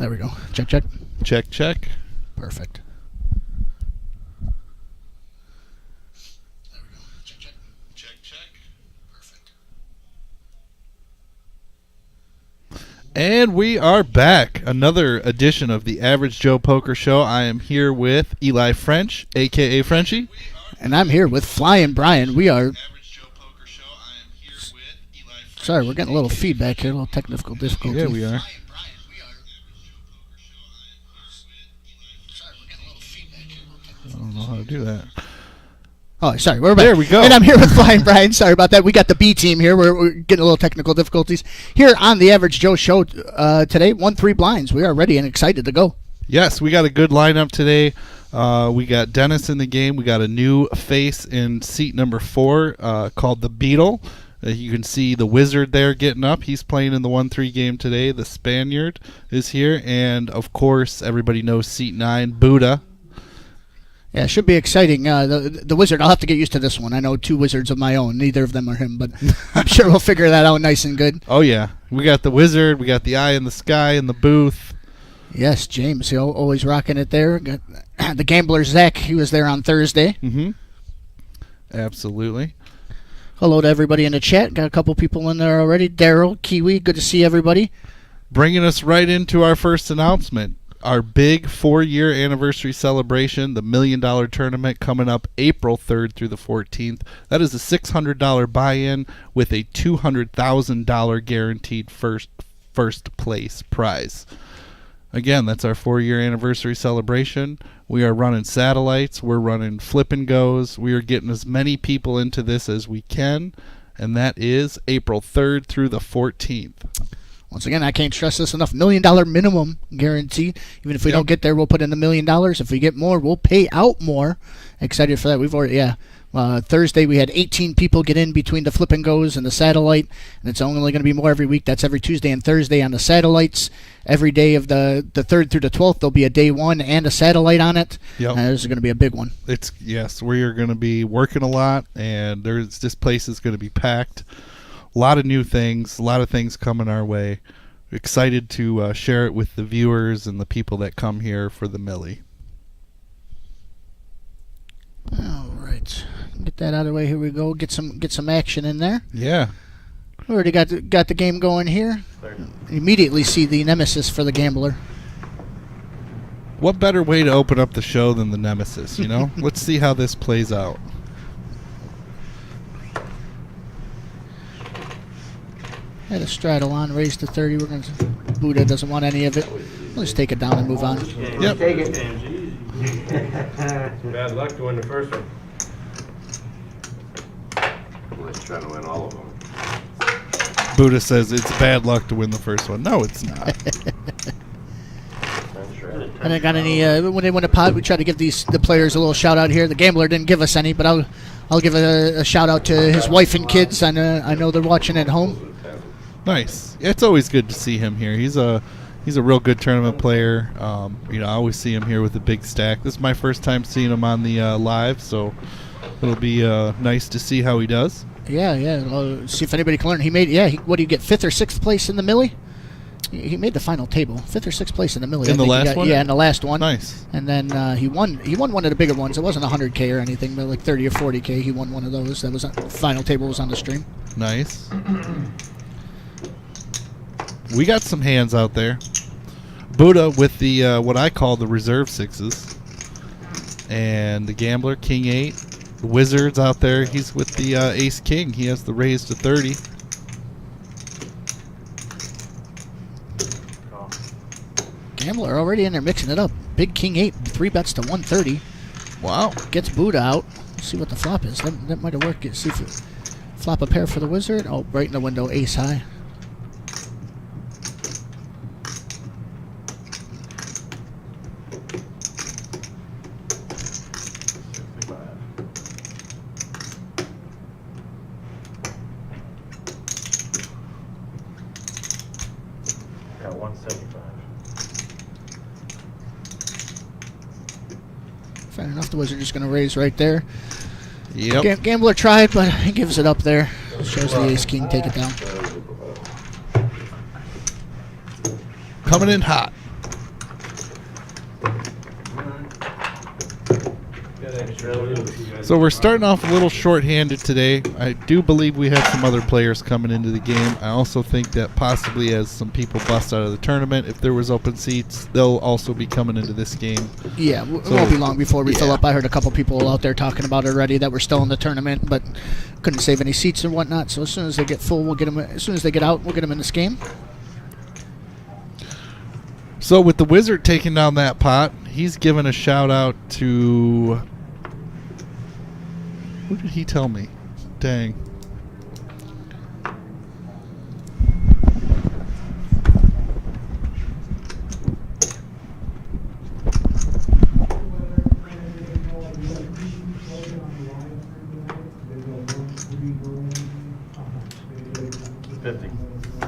There we go. Check, check. Check, check. Perfect. And we are back. Another edition of the Average Joe Poker Show. I am here with Eli French, a.k.a. Frenchie. And I'm here with Flying Brian. We are... Sorry, we're getting a little feedback here, a little technical difficulty. Yeah, we are. I don't know how to do that. Oh, sorry, we're back. There we go. And I'm here with Flying Brian. Sorry about that. We got the B team here. We're getting a little technical difficulties. Here on the Average Joe Show today, 1-3 blinds. We are ready and excited to go. Yes, we got a good lineup today. We got Dennis in the game. We got a new face in seat number 4 called the Beetle. You can see the Wizard there getting up. He's playing in the 1-3 game today. The Spaniard is here. And, of course, everybody knows seat 9, Buddha. Yeah, it should be exciting. The Wizard, I'll have to get used to this one. I know 2 Wizards of my own. Neither of them are him, but I'm sure we'll figure that out nice and good. Oh, yeah. We got the Wizard. We got the Eye in the Sky in the booth. Yes, James, he always rocking it there. Got the Gambler, Zach, he was there on Thursday. Mm-hmm. Absolutely. Hello to everybody in the chat. Got a couple people in there already. Daryl, Kiwi, good to see everybody. Bringing us right into our first announcement. Our big 4-year anniversary celebration, the $1 Million Tournament, coming up April 3rd through the 14th. That is a $600 buy-in with a $200,000 guaranteed first place prize. Again, that's our 4-year anniversary celebration. We are running satellites. We're running flip and goes. We are getting as many people into this as we can, and that is April 3rd through the 14th. Once again, I can't stress this enough. $1 million minimum guaranteed. Even if we don't get there, we'll put in $1 million. If we get more, we'll pay out more. Excited for that. We've already, Thursday we had 18 people get in between the flip and goes and the satellite, and it's only going to be more every week. That's every Tuesday and Thursday on the satellites. Every day of the 3rd through the 12th, there'll be a day 1 and a satellite on it. Yep. This is going to be a big one. Yes, we are going to be working a lot, and this place is going to be packed. A lot of new things, a lot of things coming our way. Excited to share it with the viewers and the people that come here for the Millie. All right, get that out of the way. Here we go. Get some action in there. Yeah. We already got the game going here. Immediately see the nemesis for the gambler. What better way to open up the show than the nemesis, you know? Let's see how this plays out. Had a straddle on, raised to 30. We're going to. Buddha doesn't want any of it. Let's take it down and move on. Yep. Take it. Bad luck to win the first one. Let's try to win all of them. Buddha says it's bad luck to win the first one. No, it's not. I didn't got any. When they win a pod, we try to give the players a little shout out here. The gambler didn't give us any, but I'll give a shout out to his wife and kids. I know they're watching at home. Nice. It's always good to see him here. He's a real good tournament player. I always see him here with a big stack. This is my first time seeing him on the live, so it'll be nice to see how he does. Yeah. See if anybody can learn. What do you get? 5th or 6th place in the Millie? He made the final table. 5th or 6th place in the Millie. In the last one? Yeah, in the last one. Nice. And then he won one of the bigger ones. It wasn't 100K or anything, but like 30 or 40K. He won one of those. That was final table was on the stream. Nice. We got some hands out there. Buddha with the what I call the reserve 6s. And the gambler, King 8. The Wizard's out there. He's with the Ace King. He has the raise to 30. Gambler already in there mixing it up. Big King 8, 3 bets to 130. Wow. Gets Buddha out. Let's see what the flop is. That might have worked. See if it flop a pair for the Wizard. Oh, right in the window, ace high. Got 175. Fair enough. The Wizard just going to raise right there. Yep. Gambler tried, but he gives it up there. Shows the Ace King take it down. Coming in hot. So we're starting off a little short-handed today. I do believe we have some other players coming into the game. I also think that possibly as some people bust out of the tournament, if there was open seats, they'll also be coming into this game. Yeah, it won't be long before we fill up. I heard a couple people out there talking about it already that were still in the tournament, but couldn't save any seats or whatnot. So as soon as they get full, we'll get them. As soon as they get out, we'll get them in this game. So with the Wizard taking down that pot, he's giving a shout-out to... Who did he tell me? Dang.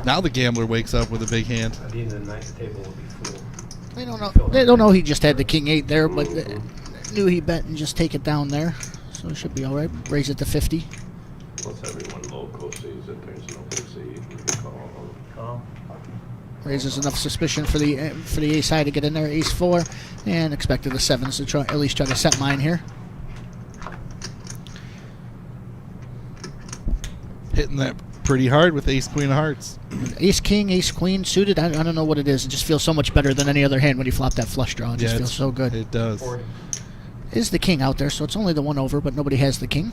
Now the gambler wakes up with a big hand. The nice table will be full. They don't know. They don't know he just had the king 8 there, but they knew he bet and just take it down there. So it should be all right. Raise it to 50. Plus everyone local sees that there's an open seat. You can call. Raises enough suspicion for the ace high to get in there. Ace 4, and expected the 7s to try, at least try to set mine here. Hitting that pretty hard with ace queen of hearts. Ace king, ace queen suited. I don't know what it is. It just feels so much better than any other hand when you flop that flush draw. It just feels so good. It does. 40. Is the king out there, so it's only the one over, but nobody has the king.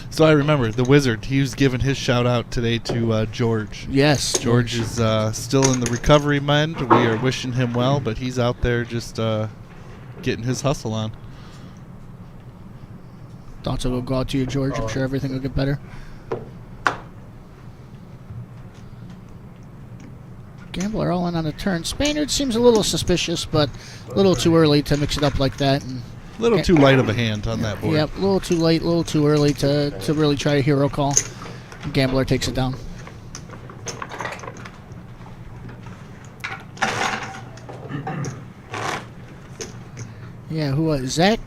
So I remember the Wizard. He was giving his shout out today to George. Yes, George is still in the recovery mend. We are wishing him well, but he's out there just getting his hustle on. Thoughts it will go out to you, George. I'm sure everything will get better. Gambler all in on a turn. Spaniard seems a little suspicious, but a little too early to mix it up like that. And A little too light of a hand on that board. Yep, a little too late, a little too early to really try a hero call. Gambler takes it down. Yeah, who was Zach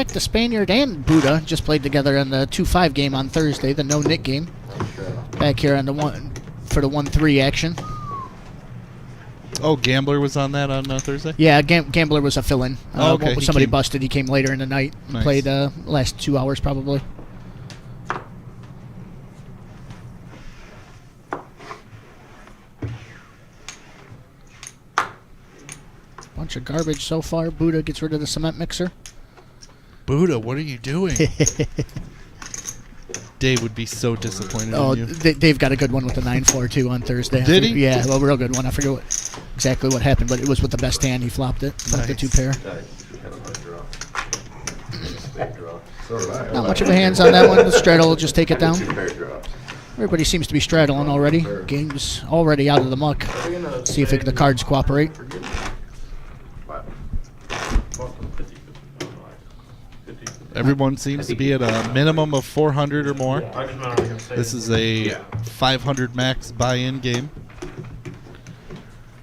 the Spaniard and Buddha just played together in the 2-5 game on Thursday, the no-Nick game. Back here on the for the 1-3 action. Oh, Gambler was on that on Thursday? Yeah, Gambler was a fill-in. Okay. Somebody busted. He came later in the night. Nice. Played last 2 hours probably. Bunch of garbage so far. Buddha gets rid of the cement mixer. Buddha, what are you doing? Dave would be so disappointed in you. Dave got a good one with the 9-4 too on Thursday. Did he? Yeah, a real good one. I forget exactly what happened, but it was with the best hand. He flopped it. Flopped the 2 pair. Not much of a hands on that one. The straddle will just take it down. Everybody seems to be straddling already. Game's already out of the muck. See if the cards cooperate. Everyone seems to be at a minimum of 400 or more. This is a 500 max buy-in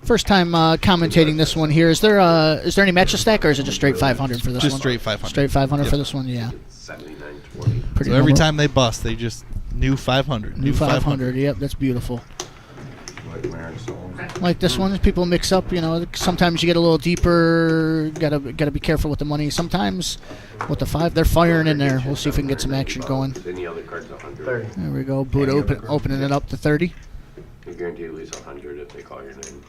First time commentating this one here. Is there any match stack, or is it just straight 500 for this one? Just straight 500. Straight 500 Yep. for this one, yeah. 79.20. Pretty So every normal. time they bust, they just new 500. New 500, yep, that's beautiful. Like Marin Soul. Like this one, people mix up. Sometimes you get a little deeper. Gotta be careful with the money. Sometimes with the 5, they're firing in there. We'll see if we can get some action going. Any other cards 100. There we go. Buddha opening it up to 30. You're guaranteed at least 100 if they call your name.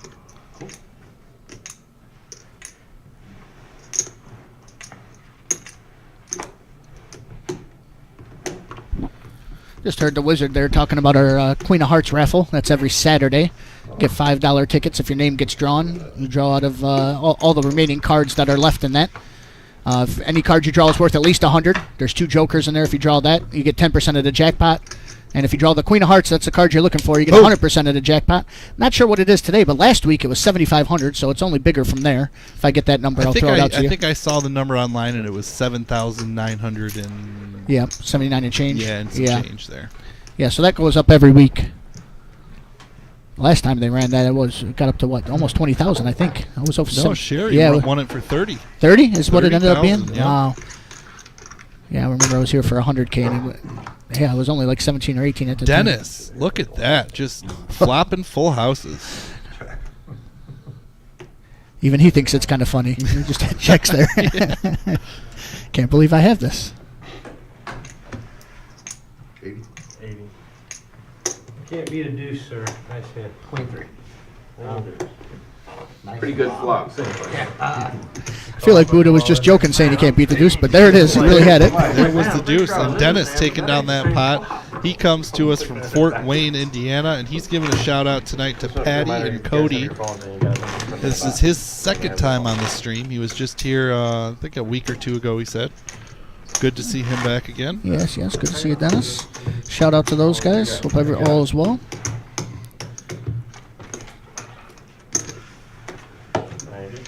Just heard the Wizard there talking about our Queen of Hearts raffle. That's every Saturday. Get $5 tickets if your name gets drawn. You draw out of all the remaining cards that are left in that. If any card you draw is worth at least 100. There's 2 jokers in there. If you draw that, you get 10% of the jackpot. And if you draw the Queen of Hearts, that's the card you're looking for. You get 100% of the jackpot. Not sure what it is today, but last week it was 7,500, so it's only bigger from there. If I get that number, I'll throw it out to you. I think I saw the number online, and it was 7,900 and... Yeah, 79 and change. Yeah, and some change there. Yeah, so that goes up every week. Last time they ran that, it got up to what? Almost 20,000, I think. I was over. No, Sherry won it for 30. 30 is what it ended up being. 30,000, yeah. Wow. Yeah, I remember I was here for 100K. And it was only like 17 or 18 at the time. Dennis, look at that, just flopping full houses. Even he thinks it's kind of funny. He just checks there. Can't believe I have this. 80. 80. Can't beat a deuce, sir. Nice hit. 23. Pretty good flop. I feel like Buddha was just joking saying he can't beat the deuce, but there it is. He really had it. There was the deuce, and Dennis taking down that pot. He comes to us from Fort Wayne, Indiana, and he's giving a shout-out tonight to Patty and Cody. This is his second time on the stream. He was just here, I think a week or two ago, he said. Good to see him back again. Yes, good to see you, Dennis. Shout out to those guys. Hope all is well.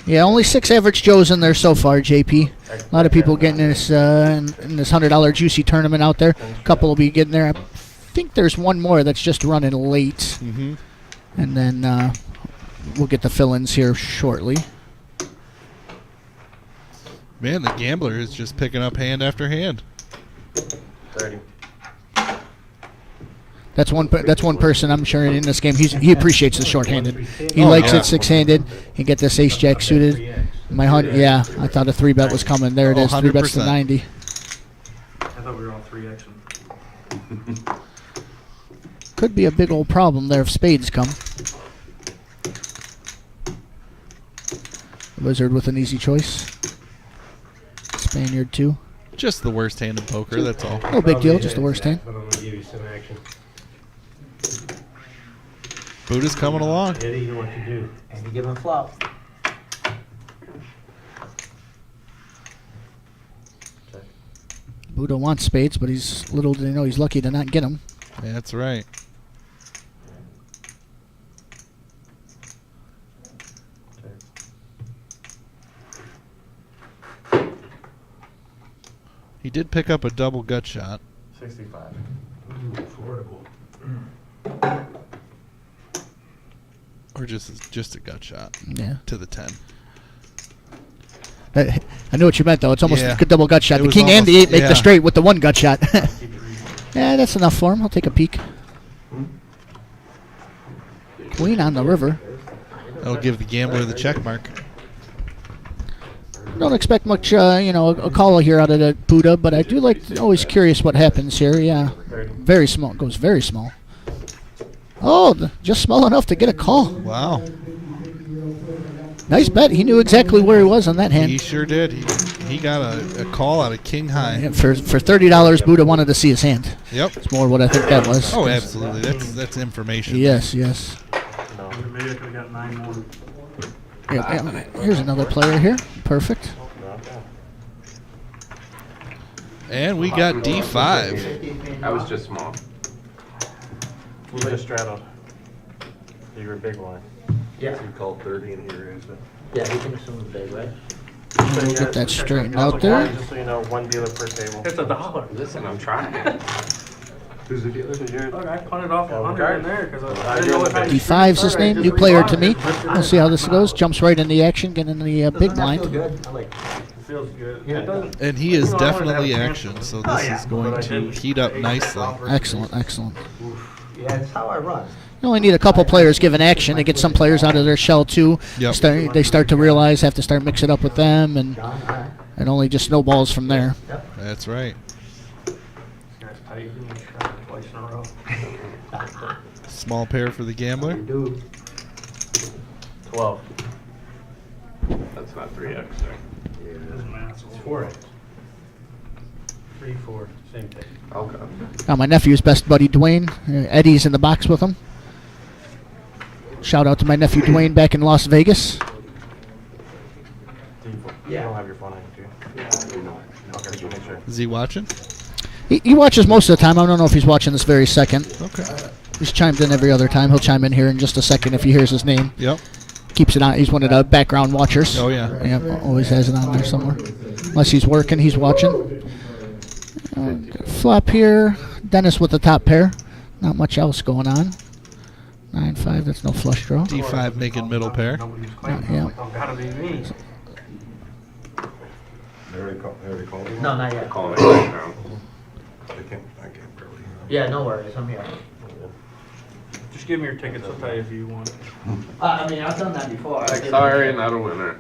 Yeah, only 6 average Joes in there so far, JP. A lot of people getting in this $100 juicy tournament out there. A couple will be getting there. I think there's one more that's just running late. Mm-hmm. And then we'll get the fill-ins here shortly. Man, the gambler is just picking up hand after hand. 30. That's one person I'm sure in this game. He appreciates the shorthanded. He likes it 6-handed. He get this ace jack suited. My hunt, yeah. I thought a 3-bet was coming. There it is. 3 bets to 90. I thought we were all 3Xing. Could be a big old problem there if spades come. Wizard with an easy choice. Spaniard 2. Just the worst hand in poker, that's all. No big deal, just the worst hand. But I'm going to give you some action. Buddha's coming along. Eddie, you know what to do. And you give him a flop. Buddha wants spades, but he's little do they know he's lucky to not get them. That's right. He did pick up a double gut shot. 65. Ooh, affordable. Or just a gut shot Yeah. to the 10. I knew what you meant, though. It's almost Yeah. like a double gut shot. It The was king and the almost- 8 make yeah. the straight with the 1 gut shot. Yeah, that's enough for him. I'll take a peek. Queen on the river. That'll give the gambler the check mark. Don't expect much, a call here out of the Buddha, but I do like, always curious what happens here. Yeah, very small. Goes very small. Oh, just small enough to get a call. Wow. Nice bet. He knew exactly where he was on that hand. He sure did. He got a call out of king high. Yeah, for $30, Buddha wanted to see his hand. Yep. It's more what I think that was. Oh, absolutely. That's information. Yes. Maybe I could have got 9 more. Yeah, here's another player here. Perfect. And we got D5. That was just small. You just straddled. You were a big one. Yeah. You called 30 and he raised it. Yeah, he can assume the big, right? We'll get that straightened out there. Just so you know, 1 dealer per table. It's $1. Listen, I'm trying. Who's the dealer? Look, I punted off 100 in there because I didn't know if I D5's his name. New player to me. We'll see how this goes. Jumps right in the action, getting the big blind. Good. I like it. It feels good. Yeah. It doesn't. And he is You know, I wanted to definitely have a action, chance. so this is going to heat up nicely. Excellent. Yeah, it's how I run. You only need a couple players giving action to get some players out of their shell too. Yep. They start to realize have to start mixing it up with them, and John, all right. it only just snowballs from there. Yep. That's right. That's tight. You shot twice in a row. Small pair for the gambler. You do. 12. That's not 3x, right? Doesn't matter. It's 4X. 3, 4, same thing. Okay. Now my nephew's best buddy Dwayne. Eddie's in the box with him. Shout out to my nephew Dwayne back in Las Vegas. You Yeah. don't have your phone on you, do you? Yeah. Okay, just make sure. Is he watching? He watches most of the time. I don't know if he's watching this very second. Okay. He's chimed in every other time. He'll chime in here in just a second if he hears his name. Yep. Keeps it on. He's one of the background watchers. Oh, yeah. Yeah, always has it on there somewhere. Unless he's working, he's watching. Flop here. Dennis with the top pair. Not much else going on. 9-5. That's no flush draw. D5 making middle pair. Nobody's claiming. Yeah. Oh, gotta be me. They already called you? No, not yet. Calling it right now. I can't barely. Yeah, no worries. I'm here. Just give me your tickets, I'll tell you if you want. I mean, I've done that before. Sorry, not a winner.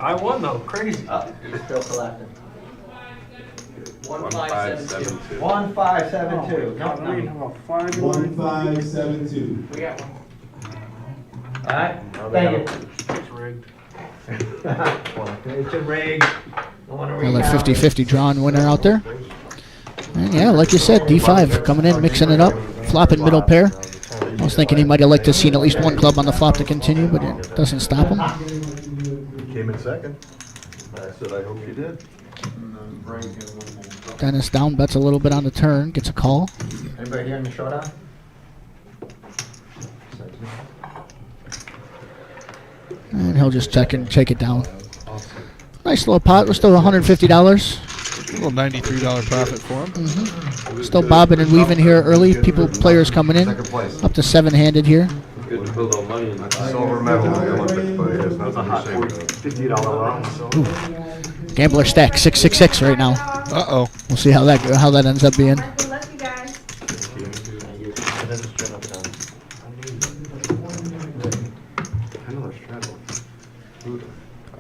I won though, crazy. You're still collecting. 1572. 1572. No, I mean, no. 1572. We got one. All right, thank you. It's rigged. It's a rig. Another 50-50 drawn winner out there. And yeah, like you said, D5 coming in, mixing it up, flopping middle pair. I was thinking he might have liked to seen at least one club on the flop to continue, but it doesn't stop him. Came in second. I said, I hope you did. Dennis down bets a little bit on the turn, gets a call. Anybody here in the showdown? And he'll just check and take it down. Nice little pot. We're still $150. A little $93 profit for him. Still bobbing and weaving here early. Players coming in. Second place. Up to 7-handed here. Good to put a little money in the Silver medal in the Olympics, but it's not the same. $50 round. Gambler stack 666 right now. Uh-oh. We'll see how that ends up being. Good luck, you guys. Oh,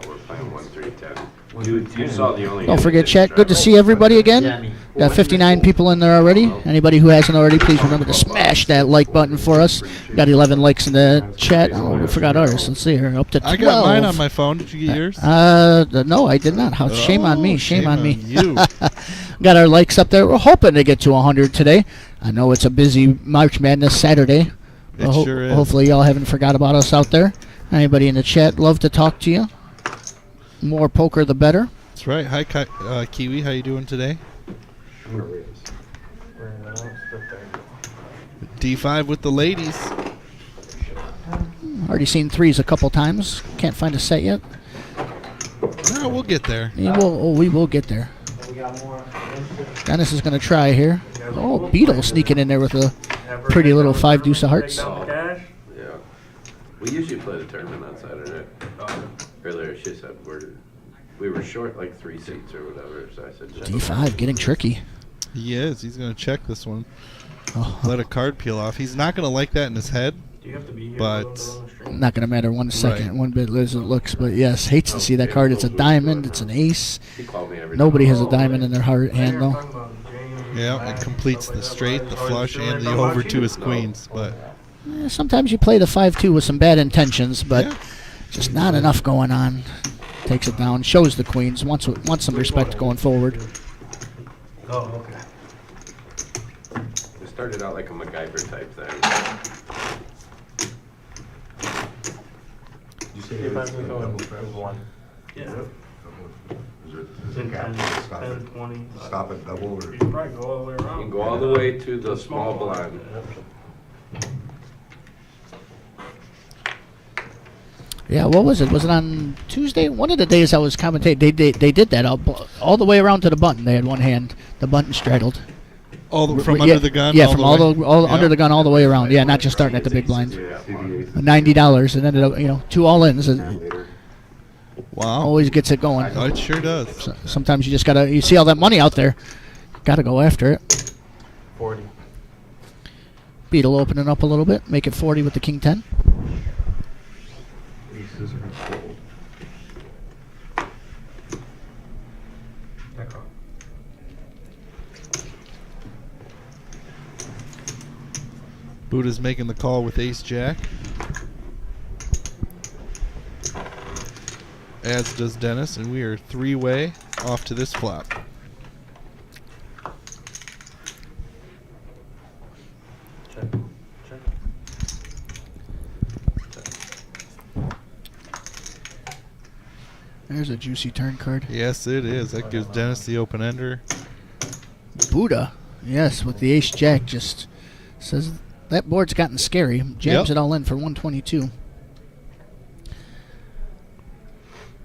we're playing 1-3-10. You saw the only. Don't forget, chat. Good to see everybody again. Got 59 people in there already. Anybody who hasn't already, please remember to smash that like button for us. Got 11 likes in the chat. Oh, we forgot ours. Let's see here. Up to 12. I got mine on my phone. Did you get yours? No, I did not. Shame on me. Shame on me. You. Got our likes up there. We're hoping to get to 100 today. I know it's a busy March Madness Saturday. It sure is. Hopefully y'all haven't forgot about us out there. Anybody in the chat, love to talk to you. More poker, the better. That's right. Hi, Kiwi. How you doing today? D5 with the ladies. Already seen threes a couple times. Can't find a set yet. No, we'll get there. Yeah, we will get there. Dennis is going to try here. Oh, Beetle sneaking in there with a pretty little 5 deuce of hearts. Yeah. We usually play the tournament on Saturday. Earlier she said we were short like 3 seats or whatever, so I said just D5 getting tricky. He is. He's going to check this one. Oh, Let a card peel off. He's not going to like that in his head. Do you have to be here? But not going to matter 1 second, Right. 1 bit as it looks. But yes, hates to see that card. It's a diamond. It's an ace. he called me every Nobody time. has a diamond in their hand though. Yeah, it completes the straight, the flush, and the over to his queens. But Sometimes you play the 5-2 with some bad intentions, but yeah. just not enough going on. Takes it down. Shows the queens. Wants some respect going forward. Oh, okay. It started out like a MacGyver type thing. You say it was double barrel? One. Yeah. Is it 10, cap? 10, Stop 10, it. 20. Stop at double or? You should probably go all the way You around. can go all the way to the small blind. Yeah, what was it? Was it on Tuesday? One of the days I was commentating, they did that all the way around to the button. They had one hand, the button straddled. From Yeah, under the gun? Yeah, from all Yeah. under the gun all the way around. Yeah, not just starting at the big blind. Yeah. $90 and ended up, 2 all-ins. Wow. Always gets it going. Oh, it sure does. So, sometimes you just you see all that money out there, gotta go after it. 40. Beetle opening up a little bit, make it 40 with the king 10. Aces are fold. Buddha's making the call with ace-jack. As does Dennis, and we are 3-way off to this flop. Check. Check. There's a juicy turn card. Yes, it is. That gives Dennis the open-ender. Buddha, yes, with the ace-jack, just says that board's gotten scary. Jams Yep. it all in for 122.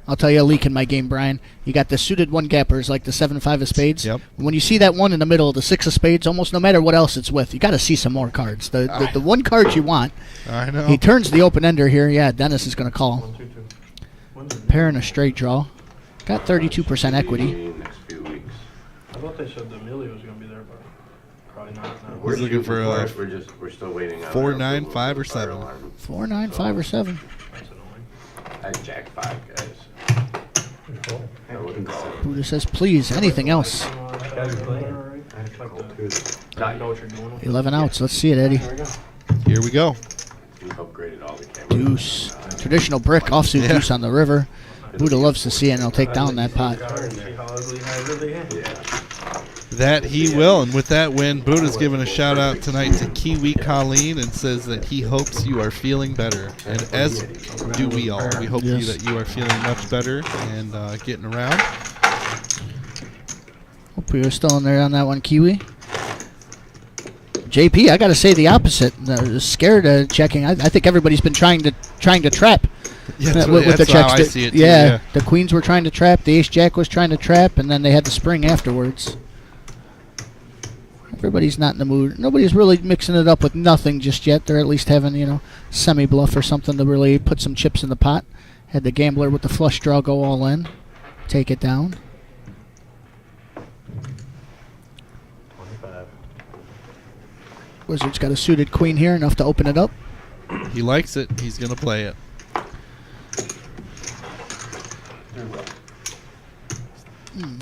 I'll tell you a leak in my game, Brian. You got the suited one gappers like the 7-5 of spades. Yep. When you see that one in the middle, the 6 of spades, almost no matter what else it's with, you got to see some more cards. The one card you want. I know. He turns the open ender here. Yeah, Dennis is going to call. 1, 2, 2. When's it? Pair and a straight draw. Got 32% equity. Next few weeks. I thought they said the Amelia was going to be there, but Probably not. No. We're He's looking shooting for for a it. We're still waiting on 4, our 9, approval 5, for or the fire 7. alarm. 4, 9, 5, or 7. That's annoying. I jack 5, guys. I wouldn't call it. Buddha says, please, anything else? Not know what you're doing. 11 outs. Let's see it, Eddie. Here we go. We've upgraded all the cameras. Deuce. Traditional brick offsuit Yeah. deuce on the river. Buddha loves to see it, and he'll take down that pot. That he will. And with that win, Buddha's giving a shout out tonight to Kiwi Colleen and says that he hopes you are feeling better. And as do we all. We hope Yes. that you are feeling much better and getting around. Hope we were still in there on that one, Kiwi. JP, I got to say the opposite. Scared of checking. I think everybody's been trying to trap. Yeah, with the that's how checks. I see it too, yeah, the queens were trying to trap. The ace jack was trying to trap, and then they had the spring afterwards. Everybody's not in the mood. Nobody's really mixing it up with nothing just yet. They're at least having, semi-bluff or something to really put some chips in the pot. Had the gambler with the flush draw go all in. Take it down. 25. Wizard's got a suited queen here, enough to open it up. He likes it. He's going to play it.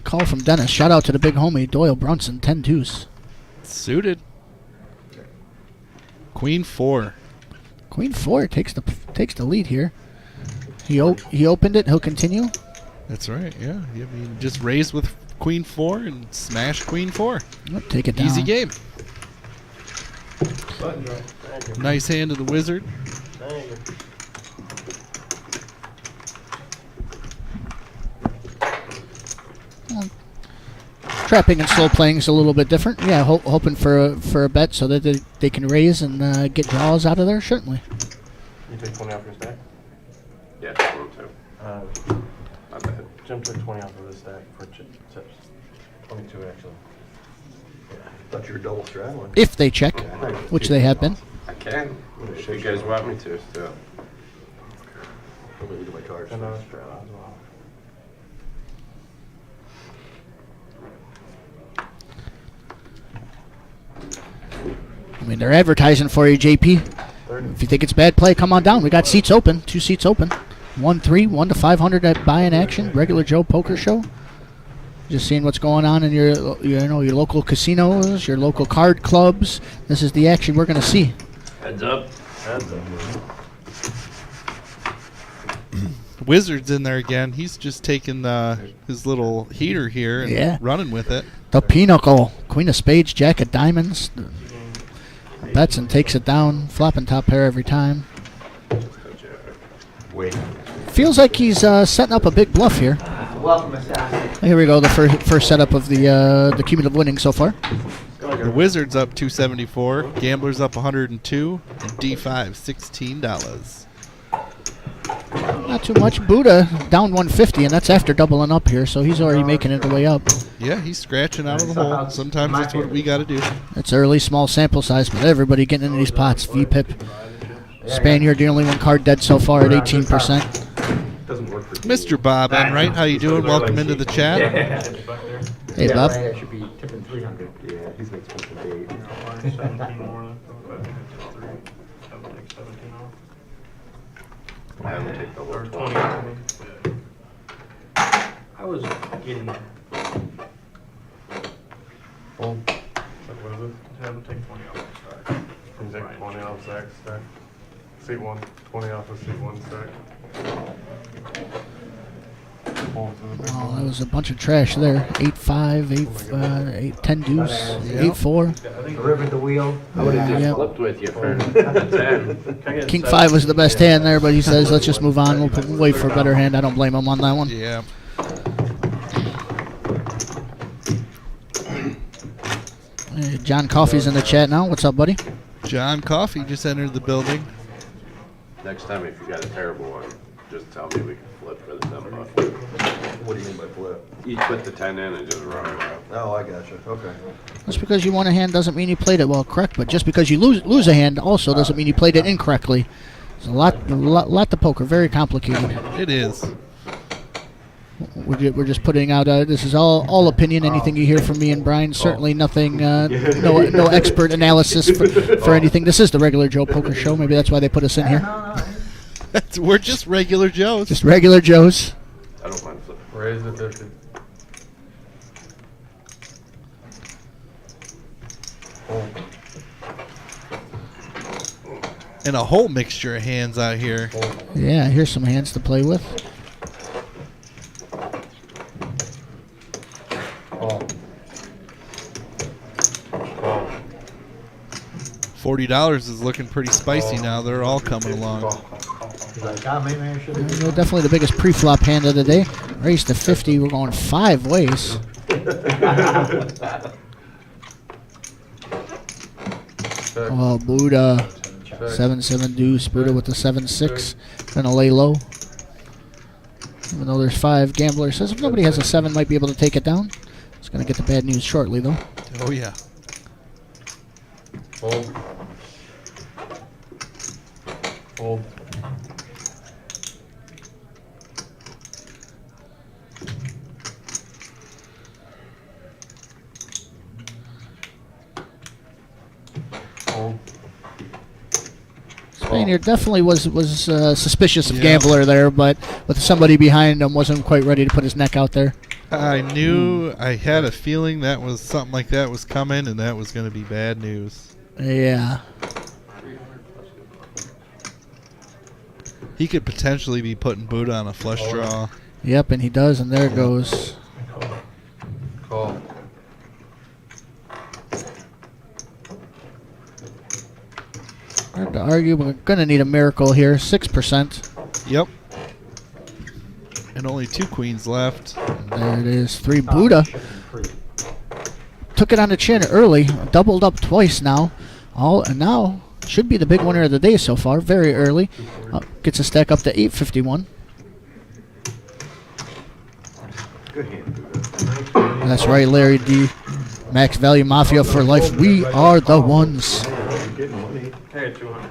Call from Dennis. Shout out to the big homie, Doyle Brunson, 10 deuce. Suited. Queen 4. Queen 4 takes the lead here. He opened it. He'll continue. That's right, yeah. I mean, just raise with Queen 4 and smash Queen 4. Yep, take it down. Easy game. Nice hand of the Wizard. Trapping and slow playing is a little bit different. Yeah, hoping for a bet so that they can raise and get draws out of there. Certainly. You take 20 off your stack? Yeah, 22. My bad. Jim took 20 off of the stack for chips. 22 actually. Thought you were double straddling. If they check, which they have been. I can, if you guys want me to still. I'm gonna look at my cards. And I straight as well. I mean, they're advertising for you, JP. If you think it's bad play, come on down. We got seats open. 2 seats open. 1-3, 1 to 500 at buy-in action. Regular Joe Poker Show. Just seeing what's going on in your local casinos, your local card clubs. This is the action we're going to see. Heads up. Wizard's in there again. He's just taking his little heater here and running with it. The pinnacle. Queen of spades, jack of diamonds. Bets and takes it down. Flopping top pair every time. Wait. Feels like he's setting up a big bluff here. Welcome, Assassin. Here we go, the first setup of the cumulative winning so far. The Wizard's up 274. Gambler's up 102. And D5 $16. Not too much. Buddha down 150, and that's after doubling up here, so he's already making it the way up. Yeah, he's scratching out of the hole. Sometimes that's what we got to do. It's early, small sample size, but everybody getting into these pots. VPIP. Spaniard, the only one card dead so far at 18%. Doesn't work for Mr. Bob Enright, how you doing? Welcome into the chat. Hey, Bob. Right, I should be tipping 300. Yeah, he's an expensive date. 17 more than 3. I would take 17 off. I would take the Or whole 20 20. off. I was getting. Like, what is it? Have to take 20 off the stack. You take 20 off stack. Seat 1. 20 off of seat 1 stack. Oh, that was a bunch of trash there. 8-5, 10 deuce, 8-4. The river, the wheel. I would have just Yep. flipped with you for the 10. King 5 was the best hand there, but he says, let's just move on. We'll wait for a better hand. I don't blame him on that one. Yeah. Hey, John Coffey's in the chat now. What's up, buddy? John Coffey just entered the building. Next time, if you got a terrible one, just tell me we can flip for the 10 bucks. What do you mean by flip? You put the 10 in and just run it out. Oh, I gotcha. Okay. Just because you won a hand doesn't mean you played it well, correct? But just because you lose a hand also doesn't mean you played it incorrectly. There's a lot to poker. Very complicated. It is. We're just putting out. This is all opinion. Anything you hear from me and Brian, certainly nothing. No expert analysis for anything. This is the regular Joe Poker Show. Maybe that's why they put us in here. We're just regular Joes. Just regular Joes. I don't mind flipping. Raise the 50. Fold. And a whole mixture of hands out here. Fold. Yeah, here's some hands to play with. Call. Call. $40 is looking pretty spicy now. They're all coming along. Call. He's like, maybe I should have. Definitely the biggest pre-flop hand of the day. Raised to 50. We're going 5 ways. Check. Oh, Buddha. Check. 7-7 deuce. Buddha with the 7-6. Gonna lay low. Even though there's 5, Gambler says if nobody has a 7, might be able to take it down. It's gonna get the bad news shortly though. Oh, yeah. Fold. Fold. Fold. Spaniard definitely was suspicious of Yeah. Gambler there, but with somebody behind him, wasn't quite ready to put his neck out there. I knew, I had a feeling that was something like that was coming, and that was going to be bad news. Yeah. He could potentially be putting Buddha on a flush draw. Yep, and he does, and there it goes. Call. Hard to argue, but we're gonna need a miracle here. 6%. Yep. And only 2 queens left. There it is. 3 Buddha. Took it on the chin early. Doubled up twice now. And now should be the big winner of the day so far. Very early. Gets a stack up to 851. Good hand. That's right, Larry D. Max Value Mafia for life. We are the ones. You're getting money. Hey, 200.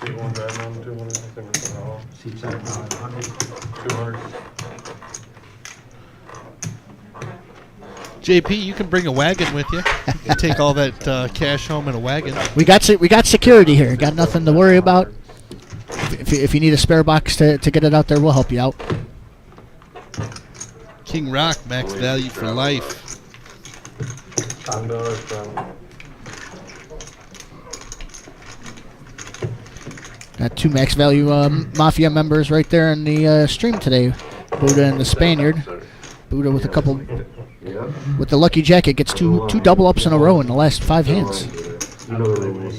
Seat 1 bad number, 200. I think we're going all. Seat 7, 100. 200. JP, you can bring a wagon with you and take all that cash home in a wagon. We got security here. Got nothing to worry about. If you need a spare box to get it out there, we'll help you out. King Rock, max value for life. $10 down. Got 2 Max Value Mafia members right there in the stream today. Buddha and the Spaniard. Buddha with a couple. Yep. With the lucky jacket, gets two double ups in a row in the last 5 hands. You know the rules.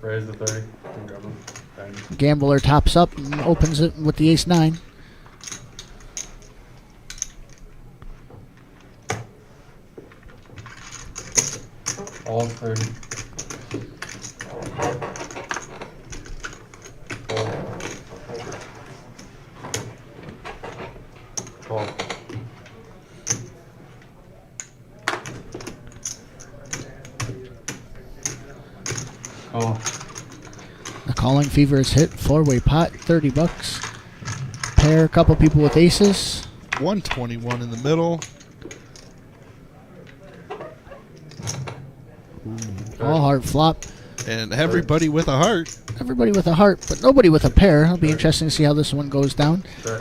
Raise the 30. Can grab them. Bang. Gambler tops up and opens it with the ace-9. All 30. Call. Call. The calling fever is hit. 4-way pot, $30. Pair, a couple people with aces. 121 in the middle. All heart flop. And everybody with a heart. Everybody with a heart, but nobody with a pair. It'll be interesting to see how this one goes down. Check.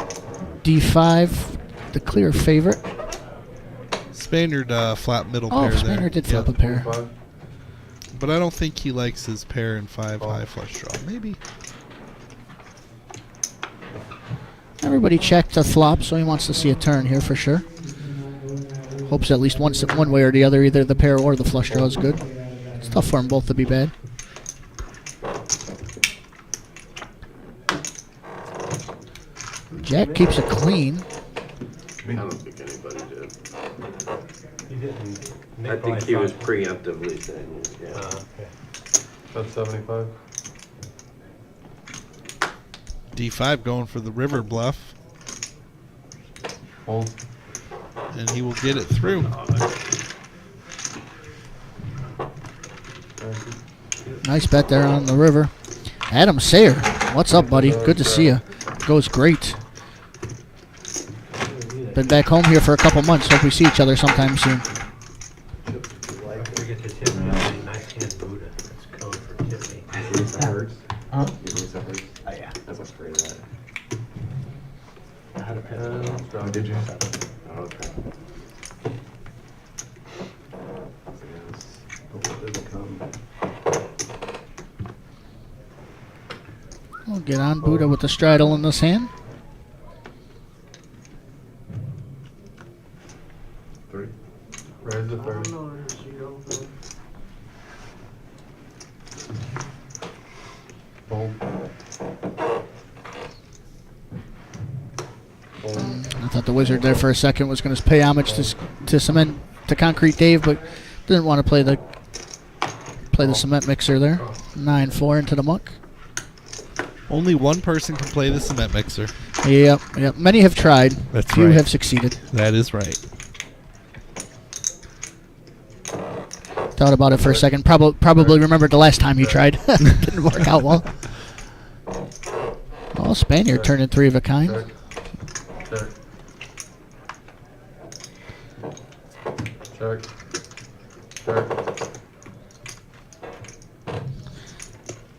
D5, the clear favorite. Spaniard flat middle Oh, pair Spaniard there. did flip Yep. a pair. 5. But I don't think he likes his pair and 5 high flush draw. Maybe. Everybody checked the flop, so he wants to see a turn here for sure. Hopes at least one way or the other, either the pair or the flush draw is good. It's tough for them both to be bad. Jack keeps it clean. I don't think anybody did. You didn't. I think he was preemptively saying, yeah. Okay. That's 75. D5 going for the river bluff. Fold. And he will get it through. Nice bet there on the river. Adam Sayer What's up, buddy? Good to see you. Goes great. Been back home here for a couple months. Hope we see each other sometime soon. We get to tip me. I can't boot it. It's code for tip me. Huh? Oh, yeah. That's what's great about it. I had a pen. Oh, did you? Oh, okay. We'll get on Buddha with the straddle in this hand. 3. Raise the 30. Fold. I thought the wizard there for a second was going to pay homage to cement to concrete Dave, but didn't want to play the cement mixer there. 9-4 into the muck. Only one person can play the cement mixer. Yep. Many have tried. That's Few right. have succeeded. That is right. Thought about it for a second. Probably remembered the last time he tried. Didn't work out well. Oh, Spaniard turning 3 of a kind. Check. Check. Check.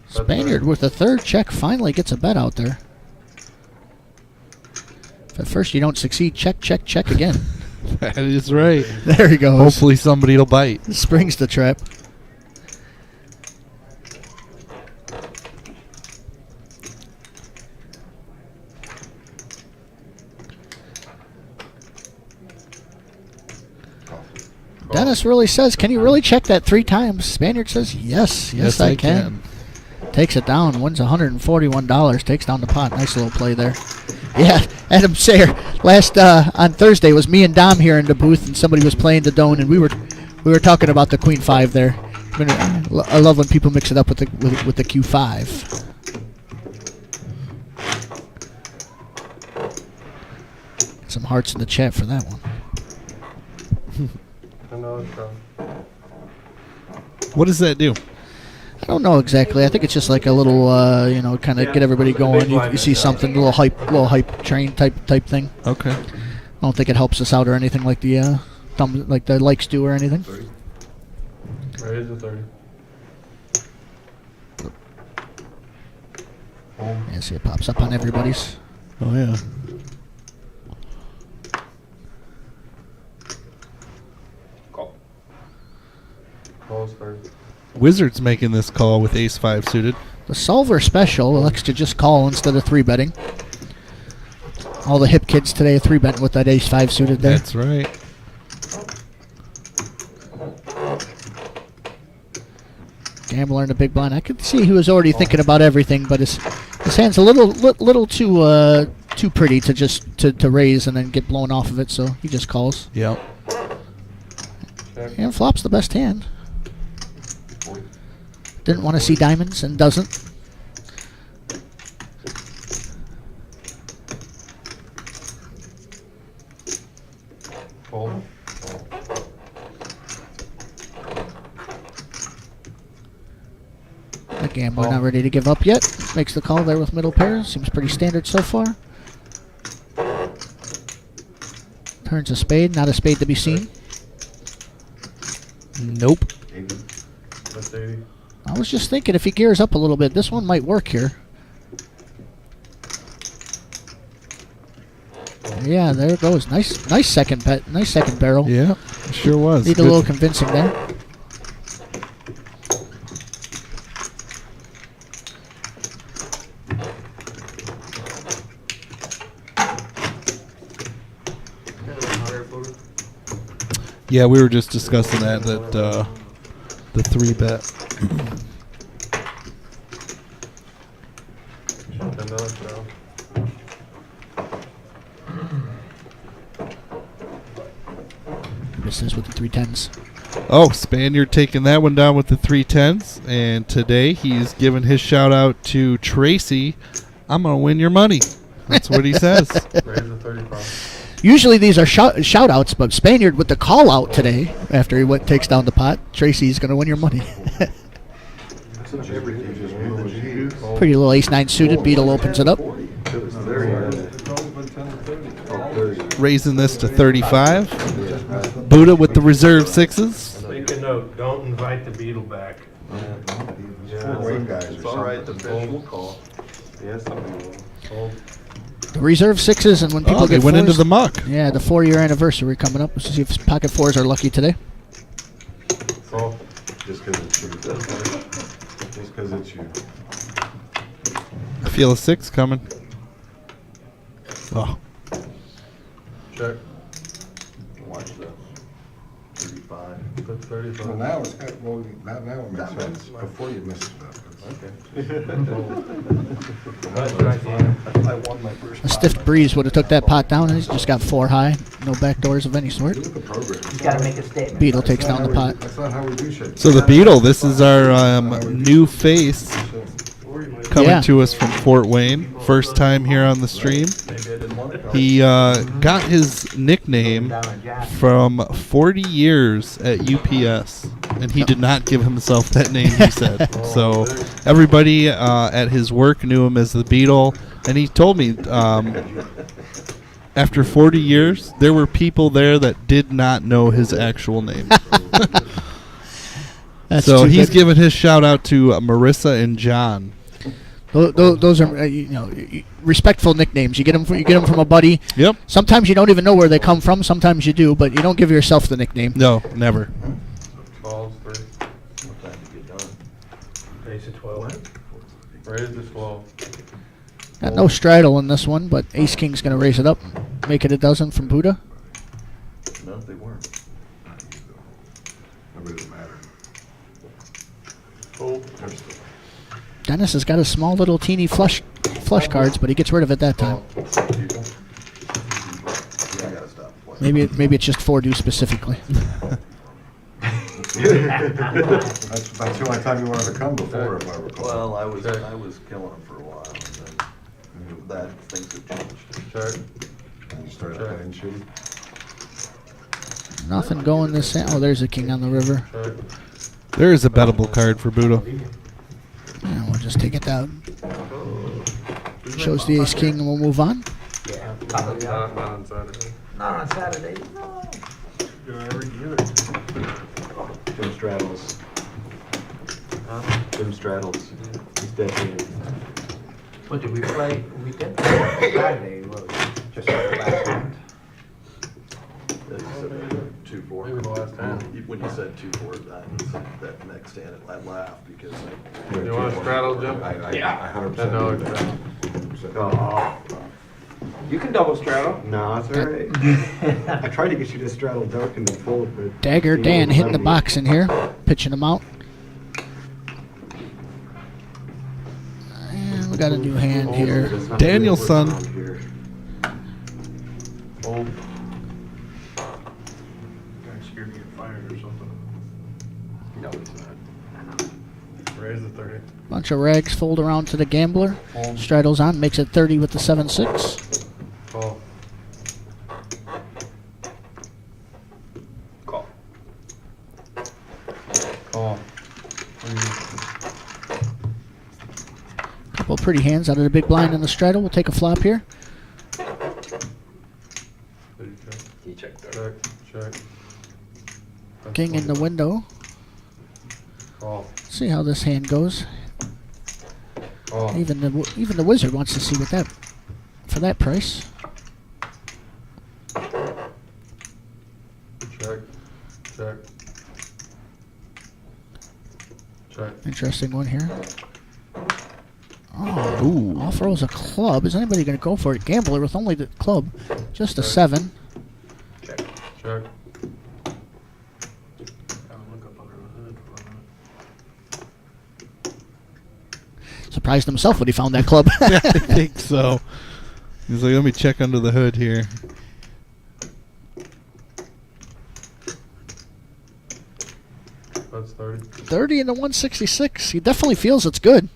Spaniard with the 3rd check finally gets a bet out there. If at first you don't succeed, check again. That is right. There he goes. Hopefully somebody will bite. Springs the trap. Dennis really says, can you really check that 3 times? Spaniard says, yes, I can. Takes it down, wins $141, takes down the pot. Nice little play there. Yeah, Adam Sayer. Last on Thursday was me and Dom here in the booth, and somebody was playing the Doan, and we were talking about the Queen 5 there. I love when people mix it up with the Q5. Some hearts in the chat for that one. Another throw. What does that do? I don't know exactly. I think it's just like a little, kind of get everybody going. You see something, a little hype train type thing. Okay. I don't think it helps us out or anything like the likes do or anything. Raise the 30. Yeah, see it pops up on everybody's. Oh, yeah. Close 30. Wizard's making this call with ace-5 suited. The solver special elects to just call instead of 3-betting. All the hip kids today are 3-betting with that ace-5 suited there. That's right. Gambler in the big blind. I could see he was already thinking about everything, but his hand's a little too pretty to just to raise and then get blown off of it, so he just calls. Yep. Check. And flops the best hand. Didn't want to see diamonds and doesn't. Fold. The gambler not ready to give up yet. Makes the call there with middle pair. Seems pretty standard so far. Turns a spade. Not a spade to be seen. Nope. That's 80. I was just thinking if he gears up a little bit, this one might work here. Yeah, there it goes. Nice second bet. Nice second barrel. Yeah, it sure was. Need a little convincing there. Yeah, we were just discussing that the 3-bet. Another throw. Misses with the 3-10s. Oh, Spaniard taking that one down with the 3-10s. And today he's giving his shout out to Tracy. I'm going to win your money. That's what he says. Raise the 35. Usually these are shout outs, but Spaniard with the call out today after he takes down the pot. Tracy's going to win your money. Pretty little ace-9 suited. Beetle opens it up. It was 30. Raising this to 35. Buddha with the reserve sixes. Make a note, don't invite the beetle back. It's all right, the fish will call. Yes, I will. The reserve sixes, and when people They get went into fours- the muck. Yeah, the 4-year anniversary coming up. Let's see if pocket fours are lucky today. Call. Just because it's you. Just because it's you. I feel a 6 coming. Oh, Check. Watch the 35. That's 35. Well, now it's, well, now it makes That sense. makes- Before you mess it up. That's right, Dan. I won my first. A stiff breeze would have took that pot down, and he's just got 4 high. No back doors of any sort. Look at the program. You gotta make a statement. Beetle takes down the pot. That's not how we do shit. so the Beetle. This is our new face coming Yeah. to us from Fort Wayne. First time here on the stream. Maybe I didn't want to. He got his nickname from 40 years at UPS, and he did not give himself that name, he said. So everybody at his work knew him as the Beetle, and he told me after 40 years, there were people there that did not know his actual name. That's So too he's good. giving his shout out to Marissa and John. Those are respectful nicknames. You get them from a buddy. Yep. Sometimes you don't even know where they come from. Sometimes you do, but you don't give yourself the nickname. No, never. Calls 3. What time to get done? Ace of 12. Raise the 12. Got no straddle in this one, but Ace King's going to raise it up, make it a dozen from Buddha. No, they weren't. It doesn't matter. Fold. Dennis has got a small little teeny flush cards, but he gets rid of it that time. Yeah, I gotta stop playing. Maybe it's just 4 due specifically. That's the only time you wanted to come before, if I recall. Well, I was killing them for a while, and then that things have changed. Check. And you started playing shitty. Nothing going this end. Oh, there's a king on the river. Check. There is a bettable card for Buddha. Yeah, we'll just take it down. Shows the Ace King, and we'll move on. Yeah, Not, probably not on Saturday. not on Saturday. No. Jim straddles. Jim straddles. He's dead here. What did we play? We did play Saturday. What was it? Just like the last round. 2-4. Maybe the last hand. When you said 2-4, that next hand, I laughed because You want to straddle, Jim? I 100% Then no, do that. exactly. Oh. You can double straddle. No, it's all right. I tried to get you to straddle dark and then fold, but Dagger Dan hitting the box in here, pitching them out. And we got a new hand here. Danielson. Fold. Guy's scared to get fired or something. No, he's not. Raise the 30. Bunch of rags fold around to the gambler. Straddles on, makes it 30 with the 7-6. Call. Call. Call. Couple of pretty hands out of the big blind in the straddle. We'll take a flop here. He checked there. Check. Check. That's King in the fine. window. Call. See how this hand goes. Call. Even the wizard wants to see what that for that price. Check. Check. Check. Interesting one here. Oh, ooh. Off rolls a club. Is anybody going to go for it? Gambler with only the club. Just a 7. Check. Check. Surprised himself when he found that club. I think so. He's like, let me check under the hood here. That's 30. 30 and the 166. He definitely feels it's good.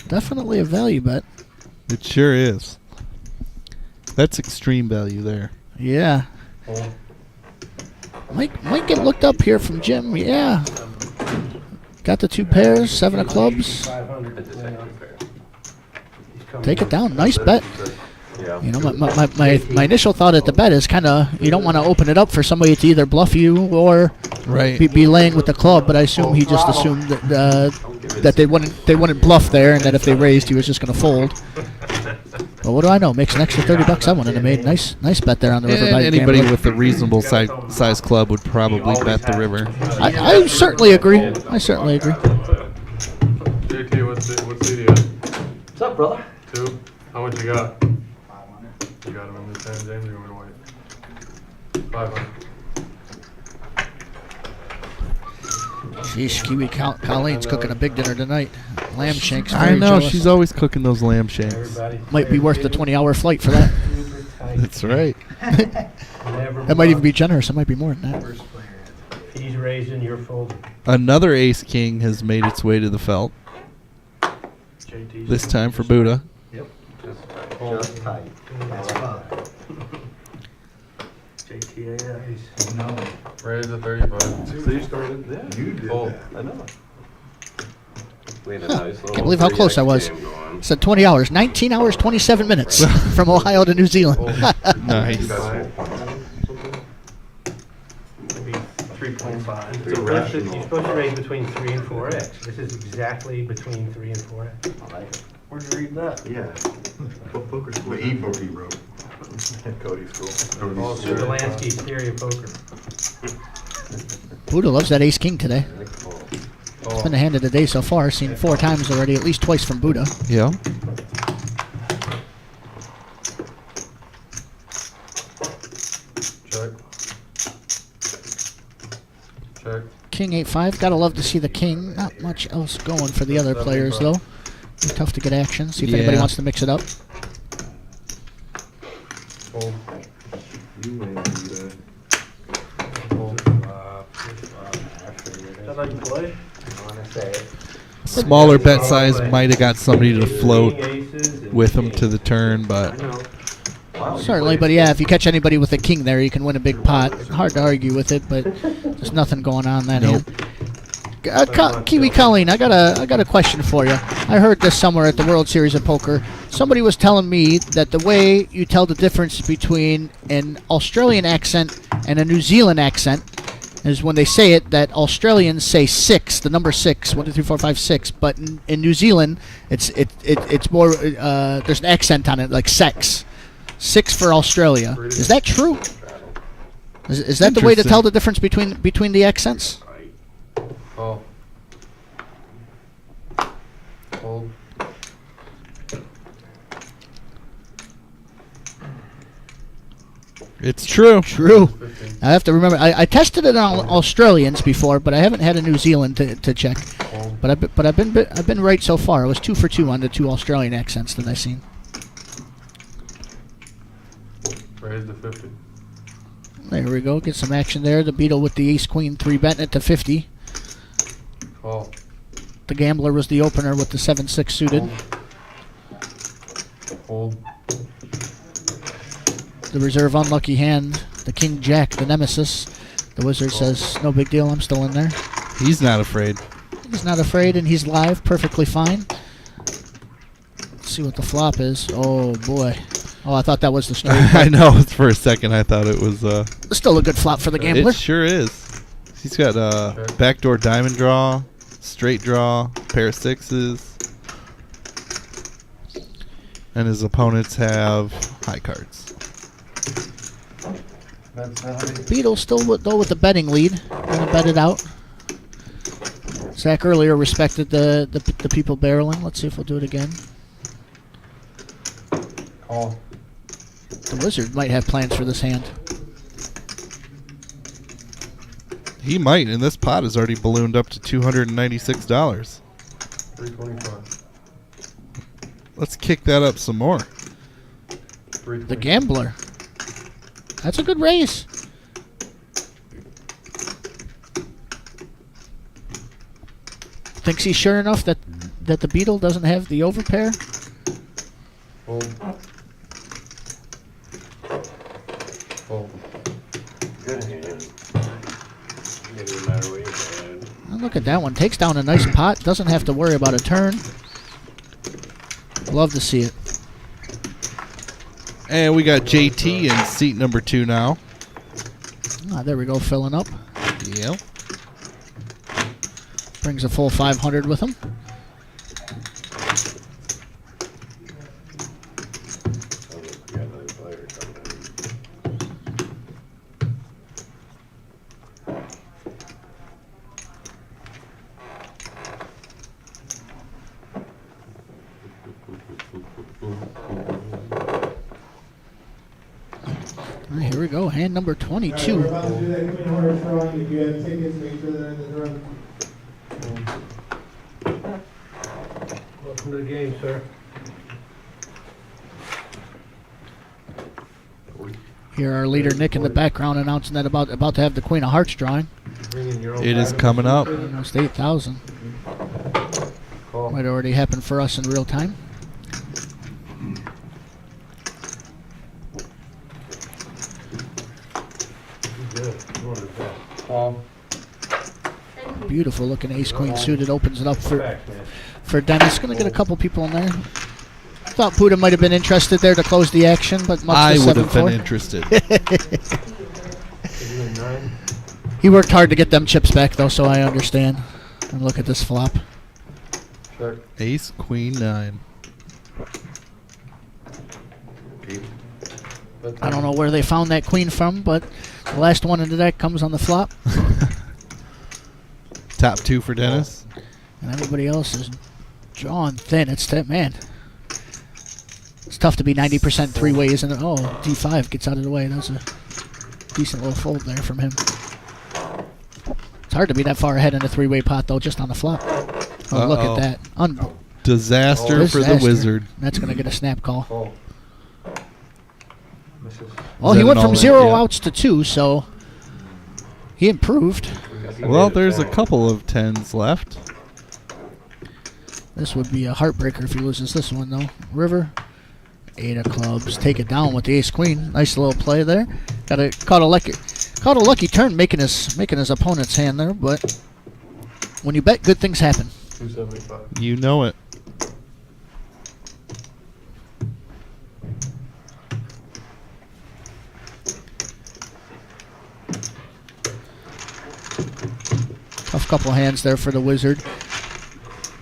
Definitely a value bet. It sure is. That's extreme value there. Yeah. Hold. Might get looked up here from Jim. Yeah. Got the 2 pairs, 7 of clubs. 500. I just had two pairs. He's coming Take it in. down. Nice bet. Yeah. You know, my initial thought at the bet is kind of you don't want to open it up for somebody to either bluff you or Right. be laying with the club. But I assume he just assumed that they wouldn't bluff there, and that if they raised, he was just going to fold. But what do I know? Makes an extra $30 I wouldn't have made. Nice bet there on the river. And by anybody Gambler. with a reasonable size club would probably bet the river. I certainly agree. I certainly agree. JT, what CD at? What's up, brother? 2? How much you got? 500. You got him in the sand, James, or you want me to wait? 500. Sheesh, Kiwi Colleen's cooking a big dinner tonight. Lamb shanks. I very know, jealous. she's always cooking those lamb shanks. Everybody Might be worth the 20-hour flight for that. super tight. That's right. Never That might even bluff. be generous. It might be more than that. If he's raising, you're folding. Another ace king has made its way to the felt. JT. This time for Buddha. Just tight. That's fine. JT, No. Raise the 35. So you started? Yeah. You did Oh. that. I know. We had a nice little Can't believe how close I 3X was. game going. Said 20 hours. 19 hours, 27 minutes from Ohio to New Zealand. Nice. maybe 3.5. It's You're irrational. supposed to raise between 3 and 4x. This is exactly between 3 and 4x. I like it. Where'd you read that? Yeah. Poker school. The e-book he wrote. Cody School. Oh, The sure. Delansky theory of poker. Buddha loves that ace king today. Oh, It's been the hand of the day so far. Seen 4 times already, at least twice from Buddha. Yeah. check. Check. King 8-5. Gotta love to see the king. Not much else going for the other players though. It's tough to get action. See if anybody Yeah. wants to mix it up. Fold. You may do that. Fold. Is that how you play? I want to say it. Smaller bet size might have got somebody to float Aces and with him to the turn, but Wow, you Certainly, played- but yeah, if you catch anybody with a king there, you can win a big pot. Hard to argue with it, but there's nothing going on that Nope. hand. Kiwi Colleen, I got a question for you. I heard this somewhere at the World Series of Poker. Somebody was telling me that the way you tell the difference between an Australian accent and a New Zealand accent is when they say it, that Australians say 6, the number 6, 1, 2, 3, 4, 5, 6, but in New Zealand, it's more, there's an accent on it, like sex. 6 for Australia. Is that true? Is that the way to Interesting. tell the difference between the accents? Call. Fold. it's true. True. 15. I have to remember. I tested it on Australians before, but I haven't had a New Zealand to check. Fold. But I've been right so far. I was 2 for 2 on the 2 Australian accents that I've seen. Raise the 50. There we go. Get some action there. The Beetle with the Ace Queen 3 betting it to 50. Call. The Gambler was the opener with the 7-6 suited. Fold. The reserve unlucky hand, the King Jack, the Nemesis. The Wizard says, no big deal, I'm still in there. He's not afraid. He's not afraid, and he's live, perfectly fine. Let's see what the flop is. Oh, boy. Oh, I thought that was the straight. I know. For a second, I thought it was. Still a good flop for the Gambler. It sure is. He's got a backdoor diamond draw, straight draw, pair of 6s, and his opponents have high cards. That's how they Beetle still with the betting lead. Gonna bet it out. Zach earlier respected the people barreling. Let's see if we'll do it again. Call. The Wizard might have plans for this hand. He might, and this pot has already ballooned up to $296. 325. Let's kick that up some more. 320. The Gambler. That's a good raise. Thinks he's sure enough that the Beetle doesn't have the overpair? Fold. Fold. Good hand. It doesn't matter what you had. look at that one. Takes down a nice pot. Doesn't have to worry about a turn. Love to see it. And we got JT in seat number 2 now. Ah, there we go, filling up. Yep. Brings a full 500 with him. We got another player coming in. All right, here we go. Hand number 22. We're about to do that Queen Horse drawing. If you have tickets, make sure they're in the drum. Welcome to the game, sir. Here, our leader Nick in the background announcing that about to have the Queen of Hearts drawing. Bring in your own It is bag. coming up. Almost 8,000. Call. Might already happen for us in real time. Good. You want the best. Call. Beautiful looking ace queen suited. Opens it up Back, man. for Dennis. Going to get a couple people in there. Thought Buddha might have been interested there to close the action, but much I to would have been 7-4. interested. You in 9? He worked hard to get them chips back, though, so I understand. And look at this flop. Check. Ace, Queen, 9. I don't know where they found that queen from, but the last one in the deck comes on the flop. Top 2 for Dennis. And everybody else is drawing thin. It's that, man. It's tough to be 90% three-way, isn't it? Oh, D5 gets out of the way. That's a decent little fold there from him. It's hard to be that far ahead in a three-way pot, though, just on the flop. Oh, look Uh-oh. at that. Disaster for the Disaster. Wizard. That's going to get a snap call. Call. Misses. Well, that he went an from all-in? 0 Yeah. outs to 2, so he improved. Well, there's a couple of 10s left. This would be a heartbreaker if he loses this one, though. River, 8 of clubs. Take it down with the ace queen. Nice little play there. Caught a lucky turn making his opponent's hand there, but when you bet, good things happen. 275. You know it. Tough couple hands there for the Wizard.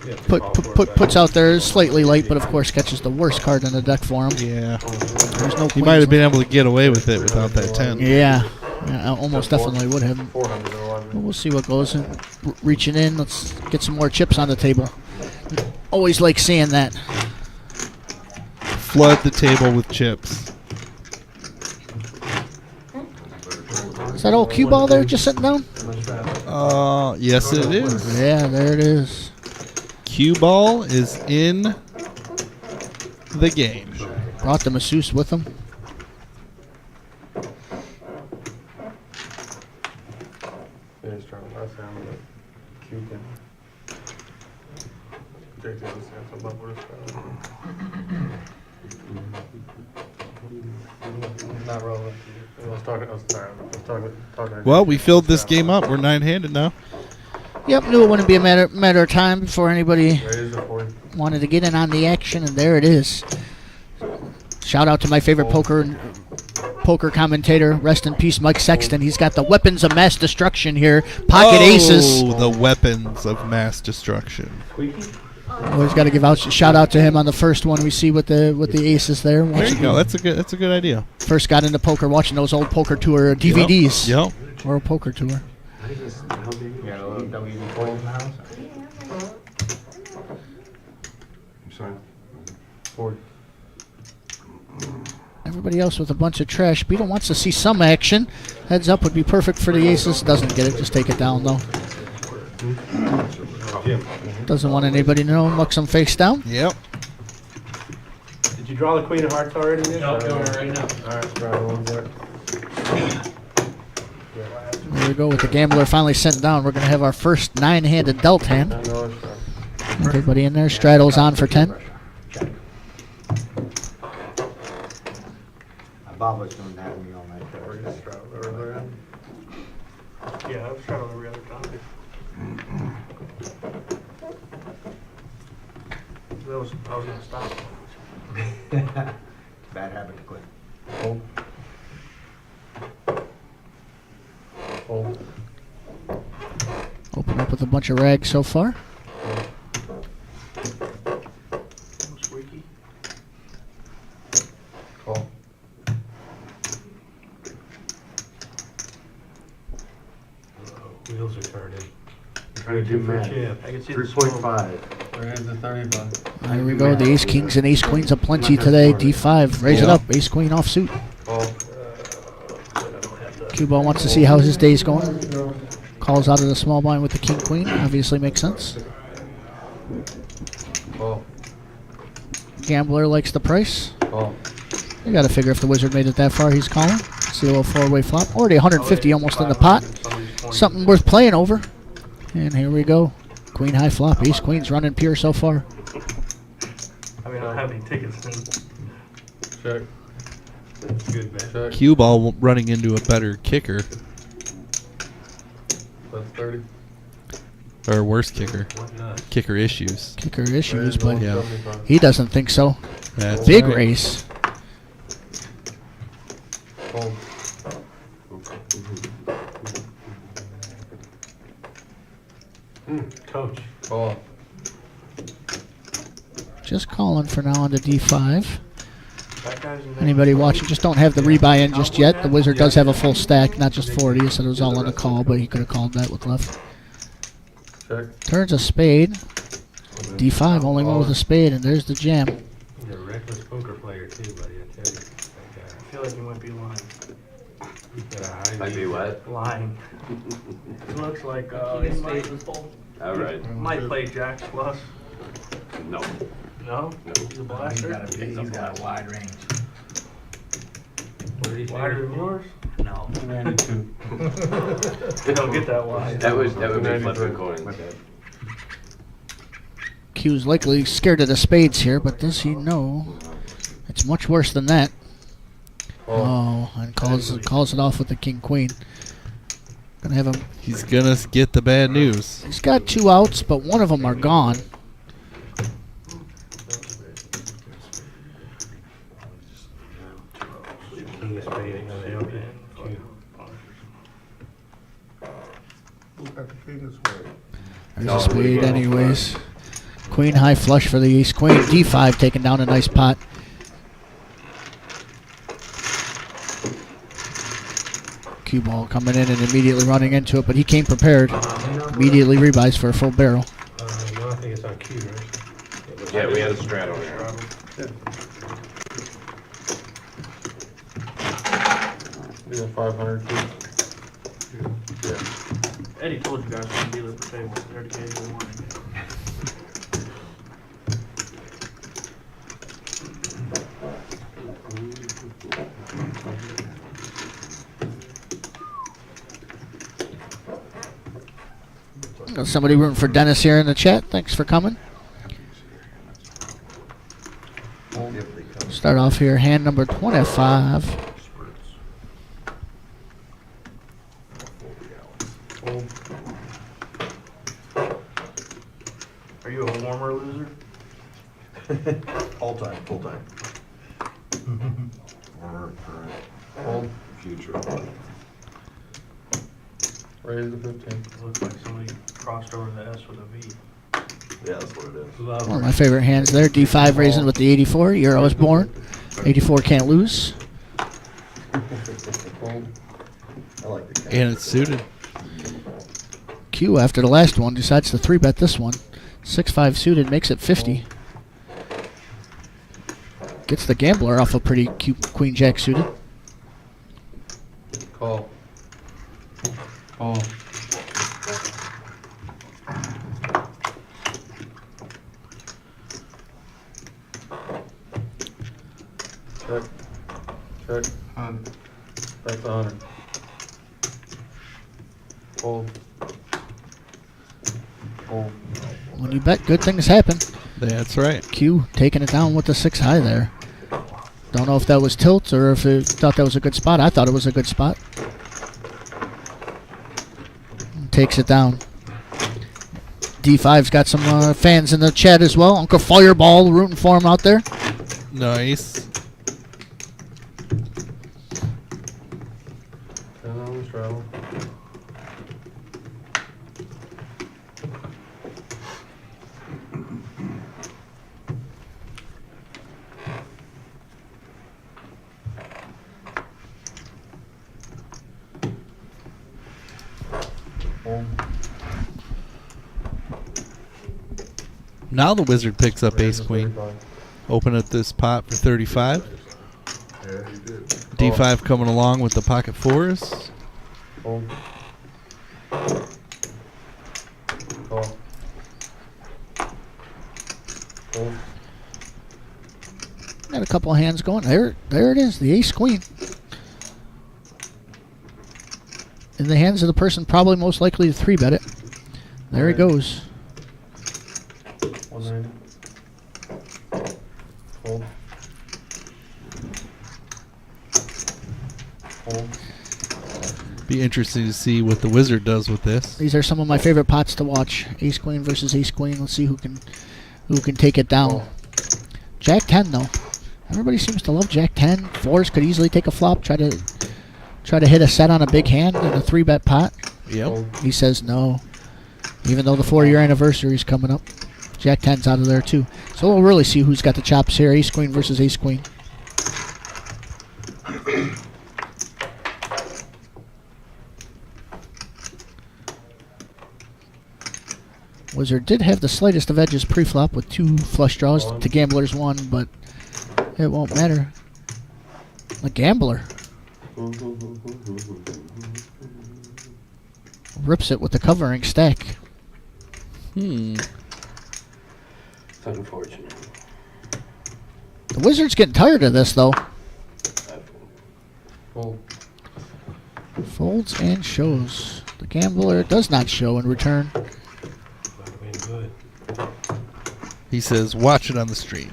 Yeah, Puts out there slightly late, but of course catches the worst card in the deck for him. Yeah. There's no He queens might have left. been able to get away with it without that 10. Yeah, almost definitely would have. 400 or But we'll see what goes. Reaching in, let's get some more chips on the table. Always like seeing that. Flood the table with chips. Is that old cue ball there just sitting down? Yes it is. Yeah, there it is. Cue ball is in the game. Brought the masseuse with him. Yeah, he's trying to last hand, but Q can. JT understands about what it's not relevant. I was talking. Well, we filled this game up. We're 9-handed now. Yep, knew it wouldn't be a matter of time before anybody Raise it for you. wanted to get in on the action, and there it is. Shout out to my favorite poker commentator. Rest in peace, Mike Sexton. He's got the weapons of mass destruction here. Pocket aces. The weapons of mass destruction. Always got to give out shout out to him on the first one we see with the aces there. There you go. That's a good idea. First got into poker watching those old poker tour DVDs. Yep. World Poker Tour. You got a little WD-40 in the house? I'm sorry. 40. Everybody else with a bunch of trash. Beetle wants to see some action. Heads up would be perfect for the aces. Doesn't get it. Just take it down though. Doesn't want anybody to know. Mucks him face down. Yep. Did you draw the Queen of Hearts already, Nick? No, doing it right now. All right, draw one there. There we go with the gambler finally sent down. We're going to have our first 9-handed dealt hand. I know it's Everybody in there. Straddle's on for 10. Bob was doing that with me all night. Or you just straddle earlier. Yeah, I was straddling every other time. I was gonna stop. Bad habit to quit. Fold. Fold. Open up with a bunch of rags so far. Squeaky. Call. Wheels are turning. Trying to do math. Chip. I can see the 3.5. Raise the 35. There we go. The ace kings and ace queens of plenty today. D5. Raise it up. Ace queen offsuit. Call. Cue ball wants to see how his day's going. Calls out of the small blind with the king queen. Obviously makes sense. Call. Gambler likes the price. Call. You got to figure if the wizard made it that far, he's calling. See a little four-way flop. Already 150 almost in the pot. Something worth playing over. And here we go. Queen high flop. Ace queen's running pure so far. I mean, I don't have any tickets. Check. Good, man. Check. Cue ball running into a better kicker. That's 30. Or worse kicker. Kicker issues. Kicker issues, but Yeah. he doesn't think so. That's Big right. race. Fold. Coach. Call. Just calling for now on the D5. That guy's in there. Anybody watching, just don't have the rebuy in just yet. The wizard does have a full stack, not just 40, so it was all in a call, but he could have called that with left. Check. Turns a spade. D5, only one with a spade, and there's the jam. He's a reckless poker player too, buddy. I tell you. I feel like he might be lying. Might be what? Lying. It looks like he All right. might play Jack's plus. No. No? No. He's a blaster. He's got a wide range. Wider than yours? No. 92. They don't get that wide. That would be flipping coins. Q's likely scared of the spades here, but does he know it's much worse than that? Oh, and calls it off with the king queen. Gonna have him. He's gonna get the bad news. He's got two outs, but one of them are gone. King of spades. They don't get There's a spade anyways. Queen high flush for the ace queen. D5 taking down a nice pot. Cue ball coming in and immediately running into it, but he came prepared. Immediately rebuys for a full barrel. No, I think it's on cue, right? Yeah, we had a straddle there. Be a 500 too. Eddie told you guys to deal at the table. They're occasionally wanting. Got somebody rooting for Dennis here in the chat. Thanks for coming. Start off here, hand number 25. Are you a warmer loser? All time, full time. Former, current, Fold. future. Raise the 15. It looks like somebody crossed over the S with a V. Yeah, that's what it is. One of my favorite hands there. D5 raising with the 84. Year I was born. 84 can't lose. Fold. I like the And it's suited. Q after the last one decides to 3-bet this one. 6-5 suited makes it 50. Gets the gambler off a pretty cute queen jack suited. Call. Call. Check. Check. That's 100. Fold. Fold. When you bet, good things happen. That's right. Q taking it down with the 6 high there. Don't know if that was tilt or if it thought that was a good spot. I thought it was a good spot. Takes it down. D5's got some fans in the chat as well. Uncle Fireball rooting for him out there. Nice. 10 on the straddle. Now the wizard picks up ace queen. 35. Open up this pot for 35. Yeah, you did. D5 coming along with the pocket fours. Fold. Call. Fold. Got a couple of hands going. There it is, the ace queen. In the hands of the person probably most likely to 3-bet it. There he goes. 190. Fold. Fold. Be interesting to see what the wizard does with this. These are some of my favorite pots to watch. Ace queen versus ace queen. Let's see who can take it down. Jack 10 though. Everybody seems to love Jack 10. Fours could easily take a flop. Try to hit a set on a big hand in a 3-bet pot. Yep. He says no. Even though the 4-year anniversary is coming up. Jack 10's out of there too. So we'll really see who's got the chops here. Ace queen versus ace queen. Wizard did have the slightest of edges pre-flop with 2 flush draws to Gambler's 1, but it won't matter. A Gambler rips it with the covering stack. It's unfortunate. The Wizard's getting tired of this, though. Fold. Folds and shows. The Gambler does not show in return. Might have been good. He says, watch it on the stream.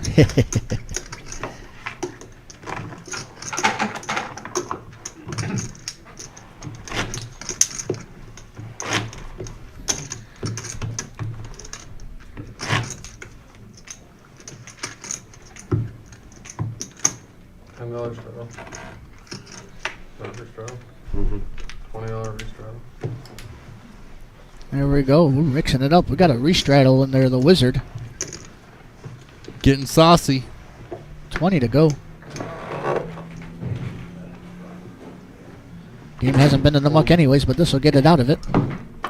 $10 straddle. Straddle. $20 restraddle. There we go. We're mixing it up. We got a restraddle in there, the Wizard. Getting saucy. 20 to go. Game hasn't been in the muck anyways, but this will get it out of it.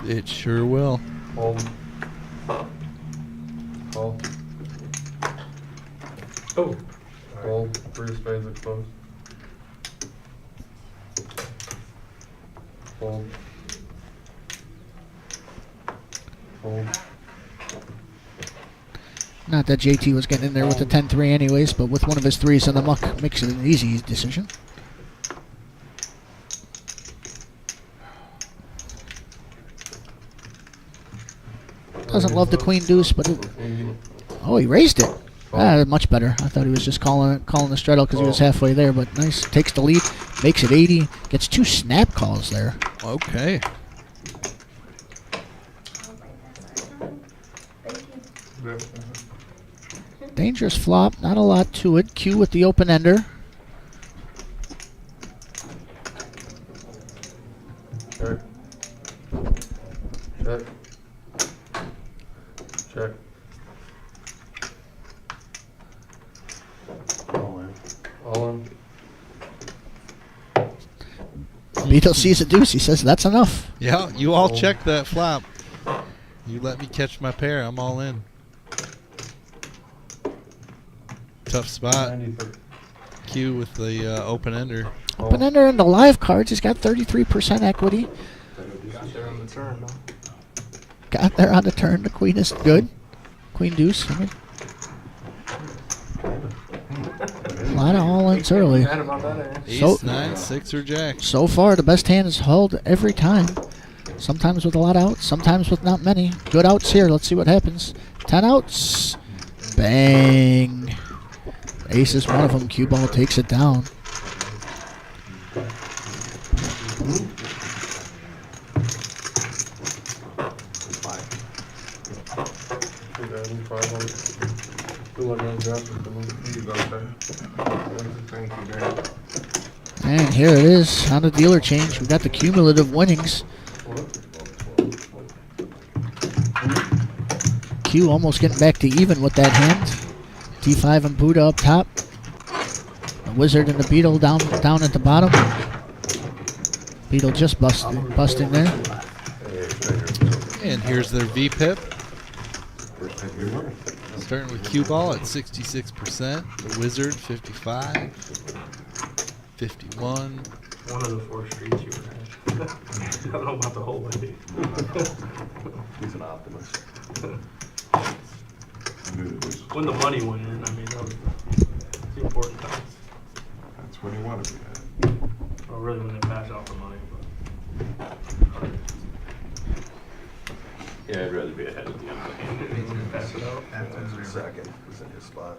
It sure will. Fold. Call. Oh. Fold. 3 of spades exposed. Fold. Fold. Not that JT was getting in there with the 10-3 anyways, but with one of his 3s in the muck makes it an easy decision. Doesn't love the queen deuce, but oh, he raised it. Much better. I thought he was just calling the straddle because he was halfway there, but nice. Takes the lead, makes it 80, gets 2 snap calls there. Okay. Dangerous flop, not a lot to it. Q with the open ender. Check. Check. Check. All in. Beetle sees a deuce. He says that's enough. Yeah, you all check that flop. You let me catch my pair. I'm all in. Tough spot. 93. Q with the open ender. Open ender in the live cards. He's got 33% equity. Got there on the turn, though. Got there on the turn. The queen is good. Queen deuce. I mean, a lot of all-ins early. Mad about that, eh? So- Ace, 9, 6, or jack. So far, the best hand is held every time. Sometimes with a lot of outs, sometimes with not many. Good outs here. Let's see what happens. 10 outs. Bang. Ace is one of them. Cue ball takes it down. Good luck on Josh. Here you go, sir. Thank you, Gary. And here it is on the dealer change. We got the cumulative winnings. Q almost getting back to even with that hand. D5 and Buddha up top. The Wizard and the Beetle down at the bottom. Beetle just busting there. And here's their VPIP. Starting with Cue Ball at 66%, the Wizard 55, 51. One of the 4 streets you were at. I don't know about the whole way. He's an optimist. When the money went in, I mean, that was the important times. That's when you want to be at. Well, really, when they pass out the money. Yeah, I'd rather be ahead of the other hand. Pass it out. Second was in his spot.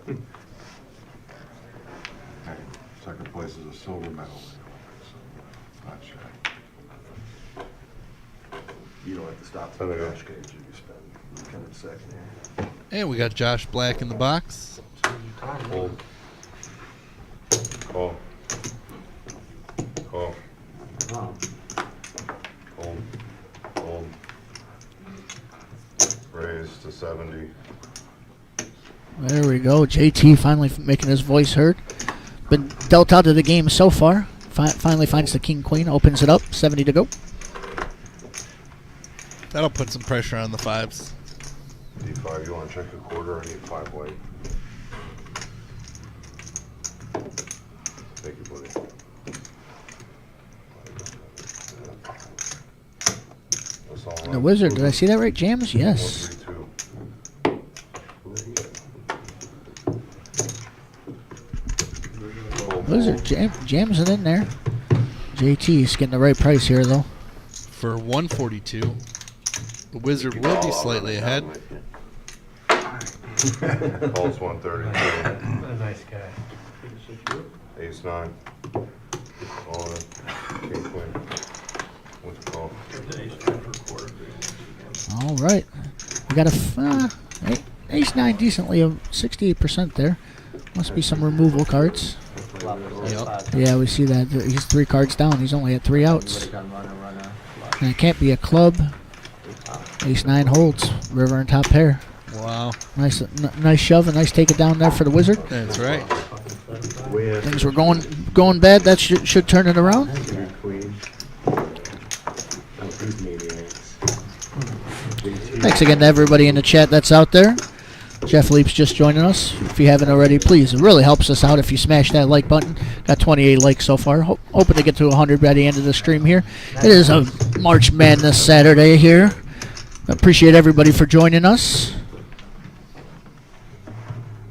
Hey, second place is a silver medal. So, not shy. You don't have to stop the cash cage if you spend kind of second here. And we got Josh Black in the box. Hold. Call. Call. Hold. Hold. Raise to 70. There we go. JT finally making his voice heard. Been dealt out of the game so far. Finally finds the king queen, opens it up. 70 to go. That'll put some pressure on the 5s. D5, you want to check a quarter? I need 5 white. Thank you, buddy. That's all The right. Wizard, did I see that right, Jams? Yes. 1, 3, 2. Wizard jams it in there. JT's getting the right price here, though. For 142, the Wizard will be slightly ahead. Calls 132. A nice guy. Ace 9. All in. King queen. What's it called? All right. We got a ace 9 decently of 68% there. Must be some removal cards. Yep. Yeah, we see that. He's 3 cards down. He's only at 3 outs. And it can't be a club. Ace 9 holds. River and top pair. Wow. Nice shove, a nice take it down there for the Wizard. That's right. Things were going bad. That should turn it around. Thanks again to everybody in the chat that's out there. Jeff Leap's just joining us. If you haven't already, please. It really helps us out if you smash that like button. Got 28 likes so far. Hoping to get to 100 by the end of the stream here. It is a March Madness Saturday here. Appreciate everybody for joining us.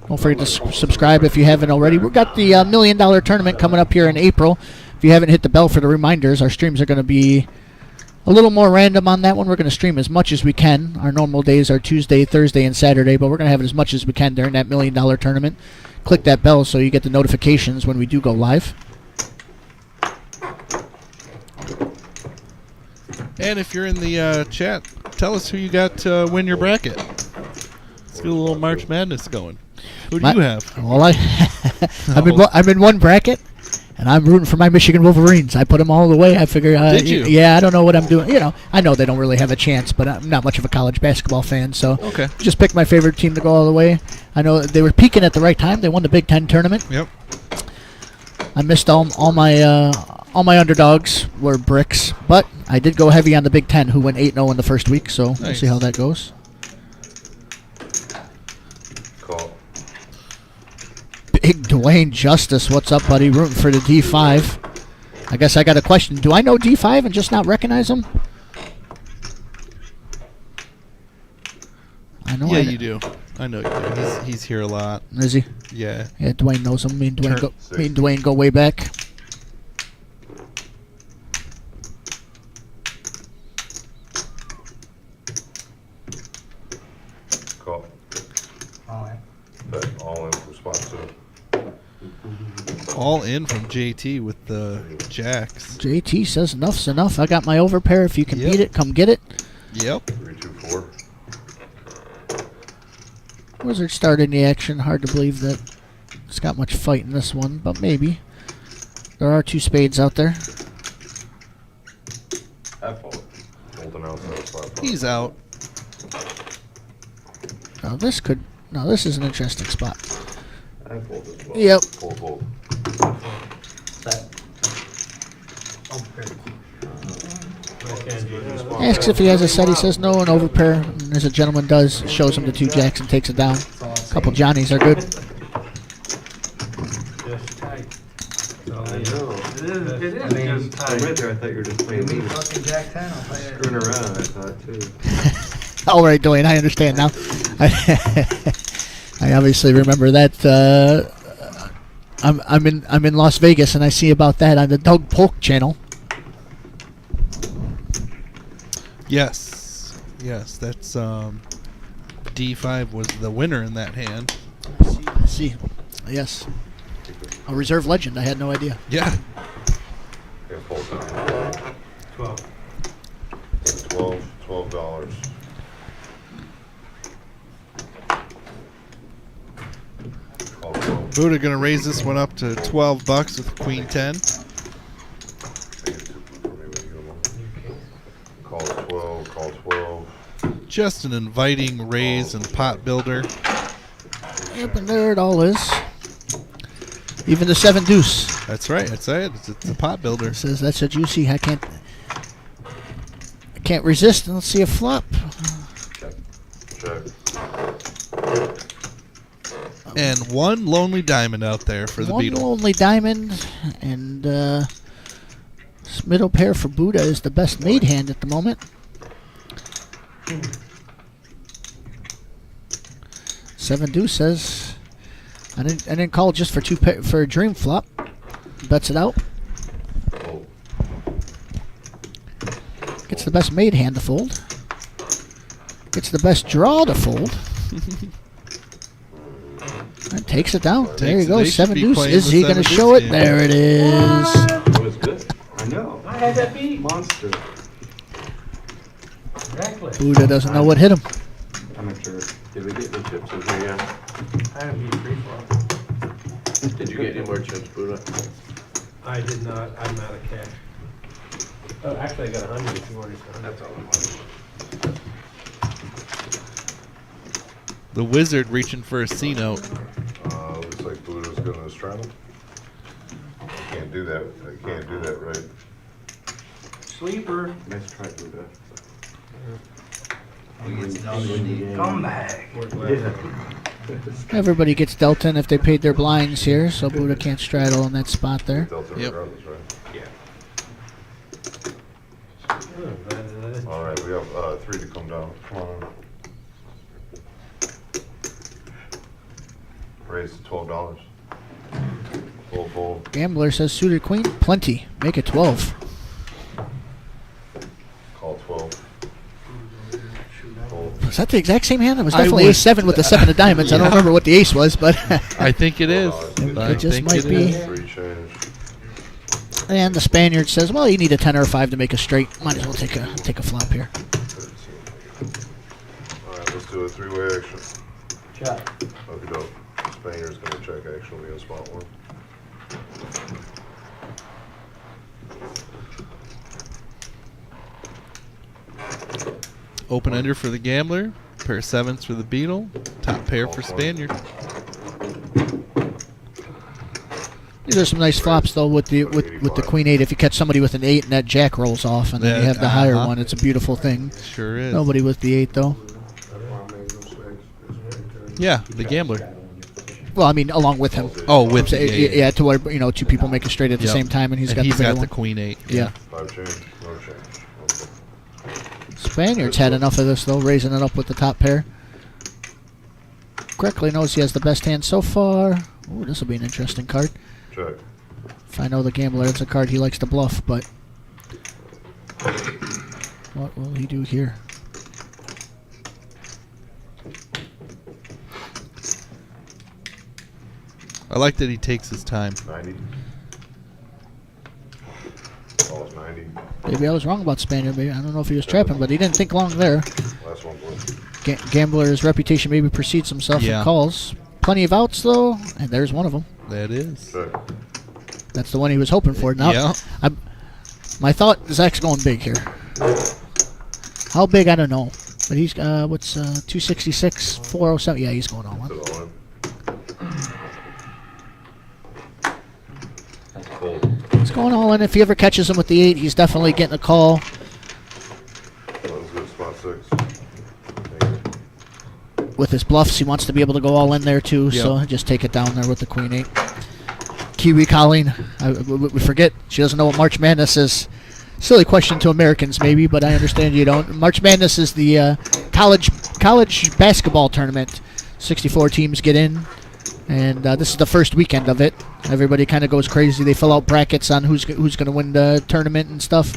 Don't forget to subscribe if you haven't already. We've got the $1 million tournament coming up here in April. If you haven't hit the bell for the reminders, our streams are going to be a little more random on that one. We're going to stream as much as we can. Our normal days are Tuesday, Thursday, and Saturday, but we're going to have it as much as we can during that $1 million tournament. Click that bell so you get the notifications when we do go live. And if you're in the chat, tell us who you got to win your bracket. Let's get a little March Madness going. Who do you have? Well, I'm in one bracket, and I'm rooting for my Michigan Wolverines. I put them all the way. I figure, Did you? Yeah, I don't know what I'm doing. You know, I know they don't really have a chance, but I'm not much of a college basketball fan, so Okay. just picked my favorite team to go all the way. I know they were peaking at the right time. They won the Big Ten tournament. Yep. I missed all my underdogs were bricks, but I did go heavy on the Big Ten, who went 8-0 in the first week. So we'll Nice. see how that goes. Call. Big Dwayne Justice, what's up, buddy? Rooting for the D5. I guess I got a question. Do I know D5 and just not recognize him? I know. Yeah, you do. I know you do. He's here a lot. Is he? Yeah. Yeah, Dwayne knows him. Me and Turn Dwayne go way back. Call. Bet all in for spot 2. All in from JT with the jacks. JT says enough's enough. I got my overpair. If you can Yep. beat it, come get it. Yep. 3, 2, 4. Wizard started the action. Hard to believe that it's got much fight in this one, but maybe. There are 2 spades out there. I fold. Holding out that spot. He's out. Now this could. Now this is an interesting spot. I fold as well. Yep. Fold. Asks if he has a set. He says no, an overpair. And as a gentleman does, shows him the 2 jacks and takes it down. A couple Johnnies are good. Just tight. I know. It is I mean, just I tight. went there, I thought you were just playing Me loose. fucking Jack 10, I'll tell you. Screwing around, I thought too. All right, Dwayne, I understand now. I obviously remember that. I'm in Las Vegas, and I see about that on the Doug Polk channel. Yes. Yes, that's D5 was the winner in that hand. I see. Yes. A reserve legend. I had no idea. Yeah. Yeah, fold. 12. $12. Call 12. Buddha gonna raise this one up to $12 with Queen 10. Call 12. Call 12. Just an inviting raise and pot builder. Yep, and there it all is. Even the 7 deuce That's right. That's it. It's a pot builder. says that's a juicy. I can't resist. And let's see a flop. Check. And one lonely diamond out there for the One Beetle. lonely diamond, and this middle pair for Buddha is the best made hand at the moment. 7 deuce says I didn't call just for for a dream flop. Bets it out. Fold. Gets the best made hand to fold. Gets the best draw to fold. And takes it down. There you go. They should 7 be deuce. playing Is the he going to 7 show deuce it? game. There it is. It was good. I know. I had that beat. Monster. Exactly. Buddha doesn't know what hit him. Amateur. Did we get any chips in here yet? I had a beat 3 flop. Did you get any more chips, Buddha? I did not. I'm out of cash. Oh, actually, I got 100 if you wanted to. That's all I wanted. The Wizard reaching for a C note. Looks like Buddha's gonna straddle. I can't do that. I can't do that right. Sleeper. Nice try, Buddha. Comeback. Everybody gets dealt in if they paid their blinds here, so Buddha can't straddle in that spot there. Delta Yep. regardless, right? Yeah. All right, we have 3 to come down. Come on. Raise to $12. Fold. Gambler says suited queen. Plenty. Make it 12. Call 12. Fold. Was that the exact same hand? It was I definitely was- A7 with the 7 of diamonds. I don't remember what the ace was, but I think it is. I It just think might it be. is. 3 change. and the Spaniard says, "Well, you need a 10 or a 5 to make a straight. Might as well take a flop here." All right, let's do a 3-way action. Check. Okay, dope. Spaniard's gonna check actually in spot 1. Open ender for the Gambler. Pair of 7s for the Beetle. Top pair for Spaniard. These are some nice flops though with the Queen 8. If you catch somebody with an 8 and that Jack rolls off, and then you have the higher one, it's a beautiful thing. Sure is. Nobody with the 8 though. Yeah, the Gambler. Well, I mean, along with him. Oh, with the Yeah, 8. yeah, to where 2 people make a straight at the Yep. same time, and he's got the bigger one. Queen 8. Yeah. 5 change, no change. Okay. Spaniard's had enough of this though, raising it up with the top pair. Correctly knows he has the best hand so far. Ooh, this will be an interesting card. Check. If I know the Gambler, it's a card he likes to bluff, but what will he do here? I like that he takes his time. 90. Calls 90. Maybe I was wrong about Spaniard. Maybe I don't know if he was trapping, but he didn't think long there. Last one, please. Gambler's reputation maybe precedes himself in calls. Plenty of outs, though, and there's one of them. That is. That's the one he was hoping for. Now, my thought, Zach's going big here. How big, I don't know. But he's, 266, 407. Yeah, he's going all in. He's going all in. If he ever catches him with the 8, he's definitely getting a call. Spot 6. With his bluffs, he wants to be able to go all in there too, so just take it down there with the Queen 8. Kiwi Colleen, we forget, she doesn't know what March Madness is. Silly question to Americans maybe, but I understand you don't. March Madness is the college basketball tournament. 64 teams get in, and this is the first weekend of it. Everybody kind of goes crazy. They fill out brackets on who's going to win the tournament and stuff.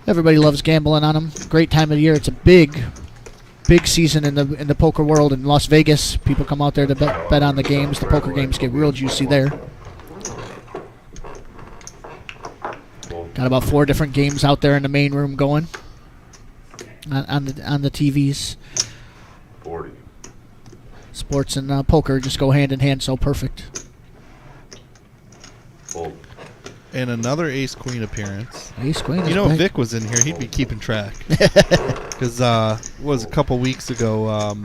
Everybody loves gambling on them. Great time of the year. It's a big season in the poker world in Las Vegas. People come out there to bet on the games. The poker games get real juicy there. Got about 4 different games out there in the main room going on the TVs. 40. Sports and poker just go hand in hand, so perfect. Fold. And another Ace-Queen appearance. Ace-Queen. You know, if Vic was in here, he'd be keeping track. Because it was a couple weeks ago,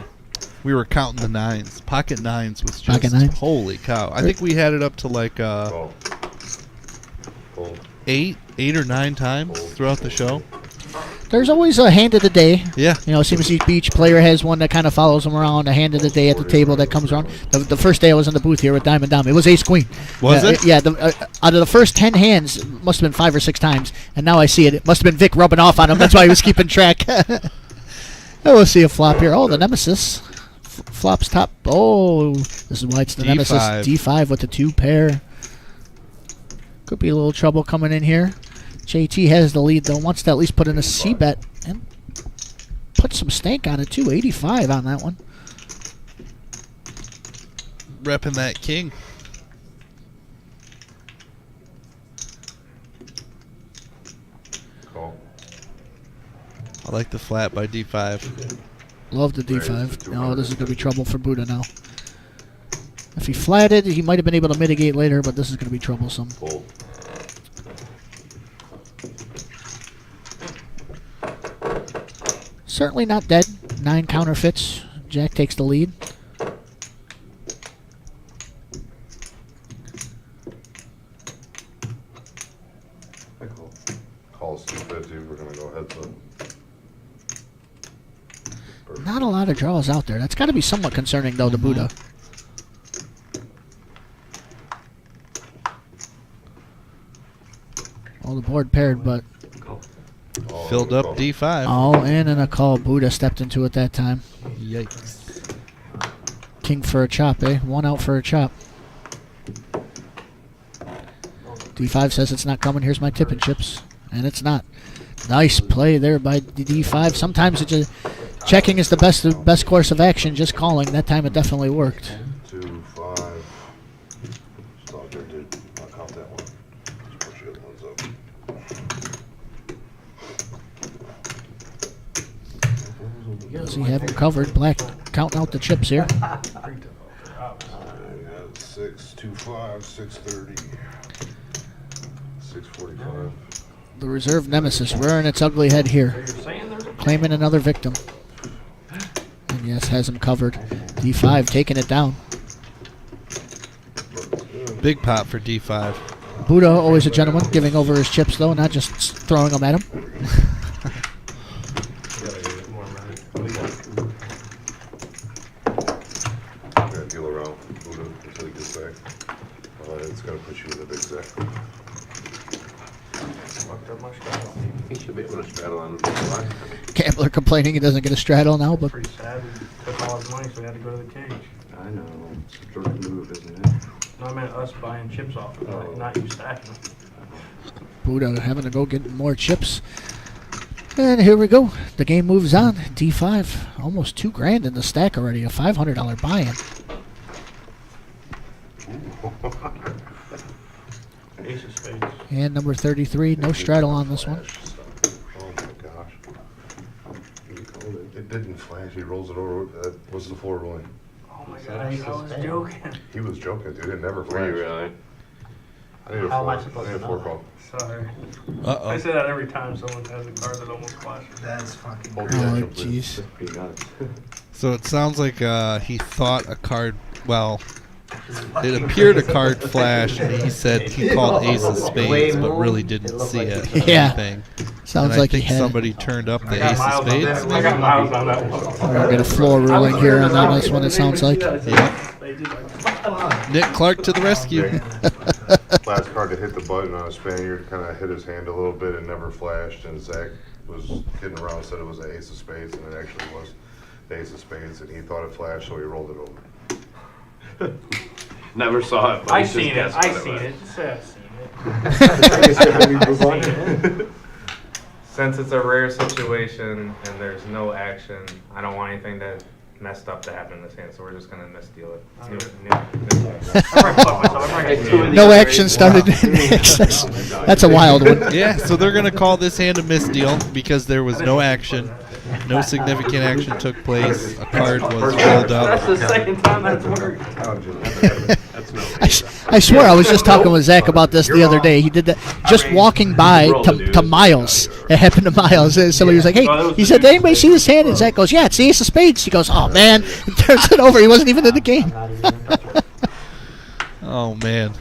we were counting the 9s. Pocket 9s was just, holy cow. I think we had it up to like 8 or 9 times throughout the show. There's always a hand of the day. Yeah. You know, it seems each player has one that kind of follows them around, a hand of the day at the table that comes around. The first day I was in the booth here with Diamond Dom, it was Ace-Queen. Was it? Yeah. Out of the first 10 hands, it must have been 5 or 6 times, and now I see it. It must have been Vic rubbing off on him. That's why he was keeping track. We'll see a flop here. Oh, the Nemesis. Flops top. Oh, this is why it's the Nemesis. D5 with the 2 pair. Could be a little trouble coming in here. JT has the lead, though. Wants to at least put in a C-bet and put some stank on it, too. 85 on that one. Repping that king. Call. I like the flat by D5. Love the D5. No, this is going to be trouble for Buddha now. If he flatted, he might have been able to mitigate later, but this is going to be troublesome. Fold. Certainly not dead. 9 counterfeits. Jack takes the lead. Calls 250. We're going to go heads up. Not a lot of draws out there. That's got to be somewhat concerning, though, the Buddha. Well, the board paired, but filled up D5. All in and a call. Buddha stepped into it that time. Yikes. King for a chop, eh? 1 out for a chop. D5 says it's not coming. Here's my tip and chips. And it's not. Nice play there by D5. Sometimes it's just checking is the best course of action. Just calling. That time it definitely worked. 2, 5. Stop there, dude. I'll count that one. Just push the other ones up. Does he have him covered? Black counting out the chips here. 6, 2, 5, 630. 645. The reserve Nemesis rearing its ugly head here. Claiming another victim. And yes, has him covered. D5 taking it down. Big pot for D5. Buddha, always a gentleman, giving over his chips, though, not just throwing them at him. Gotta deal around Buddha until he gets back. It's gonna put you in the big sack. He should be able to straddle on the Gambler complaining he doesn't get a straddle now, but Pretty sad. We took all his money, so we had to go to the cage. I know. It's a jerk move, isn't it? No, I meant us buying chips off of it, not you stacking them. Buddha having to go get more chips. And here we go. The game moves on. D5, almost $2,000 in the stack already. A $500 buy-in. Ace of spades. And number 33, no straddle on this one. Oh my gosh. You called it. didn't flash. He rolls it over. What's the floor ruling? Oh my god, I was joking. He was joking, dude. It never Were flashed. you really? I need a How am I four. supposed I need to a know four call. Sorry. Uh-oh. I say that every time someone has a card that almost flashes. That's fucking. Hold Oh, your action, please. jeez. Pretty nuts. So it sounds like he thought a card. Well, it appeared a card flash, and he said he called Ace of Spades, but really didn't see it. Or Yeah. anything. Sounds and like I he think had. somebody turned up the I Ace got of miles on that. Spades. I got miles on that one. We're gonna get a floor ruling here on that next one. It sounds like. Nick Clark to the rescue. Last card to hit the button on a Spaniard kind of hit his hand a little bit and never flashed. And Zach was kidding around and said it was the Ace of Spades, and it actually was the Ace of Spades. And he thought it flashed, so he rolled it over. Never saw it. But I he's just seen it. guessed I what seen was. it. Say I've seen it. Since it's a rare situation and there's no action, I don't want anything that messed up to happen in this hand, so we're just gonna misdeal it. No action started in excess. That's a wild one. Yeah, so they're going to call this hand a misdeal because there was no action. No significant action took place. A card was rolled That's up. the second time that's worked. That's no. I swear I was just talking with Zach about this the other day. He did that just walking by to Miles. It happened to Miles. And somebody was like, "Hey," he said, "Did anybody see this hand?" And Zach goes, "Yeah, it's the Ace of Spades." He goes, "Oh man," and turns it over. He wasn't even in the game. Oh, man.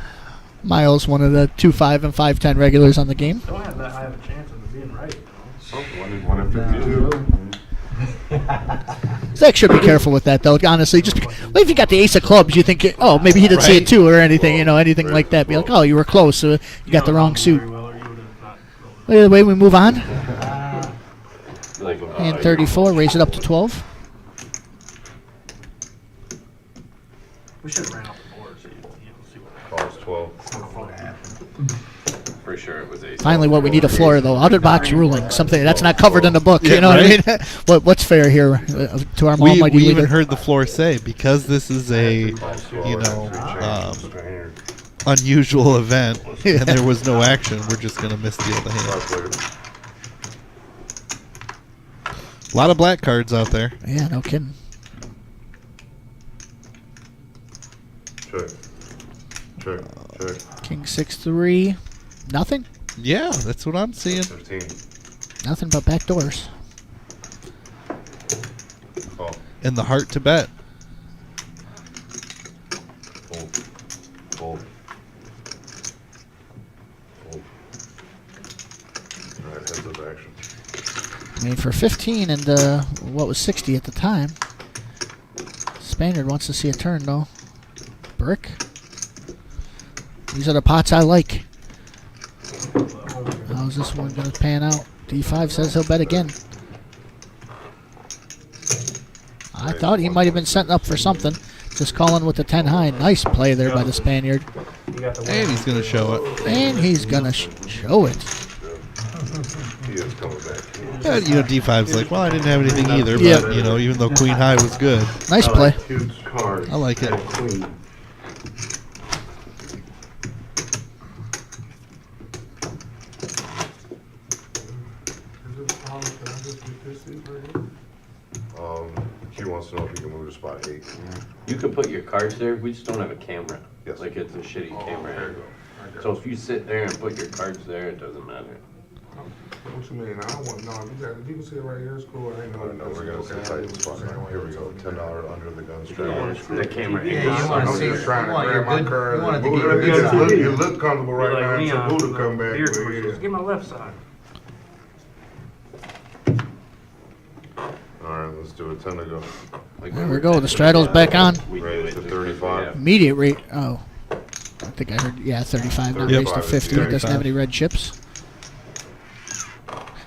Miles, one of the 2-5 and 5-10 regulars on the game. Don't have that high of a chance of being right. One in 52. Zach should be careful with that, though. Honestly, just well, if you got the Ace of Clubs, you think, oh, maybe he didn't see it too, or anything, anything like that. Be like, oh, you were close, so you got the wrong suit. Look at the way we move on. And 34, raise it up to 12. We should have ran off the board so you see what Calls 12. For sure it was Ace. Finally, what we need a floor, though. Out-of-box ruling, something that's not covered in the book. Yeah, You know right? what I mean? What's fair here to our We almighty even leader? heard the floor say, because this is a, unusual event, and there was no action, we're just going to misdeal the hand. A lot of black cards out there. Yeah, no kidding. Check. Check. Check. King 6-3. Nothing? Yeah, that's what I'm seeing. 15. Nothing but back doors. Call. And the heart to bet. Fold. Fold. Fold. All right, heads of action. I mean, for 15 and what was 60 at the time. Spaniard wants to see a turn, though. Brick. These are the pots I like. How's this one going to pan out? D5 says he'll bet again. I thought he might have been setting up for something. Just calling with the 10 high. Nice play there by the Spaniard. And he's going to show it. And he's going to show it. He is coming back. D5's like, well, I didn't have anything either, but, Yeah. even though Queen High was good. Nice play. Huge card. I like it. Queen. Q wants to know if he can move to spot 8. You could put your cards there. We just don't have a camera. Yes. Like it's a shitty camera. There you go. So if you sit there and put your cards there, it doesn't matter. What you mean? I don't want, no, you can see it right here, it's cool, I ain't No, we're going to sit tight in spot 9. Here we go. $10 under the gun strap. The camera. Yeah, you want to I'm see just it. trying You to want grab your my good, card. you want it to Buddha, get your it good just side. you look comfortable right now until Buddha come back. Beer but commercials. yeah. Get my left side. Alright, let's do it. 10 to go. There we go. The straddle's back on. Raise to 35. Immediate rate. Oh. I think I heard, 35. Now raised to 50. It doesn't have any red chips.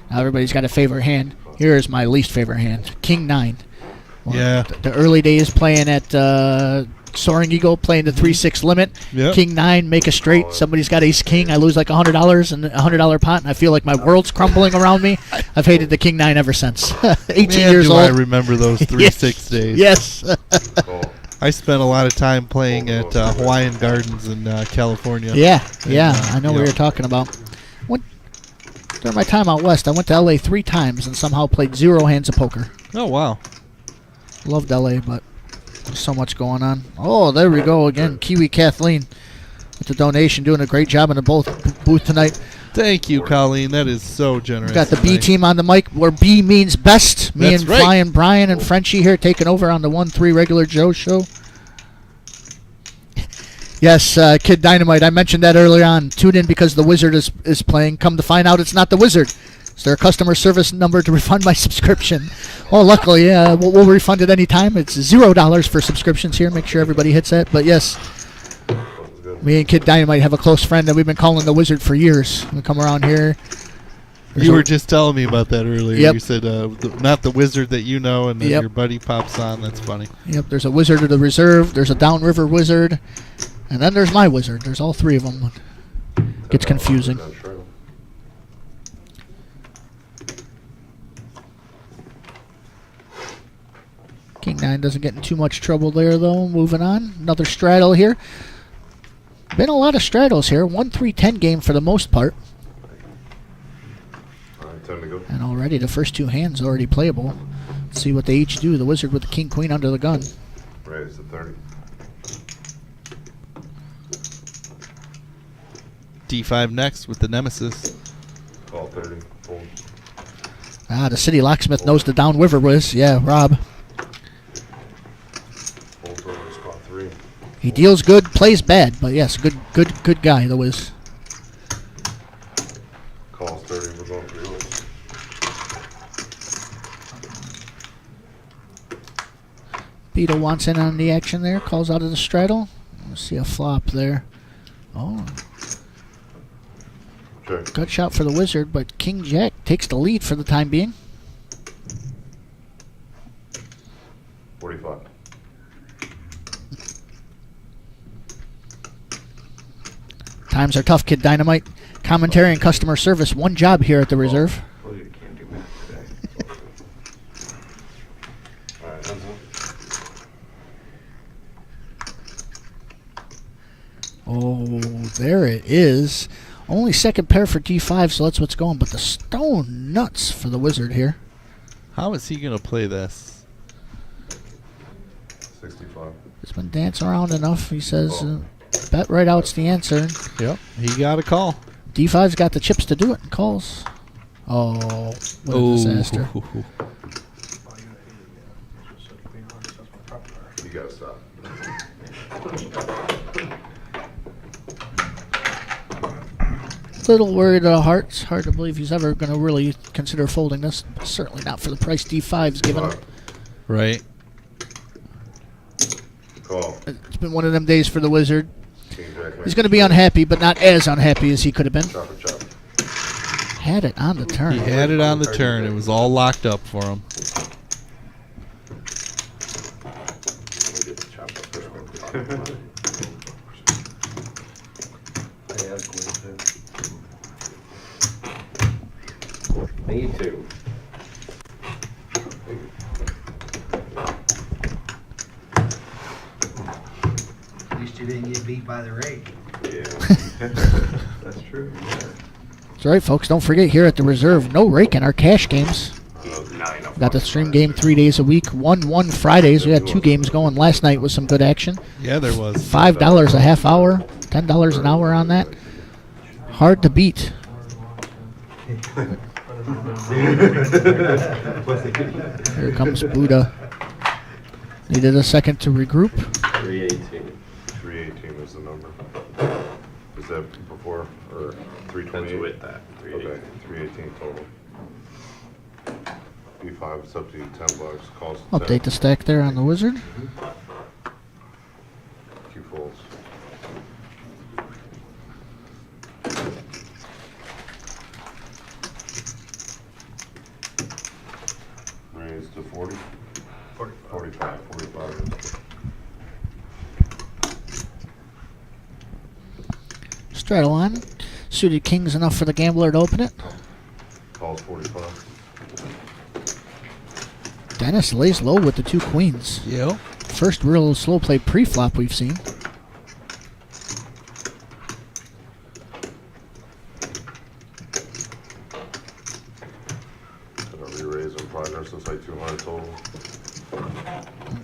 Now everybody's got a favorite hand. Here is my least favorite hand. King 9. Well, Yeah. The early days playing at Soaring Eagle, playing the 3-6 limit. Yep. King 9, make a straight. Somebody's got Ace King. I lose like $100 in a $100 pot, and I feel like my world's crumbling around me. I've hated the King 9 ever since. 18 Man, years do old. I remember those 3-6 days. Yes. I spent a lot of time playing at Hawaiian Gardens in California. Yeah, And, I know what you're talking about. What? During my time out west, I went to LA 3 times and somehow played 0 hands of poker. Oh, wow. Loved LA, but there's so much going on. Oh, there we go again. Kiwi Kathleen with the donation, doing a great job in the booth tonight. Thank you, Colleen. That is so generous. We've got the B team on the mic, where B means best. Me That's and right. Flying Brian and Frenchie here taking over on the 1-3 regular Joe show. Yes, Kid Dynamite, I mentioned that earlier on. Tune in because the Wizard is playing. Come to find out it's not the Wizard. It's their customer service number to refund my subscription. Oh, luckily, we'll refund it any time. It's $0 for subscriptions here. Make sure everybody hits that. But yes, me and Kid Dynamite have a close friend that we've been calling the Wizard for years. We come around here. You were just telling me about that earlier. Yep. You said not the Wizard that you know, and then Yep. your buddy pops on. That's funny. Yep, there's a Wizard of the Reserve. There's a Downriver Wizard. And then there's my Wizard. There's all 3 of them. Gets confusing. King 9 doesn't get in too much trouble there, though. Moving on. Another straddle here. Been a lot of straddles here. 1-3-10 game for the most part. All right, time to go. And already the first 2 hands already playable. Let's see what they each do. The Wizard with the King Queen under the gun. Raise to 30. D5 next with the Nemesis. Call 30. Fold. The City Locksmith knows the Downriver Wiz. Yeah, Rob. Fold over. Spot 3. He deals good, plays bad, but yes, good guy, the Wiz. Calls 30. We're going 3 ways. Beetle wants in on the action there. Calls out of the straddle. Let's see a flop there. Oh. Check. Good shot for the Wizard, but King Jack takes the lead for the time being. 45. Times are tough, Kid Dynamite. Commentary and customer service, one job here at the Reserve. Well, you can't do math today. All right, hands up. Oh, there it is. Only second pair for D5, so that's what's going. But the stone nuts for the Wizard here. How is he going to play this? 65. He's been dancing around enough. He says, bet right out's the answer. Yep. He got a call. D5's got the chips to do it and calls. Oh, what a disaster. You gotta stop. Little worried at heart. It's hard to believe he's ever going to really consider folding this. Certainly not for the price D5's given him. Right. Call. It's been one of them days for the Wizard. King Jack. He's going to be unhappy, but not as unhappy as he could have been. Chop it, chop. Had it on the turn. He had it on the turn. It was all locked up for him. Let me get the chop up first. I have queen too. Me too. At least you didn't get beat by the rake. Yeah. That's true. Yeah. That's right, folks. Don't forget, here at the Reserve, no rake in our cash games. Got the stream game 3 days a week. 1 Fridays. We had 2 games going last night with some good action. Yeah, there was. $5 a half hour, $10 an hour on that. Hard to beat. Here comes Buddha. Needed a second to regroup. 318. 318 is the number. Is that before or 328? That's with that. 318. Okay, 318 total. B5, it's up to you, $10. Calls Update the stack there on the Wizard. Q folds. Raise to 40. 45. 45. Straddle on. Suited kings enough for the gambler to open it. Calls 45. Dennis lays low with the 2 queens. Yep. First real slow play pre-flop we've seen.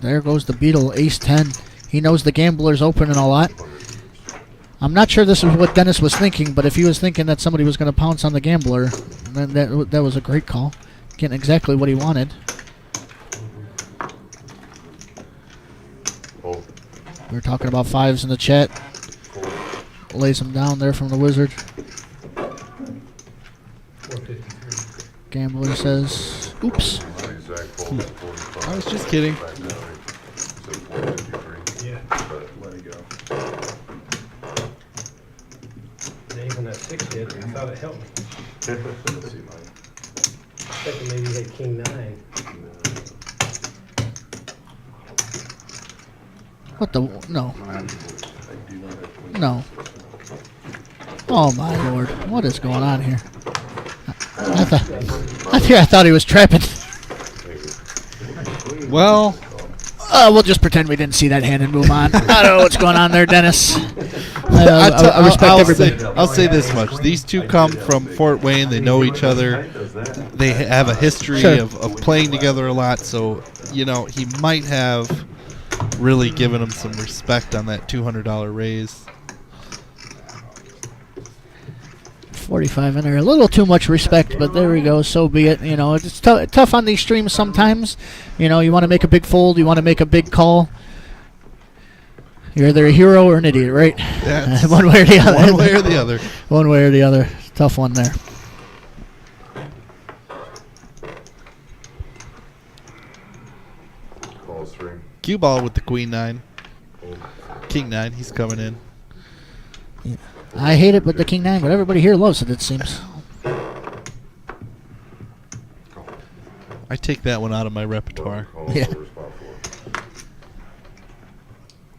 There goes the Beetle, ace-10. He knows the gambler's opening a lot. I'm not sure this is what Dennis was thinking, but if he was thinking that somebody was going to pounce on the gambler, then that was a great call. Getting exactly what he wanted. Oh, We were talking about fives in the chat. Lays him down there from the wizard. 453. Gambler says, oops. Zach folded 45. I was just kidding. Back down. Said 453. Yeah. But let it go. And even that 6 hit, I thought it helped me. Let's see mine. Thinking maybe he had king 9. What the? No. I do not have 20. No. Oh my lord. What is going on here? I thought he was trapping. Well, We'll just pretend we didn't see that hand and move on. I don't know what's going on there, Dennis. I respect everybody. I'll say this much. These two come from Fort Wayne. They know each other. They have a history Sure. of playing together a lot. So, he might have really given him some respect on that $200 raise. 45 in there. A little too much respect, but there we go. So be it. It's tough on these streams sometimes. You want to make a big fold. You want to make a big call. You're either a hero or an idiot, right? That's One way or the other. One way or the other. One way or the other. Tough one there. Calls 3. Cue ball with the Queen 9. King 9. He's coming in. I hate it, but the King 9, but everybody here loves it seems. I take that one out of my repertoire. Yeah.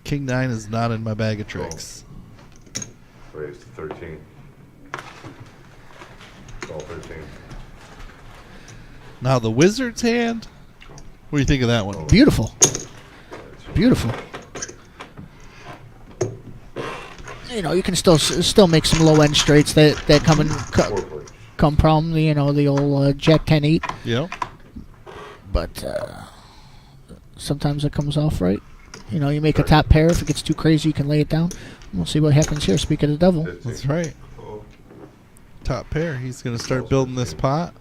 King 9 is not in my bag of tricks. Raised to 13. Call 13. Now the Wizard's hand. What do you think of that one? Beautiful. Beautiful. You can still make some low end straights that come from the old Jack 10-8. Yeah. But sometimes it comes off right. You make a top pair. If it gets too crazy, you can lay it down. We'll see what happens here. Speak of the devil. That's right. Top pair. He's going to start building this pot.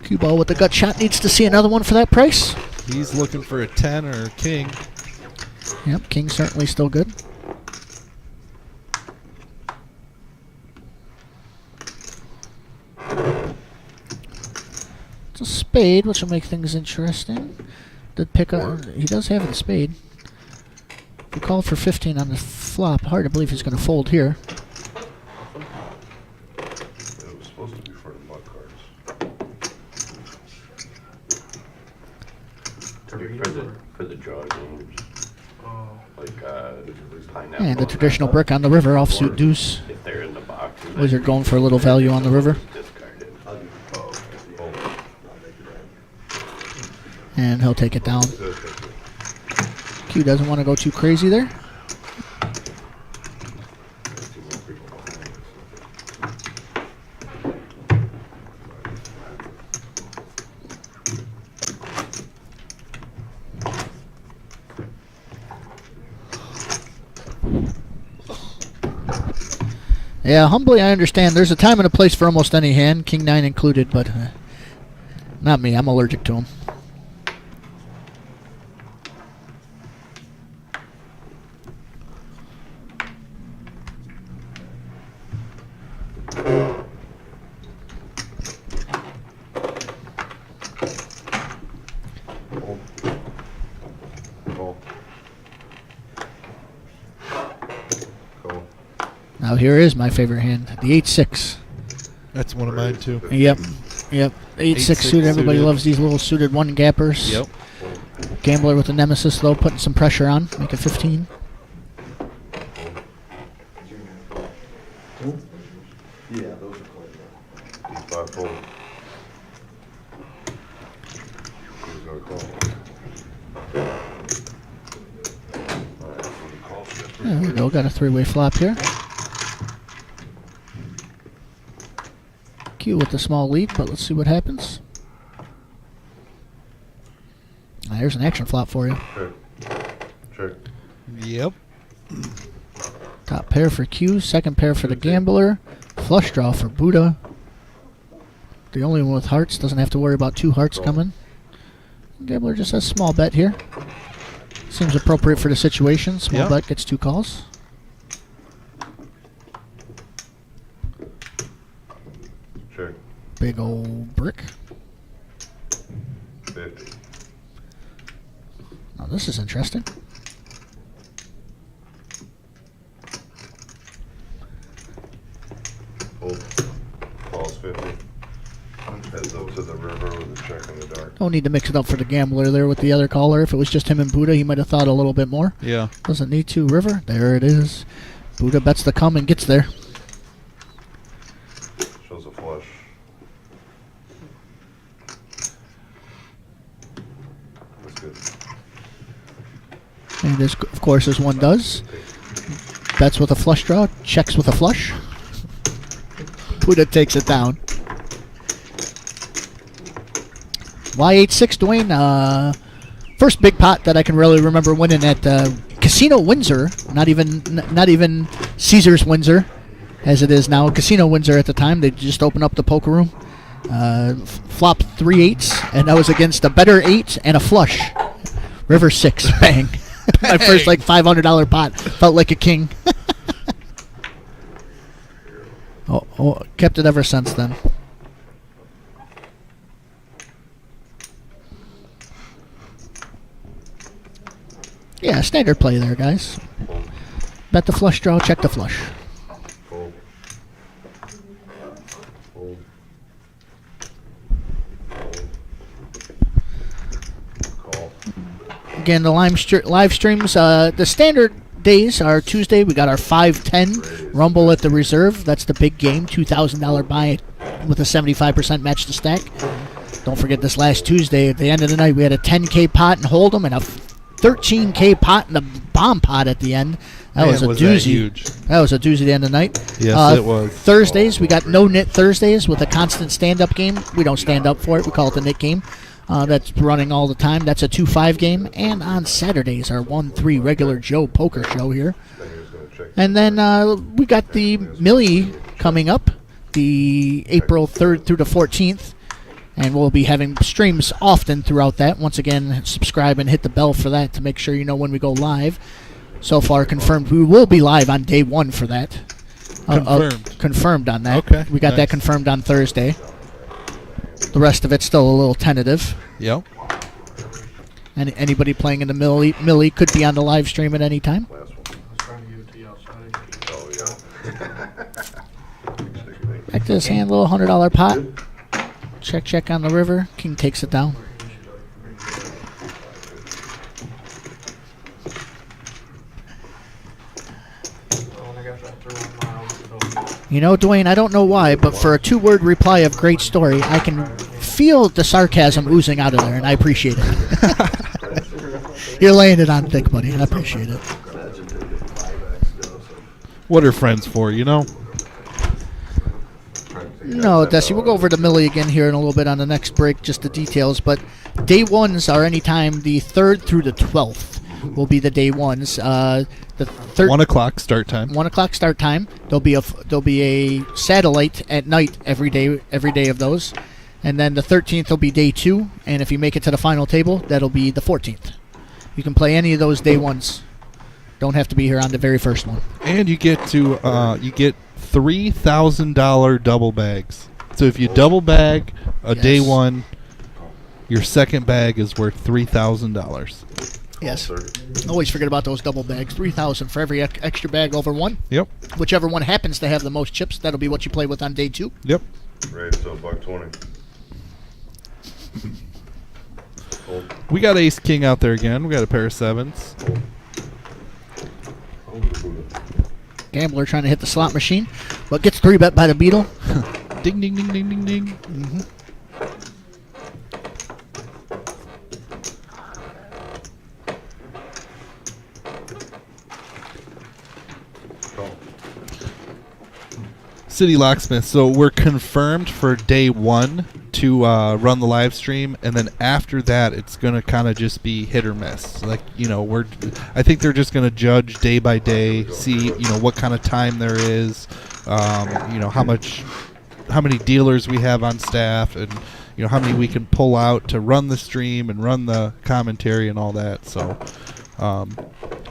Cue ball with the gut shot needs to see another one for that price. He's looking for a 10 or a king. Yep, king certainly still good. It's a spade, which will make things interesting. He does have the spade. If you call for 15 on the flop, hard to believe he's going to fold here. It was supposed to be for the mud cards. For the draw games. Like pineapple. And the traditional brick on the river, offsuit deuce. If they're in the box. Wizard going for a little value on the river. And he'll take it down. Q doesn't want to go too crazy there. Yeah, humbly I understand. There's a time and a place for almost any hand, King 9 included, but not me. I'm allergic to them. Now here is my favorite hand, the 8-6. That's one of mine too. Yep. 8-6 suited. Everybody loves these little suited one gappers. Yep. Gambler with a nemesis though, putting some pressure on. Make it 15. Yeah, those are quite Deep 5 fold. Who's gonna call? Alright, so the call step. There we go. Got a three-way flop here. Q with the small lead, but let's see what happens. There's an action flop for you. Check. Yep. Top pair for Q, second pair for the gambler, flush draw for Buddha. The only one with hearts doesn't have to worry about 2 hearts coming. Gambler just has small bet here. Seems appropriate for the situation. Small bet gets 2 calls. Check. Big old brick. 50. Now this is interesting. Fold. Calls 50. Heads over to the river with a check in the dark. Don't need to mix it up for the gambler there with the other caller. If it was just him and Buddha, he might have thought a little bit more. Yeah. Doesn't need to. River. There it is. Buddha bets the come and gets there. Shows a flush. That's good. And this, of course, as one does. Bets with a flush draw. Checks with a flush. Buddha takes it down. Y86 Dwayne, first big pot that I can really remember winning at Casino Windsor. Not even Caesars Windsor, as it is now. Casino Windsor at the time. They just opened up the poker room. Flopped 3 8s, and that was against a better 8 and a flush. River 6, bang. My first like $500 pot. Felt like a king. oh, kept it ever since then. Yeah, standard play there, guys. Bet the flush draw, check the flush. Fold. Fold. Call. Again, the live streams, the standard days are Tuesday. We got our 5-10 Rumble at the Reserve. That's the big game, $2,000 buy with a 75% match to stack. Don't forget this last Tuesday, at the end of the night, we had a 10K pot and Hold'em and a 13K pot and a bomb pot at the end. That was a doozy. That was a doozy at the end of the night. Yes, it was. Thursdays, we got no knit Thursdays with a constant stand-up game. We don't stand up for it. We call it the knit game. That's running all the time. That's a 2-5 game. And on Saturdays, our 1-3 regular Joe poker show here. And then we got the Millie coming up, the April 3rd through the 14th. And we'll be having streams often throughout that. Once again, subscribe and hit the bell for that to make sure you know when we go live. So far confirmed, we will be live on day 1 for that. Confirmed on that. Okay. We got that confirmed on Thursday. The rest of it's still a little tentative. Yep. And anybody playing in the Millie could be on the live stream at any time. I was trying to give it to you outside. Oh, yeah. Back to this hand, little $100 pot. Check on the river. King takes it down. You know, Dwayne, I don't know why, but for a 2-word reply of great story, I can feel the sarcasm oozing out of there, and I appreciate it. You're laying it on thick, buddy. I appreciate it. What are friends for, you know? No, Desi, we'll go over to Millie again here in a little bit on the next break, just the details. But day 1s are anytime the 3rd through the 12th will be the day 1s. The 1 o'clock start time. 1 o'clock start time. There'll be a satellite at night every day of those. And then the 13th will be day 2. And if you make it to the final table, that'll be the 14th. You can play any of those day 1s. Don't have to be here on the very first one. And you get to $3,000 double bags. So if you double bag a day 1, your second bag is worth $3,000. Yes. Always forget about those double bags. $3,000 for every extra bag over 1. Yep. Whichever one happens to have the most chips, that'll be what you play with on day 2. Yep. Right, so $1.20. We got ace king out there again. We got a pair of 7s. Gambler trying to hit the slot machine, but gets 3-bet by the Beetle. Ding, ding, ding, ding, ding, ding. Mm-hmm. City Locksmith. So we're confirmed for day 1 to run the live stream, and then after that, it's gonna kind of just be hit or miss. Like, you know, I think they're just gonna judge day by day, see, you know, what kind of time there is, you know, how many dealers we have on staff, and you know how many we can pull out to run the stream and run the commentary and all that. So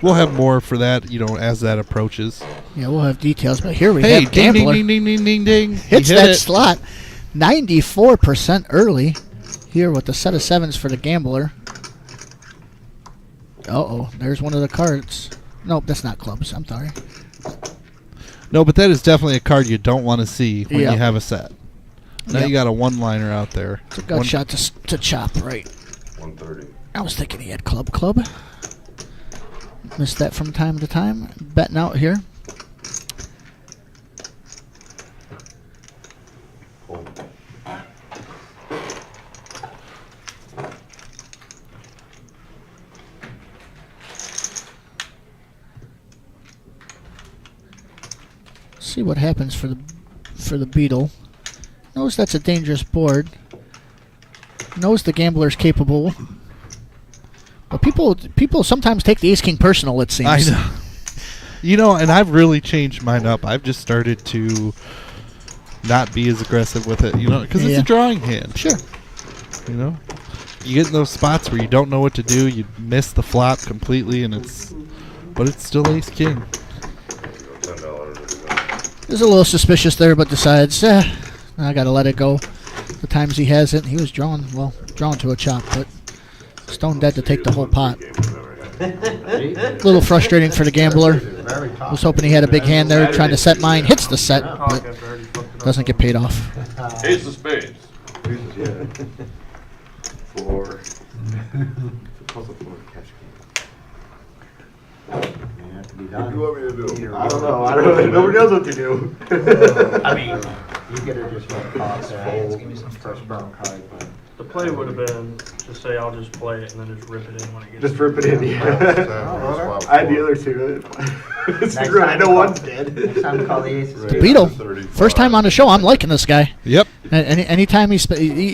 we'll have more for that, you know, as that approaches. Yeah, we'll have details. But here we Hey, have Gambler. ding, ding, ding, ding, ding, ding. Hits that slot. 94% early here with the set of sevens for the Gambler. Uh-oh, there's one of the cards. Nope, that's not clubs. I'm sorry. No, but that is definitely a card you don't want to see when Yep. you have a set. Now Yep. you got a one-liner out there. It's a gut shot to chop, right. 130. I was thinking he had club. Missed that from time to time. Betting out here. Hold. See what happens for the Beetle. Knows that's a dangerous board. Knows the Gambler's capable. But people sometimes take the Ace King personal, it seems. I know. You know, and I've really changed mine up. I've just started to not be as aggressive with it, you know, because it's a drawing hand. Sure. You know, you get in those spots where you don't know what to do. You miss the flop completely, but it's still Ace King. Is a little suspicious there, but decides, I gotta let it go. The times he has it, he was drawn to a chop, but stone dead to take the whole pot. A little frustrating for the Gambler. Was hoping he had a big hand there, trying to set mine. Hits the set, but doesn't get paid off. Ace of spades. Four. What do you want me to do? I don't know. Nobody knows what to do. I mean, you could have just went pause there. Give me some first burn card. But The play would have been to say, I'll just play it and then just rip it in when it gets. Just rip it in, yeah. I had the other two. Screw it, I know one's dead. Next time, call the aces. The Beetle, first time on the show, I'm liking this guy. Yep. Anytime he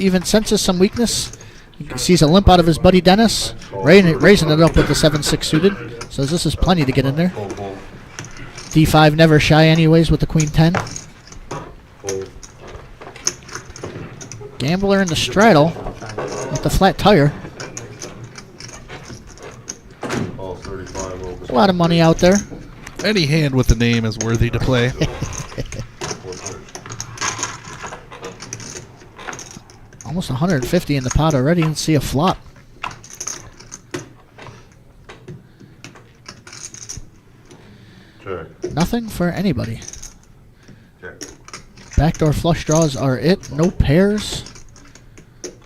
even senses some weakness, he sees a limp out of his buddy Dennis, raising it up with the 7-6 suited. Says this is plenty to get in there. D5 never shy anyways with the Queen 10. Gambler in the straddle with the flat tire. A lot of money out there. Any hand with a name is worthy to play. Almost 150 in the pot already and see a flop. Check. Nothing for anybody. Check. Backdoor flush draws are it. No pairs.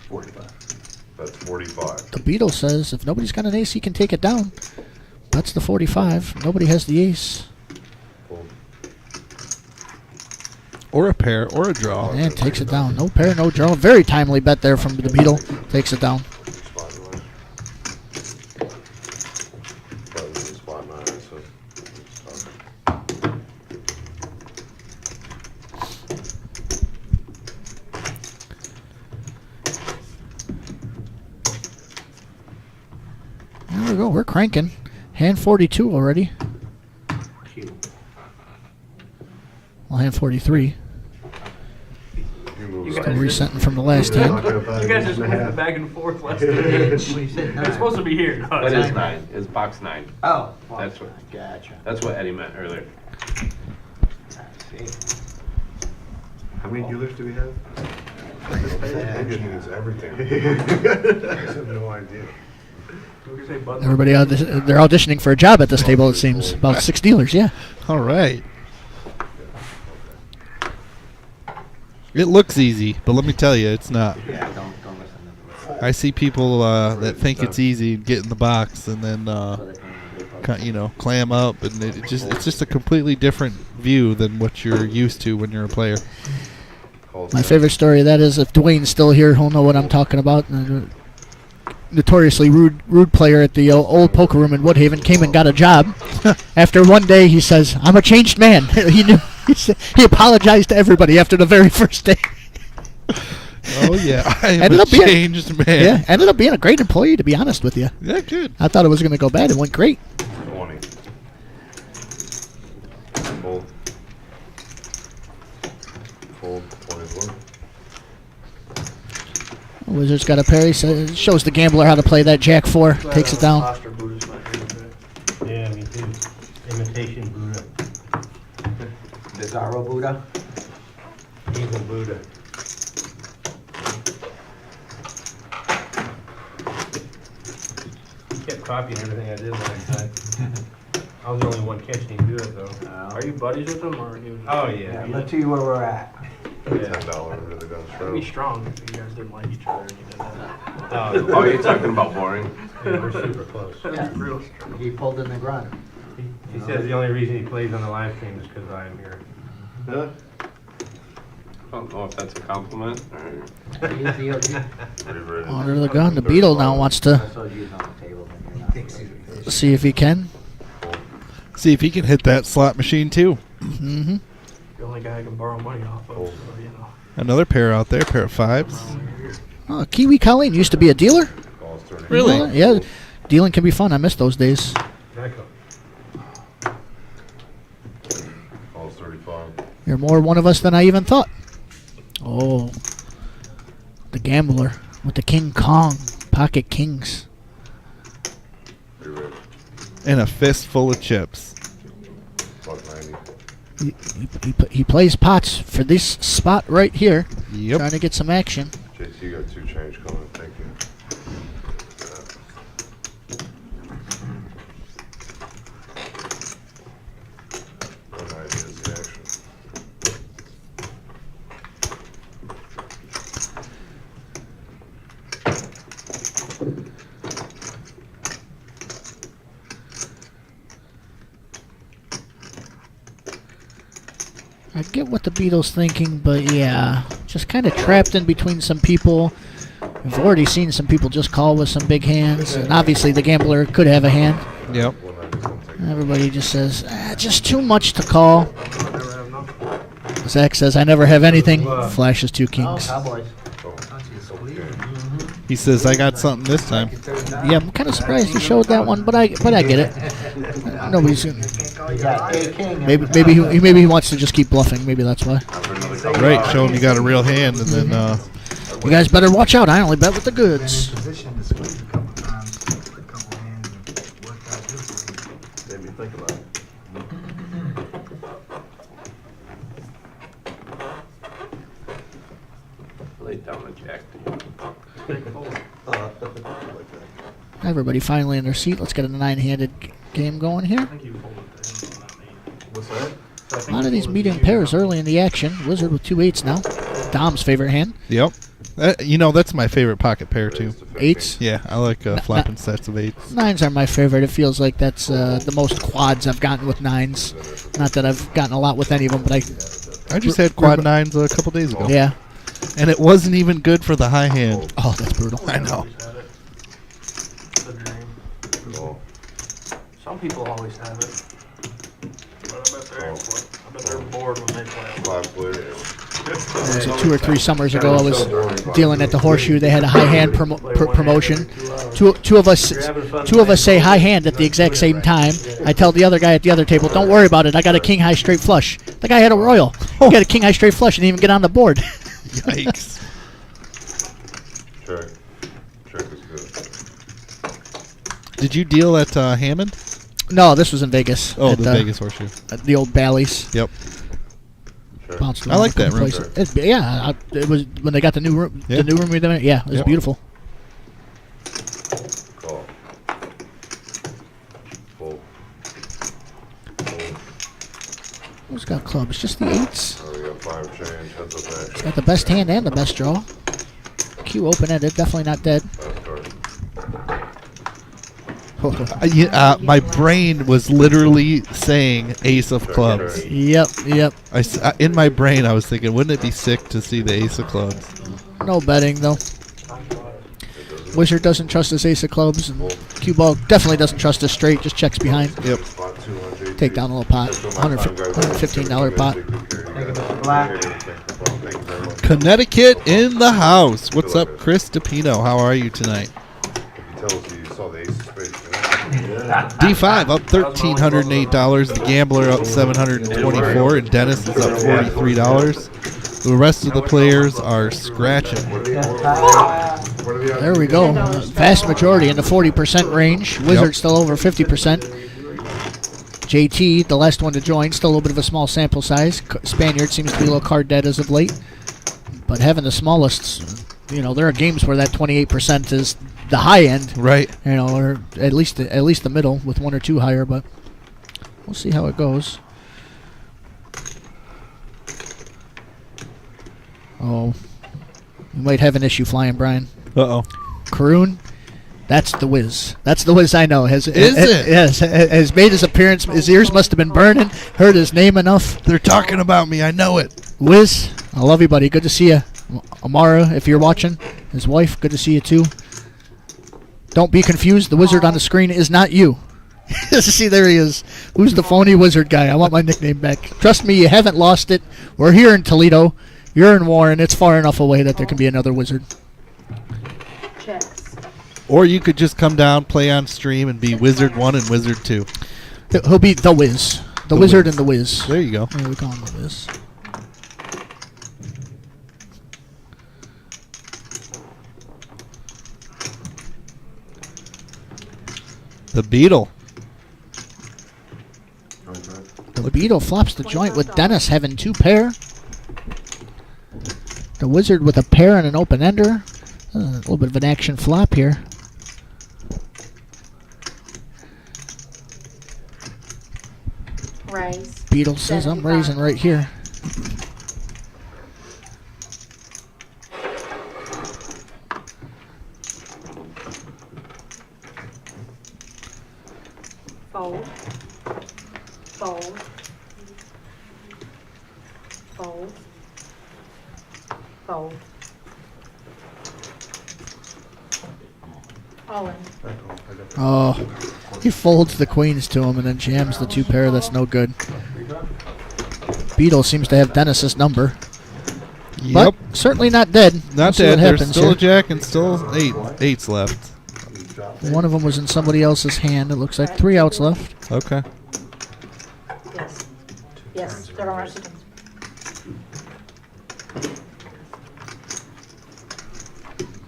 45. That's 45. The Beetle says if nobody's got an ace, he can take it down. That's the 45. Nobody has the ace. Or a pair, or a draw. And takes it down. No pair, no draw. Very timely bet there from the Beetle. Takes it down. There we go. We're cranking. Hand 42 already. Well, hand 43. Still resetting from the last hand. You guys just moved back and forth less than an inch. It's supposed to be here. That is 9. It's box 9. Oh, That's what. gotcha. That's what Eddie meant earlier. I see. How many dealers do we have? Engine is everything. I have no idea. Everybody, they're auditioning for a job at this table, it seems. About 6 dealers, yeah. All right. It looks easy, but let me tell you, it's not. Yeah, don't listen to them. I see people that think it's easy and get in the box and then, clam up, and it's just a completely different view than what you're used to when you're a player. My favorite story of that is if Dwayne's still here, he'll know what I'm talking about. Notoriously rude player at the old poker room in Woodhaven came and got a job. After one day, he says, "I'm a changed man." He apologized to everybody after the very first day. Oh yeah, I am Ended a up being- changed man. Yeah, ended up being a great employee, to be honest with you. Yeah, good. I thought it was going to go bad. It went great. 20. Fold. Fold. 21. Wizards got a parry. So it shows the gambler how to play that Jack 4. Takes it down. Foster Buddha's my favorite. Yeah, me too. Imitation Buddha. The Zaro Buddha. Evil Buddha. Kept copying everything I did last time. I was the only one catching him do it though. Are you buddies with him or are you? Oh yeah. Let's see where we're at. $10 under the gun That'd be shroud. strong if you guys didn't like each other and you did that. Oh, you're talking about boring? Yeah, we're super close. Yeah. Real strong. He pulled in the grunt. He says the only reason he plays on the live stream is because I'm here. Really? I don't know if that's a compliment or. Under the gun. The Beetle now wants to see if he can. See if he can hit that slot machine too. Mm-hmm. The only guy I can borrow money off of, so, you know. Another pair out there, pair of 5s. Oh, Kiwi Colleen used to be a dealer. Really? You know that? Yeah. Dealing can be fun. I miss those days. Calls 35. You're more one of us than I even thought. Oh. The gambler with the King Kong. Pocket Kings. And a fistful of chips. He plays pots for this spot right here. Yep. Trying to get some action. JT, you got 2 change coming. Thank you. One idea is the action. I get what the Beatles thinking, but yeah, just kind of trapped in between some people. We've already seen some people just call with some big hands, and obviously the gambler could have a hand. Yep. Everybody just says, just too much to call. Zach says, I never have anything. Flashes 2 kings. Cowboys. He says, I got something this time. Yeah, I'm kind of surprised he showed that one, but I get it. Nobody's maybe he wants to just keep bluffing. Maybe that's why. Right, show him you got a real hand, and then you guys better watch out. I only bet with the goods. Made me think about it. Lay down a jack to you. Everybody finally in their seat. Let's get a 9-handed game going here. What's that? A lot of these meeting pairs early in the action. Wizard with 2 8s now. Dom's favorite hand. Yep. That's my favorite pocket pair too. 8s? Yeah, I like flopping sets of 8s. 9s are my favorite. It feels like that's the most quads I've gotten with 9s. Not that I've gotten a lot with any of them, but I just had quad 9s a couple days ago. Yeah. And it wasn't even good for the high hand. Oh, that's brutal. I know. Some people always have it. But I bet they're bored when they play. Was it 2 or 3 summers ago? I was dealing at the Horseshoe. They had a high hand promotion. Two of us say high hand at the exact same time. I tell the other guy at the other table, "Don't worry about it. I got a king high straight flush." The guy had a royal. He got a king high straight flush and didn't even get on the board. Yikes! Check is good. Did you deal at Hammond? No, this was in Vegas. Oh, at the Vegas Horseshoe. At the old Bally's. Yep. Bounced I like that room. It was when they got the new room. Yeah. The new room we did. Yeah, it was beautiful. Call. Fold. Who's got clubs? Just the 8s. Oh, we got 5 change. Heads up action. Got the best hand and the best draw. Q open-ended. Definitely not dead. My brain was literally saying ace of clubs. Yep. In my brain, I was thinking, wouldn't it be sick to see the ace of clubs? No betting, though. Wizard doesn't trust his ace of clubs. And Q-ball definitely doesn't trust his straight. Just checks behind. Yep. Take down a little pot. $115 pot. Connecticut in the house. What's up, Chris DePino? How are you tonight? You tell us you saw the ace of spades. D5 up $1,308. The Gambler up $724, and Dennis is up $43. The rest of the players are scratching. There we go. Vast majority in the 40% range. Wizard still over 50%. JT, the last one to join, still a little bit of a small sample size. Spaniard seems to be a little card dead as of late. But having the smallest, there are games where that 28% is the high end, right? Or at least the middle with one or two higher. But we'll see how it goes. Oh, we might have an issue flying, Brian. Uh-oh. Karoon, that's the whiz. That's the whiz I know. Is it? Yes, has made his appearance. His ears must have been burning. Heard his name enough. They're talking about me. I know it. Whiz, I love you, buddy. Good to see you. Amara, if you're watching, his wife, good to see you too. Don't be confused. The wizard on the screen is not you. See, there he is. Who's the phony wizard guy? I want my nickname back. Trust me, you haven't lost it. We're here in Toledo. You're in Warren. It's far enough away that there can be another wizard. Checks. Or you could just come down, play on stream, and be Wizard 1 and Wizard 2. He'll be the Wiz. The wizard and the Wiz. There you go. There we call him the Wiz. The Beetle. The Beetle flops the joint with Dennis having two pair. The Wizard with a pair and an open ender. A little bit of an action flop here. Raise. Beetle says I'm raising right here. Fold. Fold. Fold. Fold. All in. Oh, he folds the queens to him and then jams the two pair. That's no good. Beetle seems to have Dennis's number. Yep. But certainly not dead. Not dead. There's still a jack and still eights left. One of them was in somebody else's hand. It looks like 3 outs left. Okay. Yes. Yes. They're all right.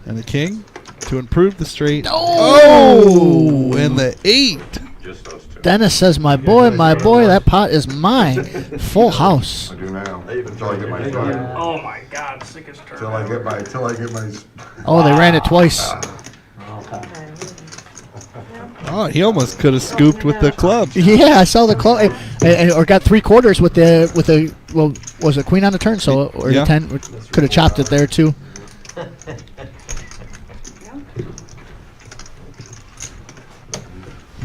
And the king to improve the straight. Oh! And the 8. Just those two. Dennis says, my boy, that pot is mine. Full house. I do now. Until I get my start. Oh my God, sickest turn. Till I get my. Oh, they ran it twice. Oh, he almost could have scooped with the club. Yeah, I saw the club, or got 3/4 with the well, was it queen on the turn? So or Yeah. 10 could have chopped it there too.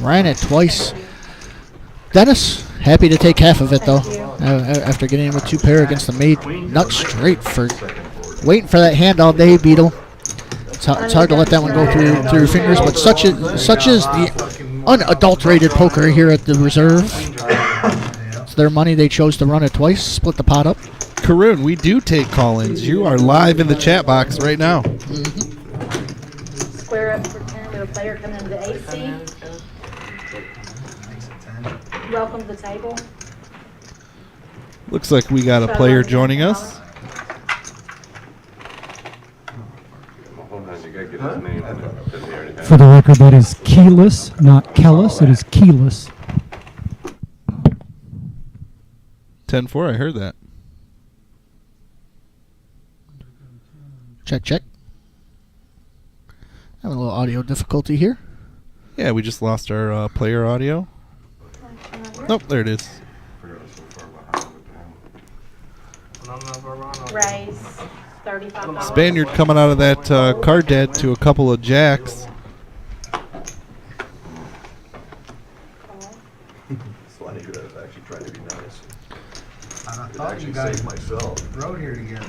Ran it twice. Dennis, happy to take half of it though. After getting in with 2 pair against the mate, nut straight for waiting for that hand all day, Beetle. It's hard to let that one go through your fingers, but such is the unadulterated poker here at the reserve. It's their money. They chose to run it twice, split the pot up. Karoon, we do take call-ins. You are live in the chat box right now. Square up for 10 to a player coming into the AC. Welcome to the table. Looks like we got a player joining us. For the record, that is keyless, not Kellis. It is keyless. 10-4, I heard that. Check, check. Having a little audio difficulty here. Yeah, we just lost our player audio. Nope, there it is. Raise. $35. Spaniard coming out of that card dead to a couple of jacks. Sliding good. I was actually trying to be nice. I thought you guys myself. rode here together.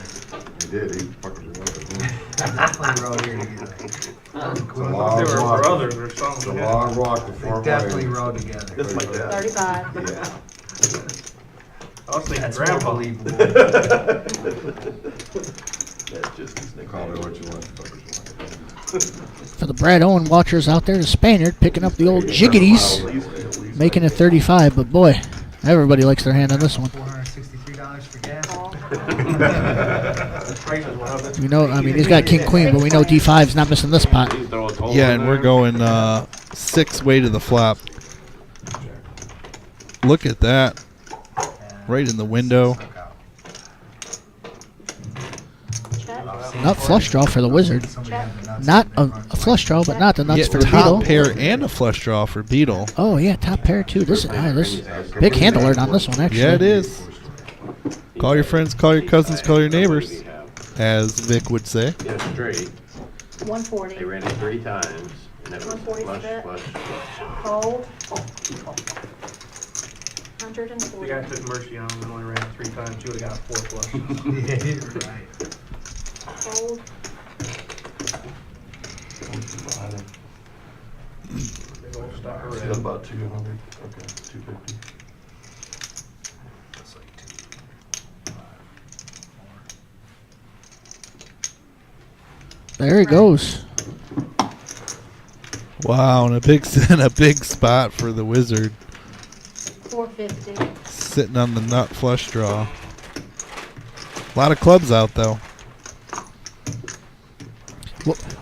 He did. He fucking remembered me. Definitely rode here together. It's a long They were walk. brothers or something. It's a long walk to They Fort definitely Wayne. rode together. That's my dad. 35. Yeah. I was thinking That's grandpa. more believable. That's just his nickname. Call me what you want. For the Brad Owen watchers out there, the Spaniard picking up the old jiggities, making it 35. But boy, everybody likes their hand on this one. $463 for gas. We know, I mean, he's got King Queen, but we know D5's not missing this pot. Yeah, and we're going 6-way to the flop. Look at that. Right in the window. Nut flush draw for the Wizard. Not a flush draw, but not the nuts for the Beetle. Top pair and a flush draw for Beetle. Oh yeah, top pair too. This big hand alert on this one actually. Yeah, it is. Call your friends, call your cousins, call your neighbors, as Vic would say. Yeah, straight. 140. They ran it 3 times, and it was 140 flush, split. flush, flush. Fold. The 140. guy took mercy on him and only ran it 3 times. You would have got 4 flushes. Yeah, you're right. Fold. Big old stack of Still red. about 200. Okay, 250. There he goes. Wow, and a big spot for the Wizard. 450. Sitting on the nut flush draw. A lot of clubs out though.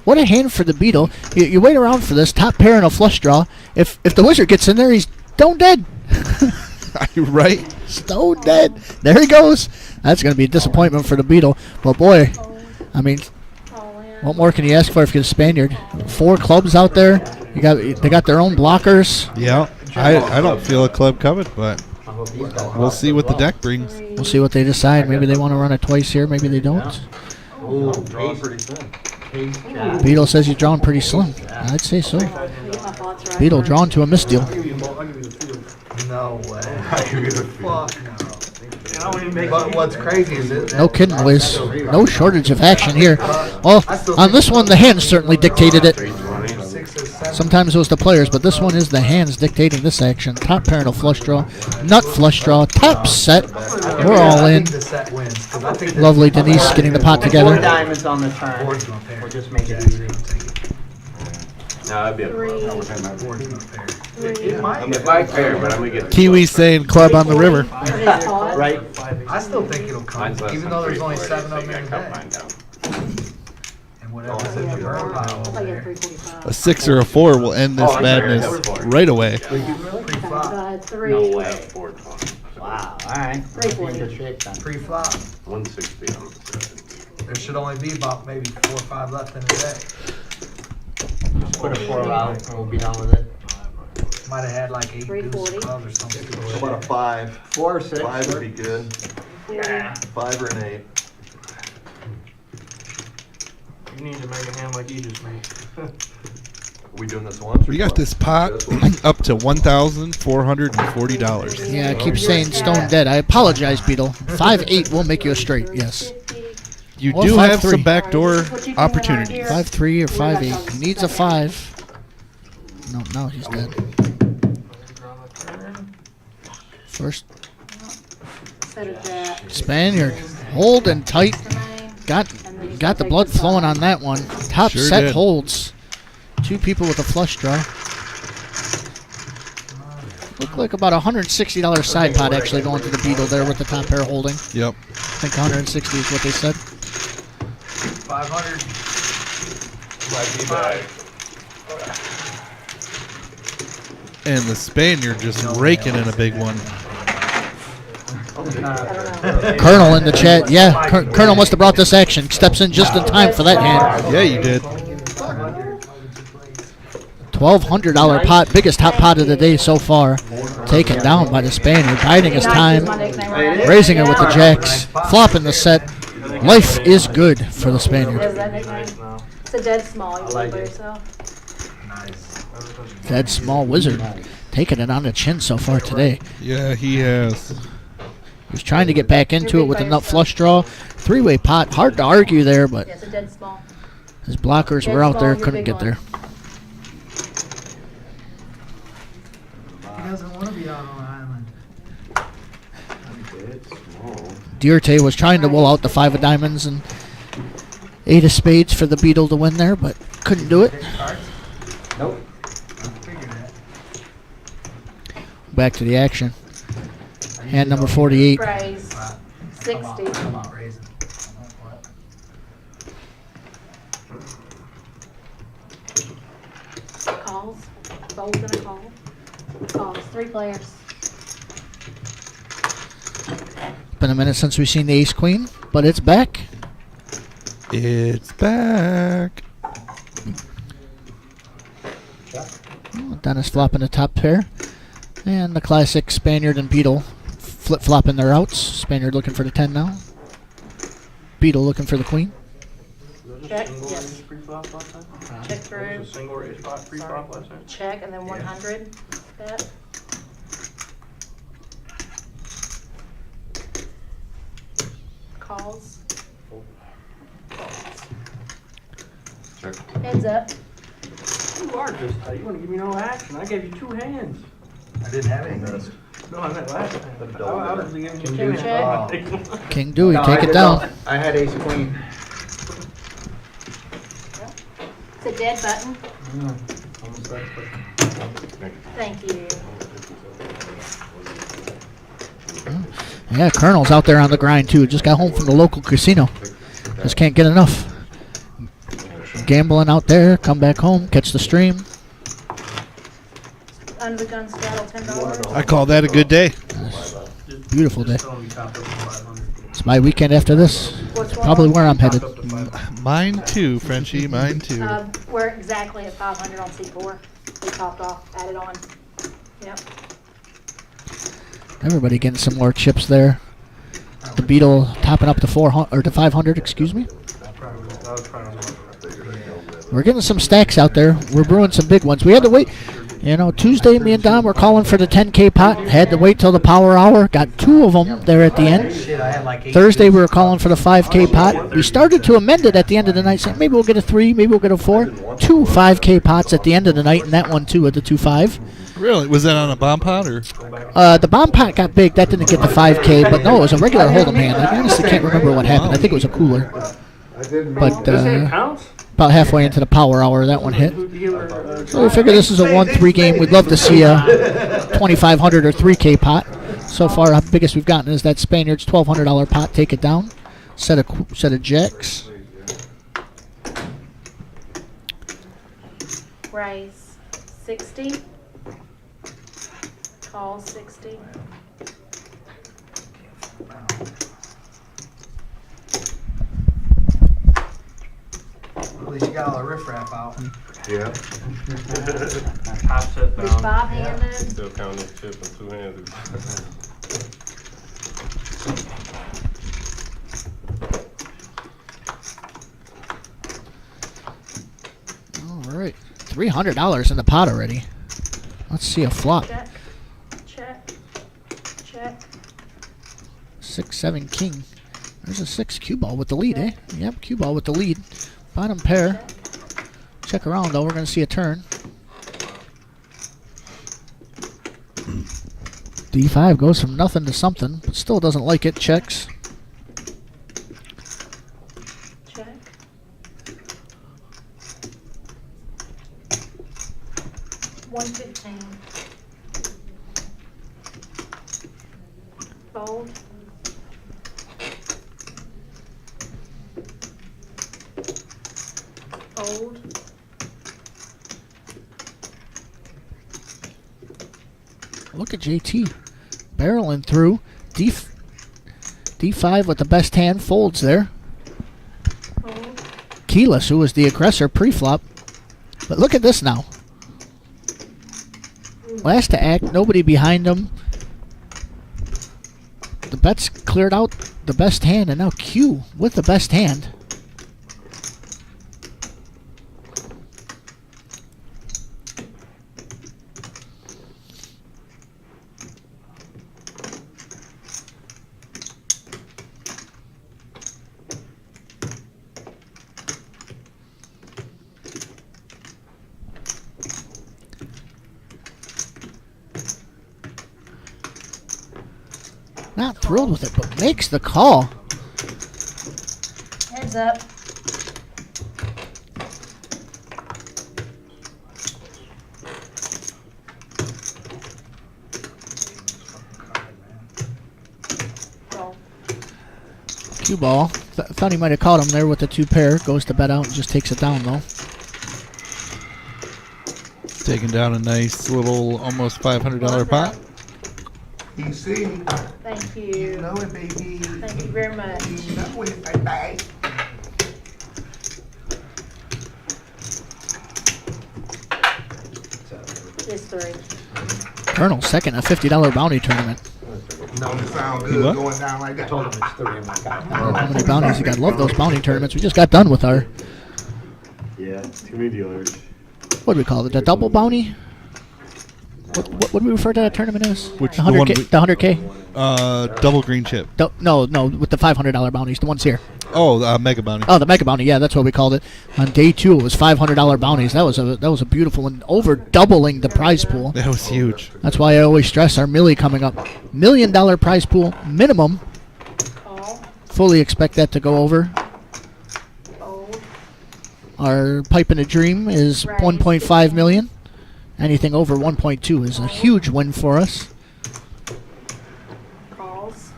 What a hand for the Beetle. You wait around for this top pair and a flush draw. If the Wizard gets in there, he's stone dead. Are you right? Stone dead. There he goes. That's going to be a disappointment for the Beetle. But boy, I mean, what more can you ask for if you're a Spaniard? 4 clubs out there. They got their own blockers. Yeah. I don't feel a club coming, but we'll see what the deck brings. We'll see what they decide. Maybe they want to run it twice here. Maybe they don't. Ooh, drawing pretty thin. Beetle says he's drawn pretty slim. I'd say so. Beetle drawn to a misdeal. No way. I give you the feel. Fuck no. But what's crazy is it? No kidding, Wiz. No shortage of action here. Well, on this one, the hands certainly dictated it. Sometimes it was the players, but this one is the hands dictating this action. Top pair and a flush draw. Nut flush draw. Top set. We're all in. Lovely Denise getting the pot together. 4 diamonds on the turn. We'll just make it easy. No, that'd be a It might pair, but I'm gonna get Kiwi saying club on the river. Right. I still think it'll come, Mine's less even than though there's only 340, 7 of them so in I the cut deck. mine down. And whatever's in your burn pile over there. A 6 or a 4 will end this madness right away. Pre-flop. 3. No way, 420. Wow, alright. 340. Pre-flop. 160 on the side. There should only be about maybe 4 or 5 left in the deck. Put a 4 out and we'll be done with it. Might have had like 8 deuce 340. clubs or something. How about a 5? 4 or 6. 5 would be good. Yeah. 5 or an 8. You need to make a hand like you just made. Are we doing this once? We got this pot up to $1,440. Yeah, I keep saying stone dead. I apologize, Beetle. 5-8 will make you a straight, yes. You Or do have 5-3. some backdoor opportunities. 5-3 or 5-8. He needs a 5. No, now he's dead. First Set of that. Spaniard holding tight. Got the blood flowing on that one. Top Sure set did. holds. 2 people with a flush draw. Look like about $160 side pot actually going to the Beetle there with the top pair holding. Yep. I think 160 is what they said. 500. And the Spaniard just raking in a big one. Colonel in the chat. Yeah, Colonel must have brought this action. Steps in just in time for that hand. Yeah, you did. $1,200 pot. Biggest top pot of the day so far. Taken down by the Spaniard. Biding his time. Raising it with the jacks. Flopping the set. Life is good for the Spaniard. Is that nickname? It's a dead small. You play by yourself. Dead small Wizard. Taking it on the chin so far today. Yeah, he has. He's trying to get back into it with a nut flush draw. 3-way pot. Hard to argue there, but Yeah, it's a dead small. his blockers were out there. Couldn't get there. He doesn't want to be out on an island. It's small. Dierte was trying to roll out the 5 of diamonds and 8 of spades for the beetle to win there, but couldn't do it. Nope. Back to the action. Hand number 48. Raise. 60. Calls. Folds and a call. Calls. 3 players. Been a minute since we've seen the ace queen, but it's back. It's back. Dennis flopping the top pair. And the classic Spaniard and Beetle flip-flopping their outs. Spaniard looking for the 10 now. Beetle looking for the queen. Check. Yes. Pre-flop last time? Check through. Was a single raise spot pre-flop last time? Check and then 100. Bet. Calls. Check. Heads up. You are just, you want to give me no action. I gave you 2 hands. I didn't have any risk. No, I meant last time. But I was giving you 2 King hands. check. King Dewey, No, take I it did down. not. I had ace queen. It's a dead button. Thank you. Yeah, Colonel's out there on the grind too. Just got home from the local casino. Just can't get enough. Gambling out there, come back home, catch the stream. Under the gun straddle $10. I call that a good day. Beautiful day. It's my weekend after this. What's Probably wrong? where I'm headed. Mine too, Frenchie. Mine too. We're exactly at 500 on C4. We topped off, added on. Yep. Everybody getting some more chips there. The Beetle topping up to 400 or to 500, excuse me. We're getting some stacks out there. We're brewing some big ones. We had to wait. You know, Tuesday, me and Don were calling for the 10K pot. Had to wait till the power hour. Got 2 of them there at the end. Thursday, we were calling for the 5K pot. We started to amend it at the end of the night, saying maybe we'll get a 3, maybe we'll get a 4. 2 5K pots at the end of the night, and that one too at the 2-5. Really? Was that on a bomb pot or? The bomb pot got big. That didn't get the 5K, but no, it was a regular hold'em hand. I honestly can't remember what happened. I think it was a cooler. But about halfway into the power hour, that one hit. So we figure this is a 1-3 game. We'd love to see a 2,500 or 3K pot. So far, the biggest we've gotten is that Spaniard's $1,200 pot. Take it down. Set of jacks. Raise 60. Call 60. At least you got all the riffraff out. Yeah. Top set Who's down. 5-handed? Still counting chip in 2 hands. All right, $300 in the pot already. Let's see a flop. Check. Check. Check. 6-7 king. There's a 6 cue ball with the lead, eh? Yep, cue ball with the lead. Bottom pair. Check around though. We're going to see a turn. D5 goes from nothing to something, but still doesn't like it. Checks. Check. $115. Fold. Fold. Look at JT barreling through. D5 with the best hand folds there. Fold. Keyless, who was the aggressor pre-flop. But look at this now. Last to act, nobody behind him. The bet's cleared out the best hand, and now Q with the best hand. Not thrilled with it, but makes the call. Heads up. Roll. Cue ball. Thought he might have caught him there with the 2 pair. Goes to bet out and just takes it down though. Taking down a nice little almost $500 pot. Easy. Thank you. You know it, baby. Thank you very much. You know it, baby. It's 3. Colonel second, a $50 bounty tournament. Don't it sound You good what? going down like that? I told him it's 3 in my car. How many bounties you got? Love those bounty tournaments. We just got done with our, Yeah, too many dealers. what do we call it? The double bounty? What do we refer to that tournament as? Which the the one 100K? we- The 100K? Double green chip. No, with the $500 bounties, the ones here. Oh, mega bounty. Oh, the mega bounty, yeah, that's what we called it. On day 2, it was $500 bounties. That was a beautiful one, over doubling the prize pool. That was huge. That's why I always stress our millie coming up. $1 million prize pool minimum. Call. Fully expect that to go over. Fold. Our pipe in a dream is Right. 1.5 million. Anything over 1.2 is a huge win for us. Calls.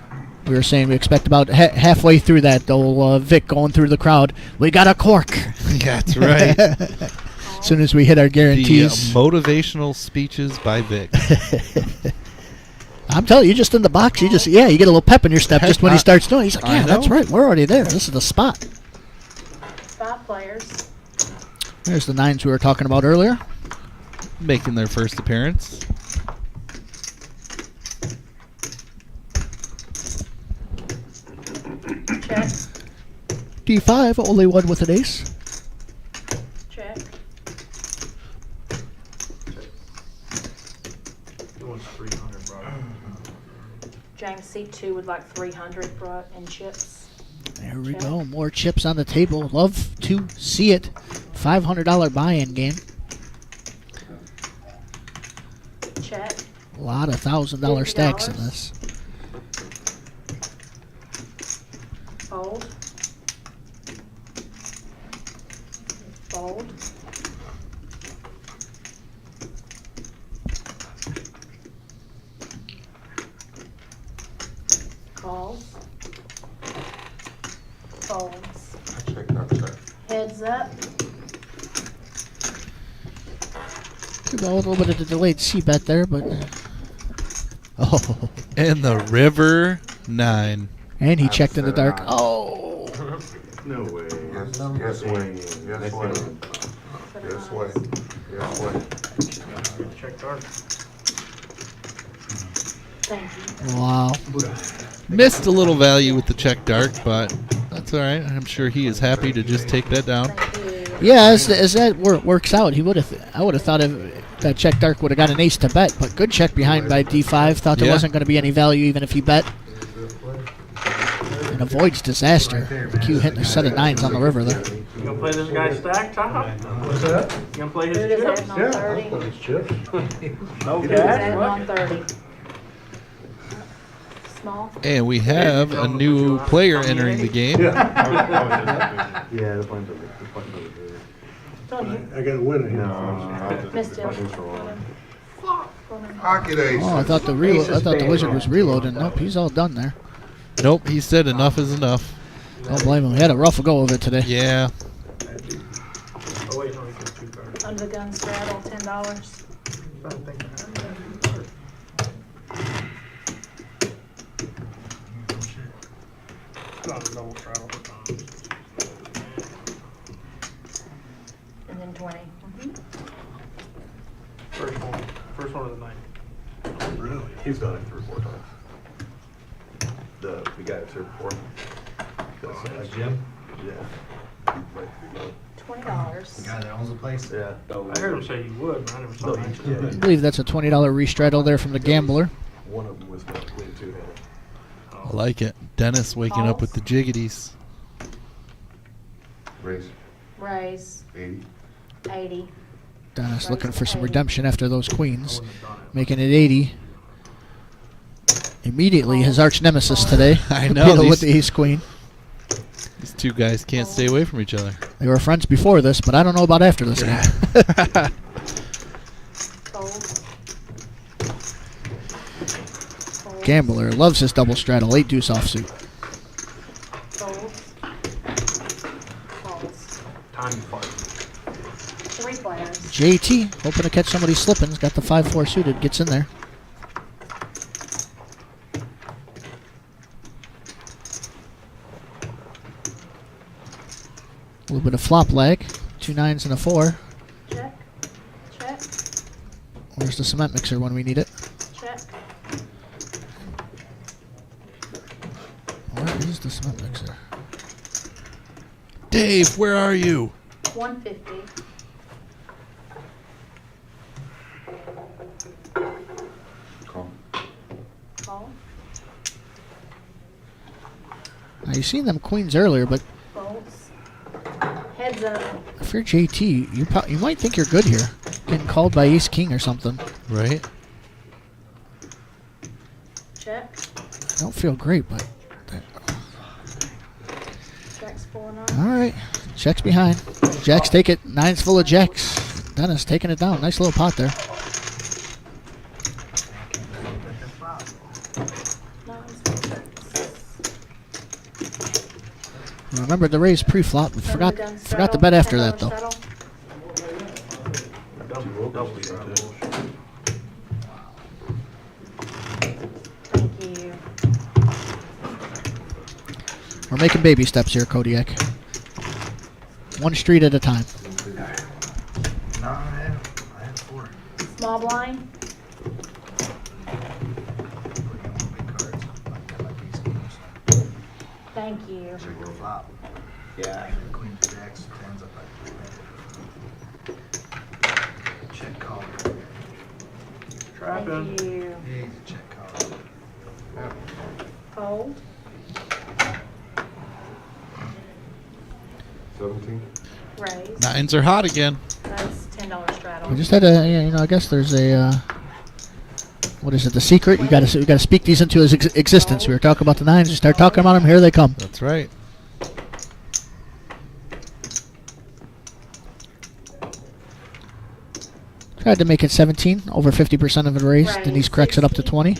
We were saying we expect about halfway through that, old Vic going through the crowd. We got a cork. Yeah, that's right. As soon as we hit our The guarantees. motivational speeches by Vic. I'm telling you, just in the box, you get a little pep in your step just when he starts doing it. He's like, I yeah, that's know. right. We're already there. This is the spot. 5 players. There's the 9s we were talking about earlier. Making their first appearance. Check. D5, only one with an ace. Check. He wants 300, bro. James C2 would like 300 bro in chips. There we Check. go. More chips on the table. Love to see it. $500 buy-in game. Check. A lot of $1,000 stacks in this. Fold. Fold. Calls. Folds. Check, not check. Heads up. A little bit of the delayed C-bet there, but... Oh. And the River 9. And he checked in the dark. Oh. No way. Yes way. Yes way. Yes way. Yes way. Check dark. Thank you. Wow. Missed a little value with the check dark, but that's all right. I'm sure he is happy to just take that down. Thank you. Yeah, as that works out, I would have thought that check dark would have got an ace to bet, but good check behind by D5. Thought there Yeah. wasn't going to be any value even if he bet. And avoids disaster. The Q hitting a set of 9s on the river there. You gonna play this guy stack, Tom? What's that? You gonna play Who his does chips? that on 30? Who These chips. No does that cash? on 30? Small. And we have a new player entering the game. Yeah, the points over. The points over. Tony. I got a winner here. No. Missed it. Pocket ace. Oh, I thought the wizard was reloading. Nope, he's all done there. Nope, he said enough is enough. Don't blame him. He had a rough go of it today. Yeah. Oh, wait, no, he said 2 cards. Under the gun straddle, $10. I don't think not a double straddle. And then 20. First one of the night. Really? He's done it 3 or 4 times. The guy that's here before. Jim? Yeah. $20. The guy that owns the place? Yeah. I heard him say you would, but I never saw No, him. yeah. I believe that's a $20 restraddle there from the gambler. One of them was the clean 2-handed. I like it. Dennis waking up with the jiggities. Raise Raise. 80. 80. Dennis looking for some redemption after those queens. Making it 80. Immediately, his arch nemesis today. I know, With the ace queen. These two guys can't stay away from each other. They were friends before this, but I don't know about after this game. Gambler loves his double straddle. 8 deuce offsuit. Time to fight. 3 players. JT, hoping to catch somebody slipping. He's got the 5-4 suited. Gets in there. A little bit of flop lag. 2 9s and a 4. Check. Check. Where's the cement mixer when we need it? Check. Where is the cement mixer? Dave, where are you? 150. Call. Call. Now, you seen them queens earlier, but Bolts. Heads up. if you're JT, you might think you're good here. Getting called by ace king or something. Right. Check. I don't feel great, but... Jack's 4-9. All right. Checks behind. Jacks take it. 9's full of jacks. Dennis taking it down. Nice little pot there. Remember the raise pre-flop. We forgot the bet after that, though. Thank you. We're making baby steps here, Kodiak. One street at a time. No, I have 4. Small blind. Thank you. Flop. Yeah. Queen jacks, 10s up like check call. Thank you. Yeah, check call. Fold. 17. Raise. 9s are hot again. That's $10 straddle. We just had a, I guess there's a, what is it, the secret? We gotta speak these into his existence. We were talking about the 9s. You start talking about them, here they come. That's right. Tried to make it 17, over 50% of it raised. Right, Denise corrects it up to 20.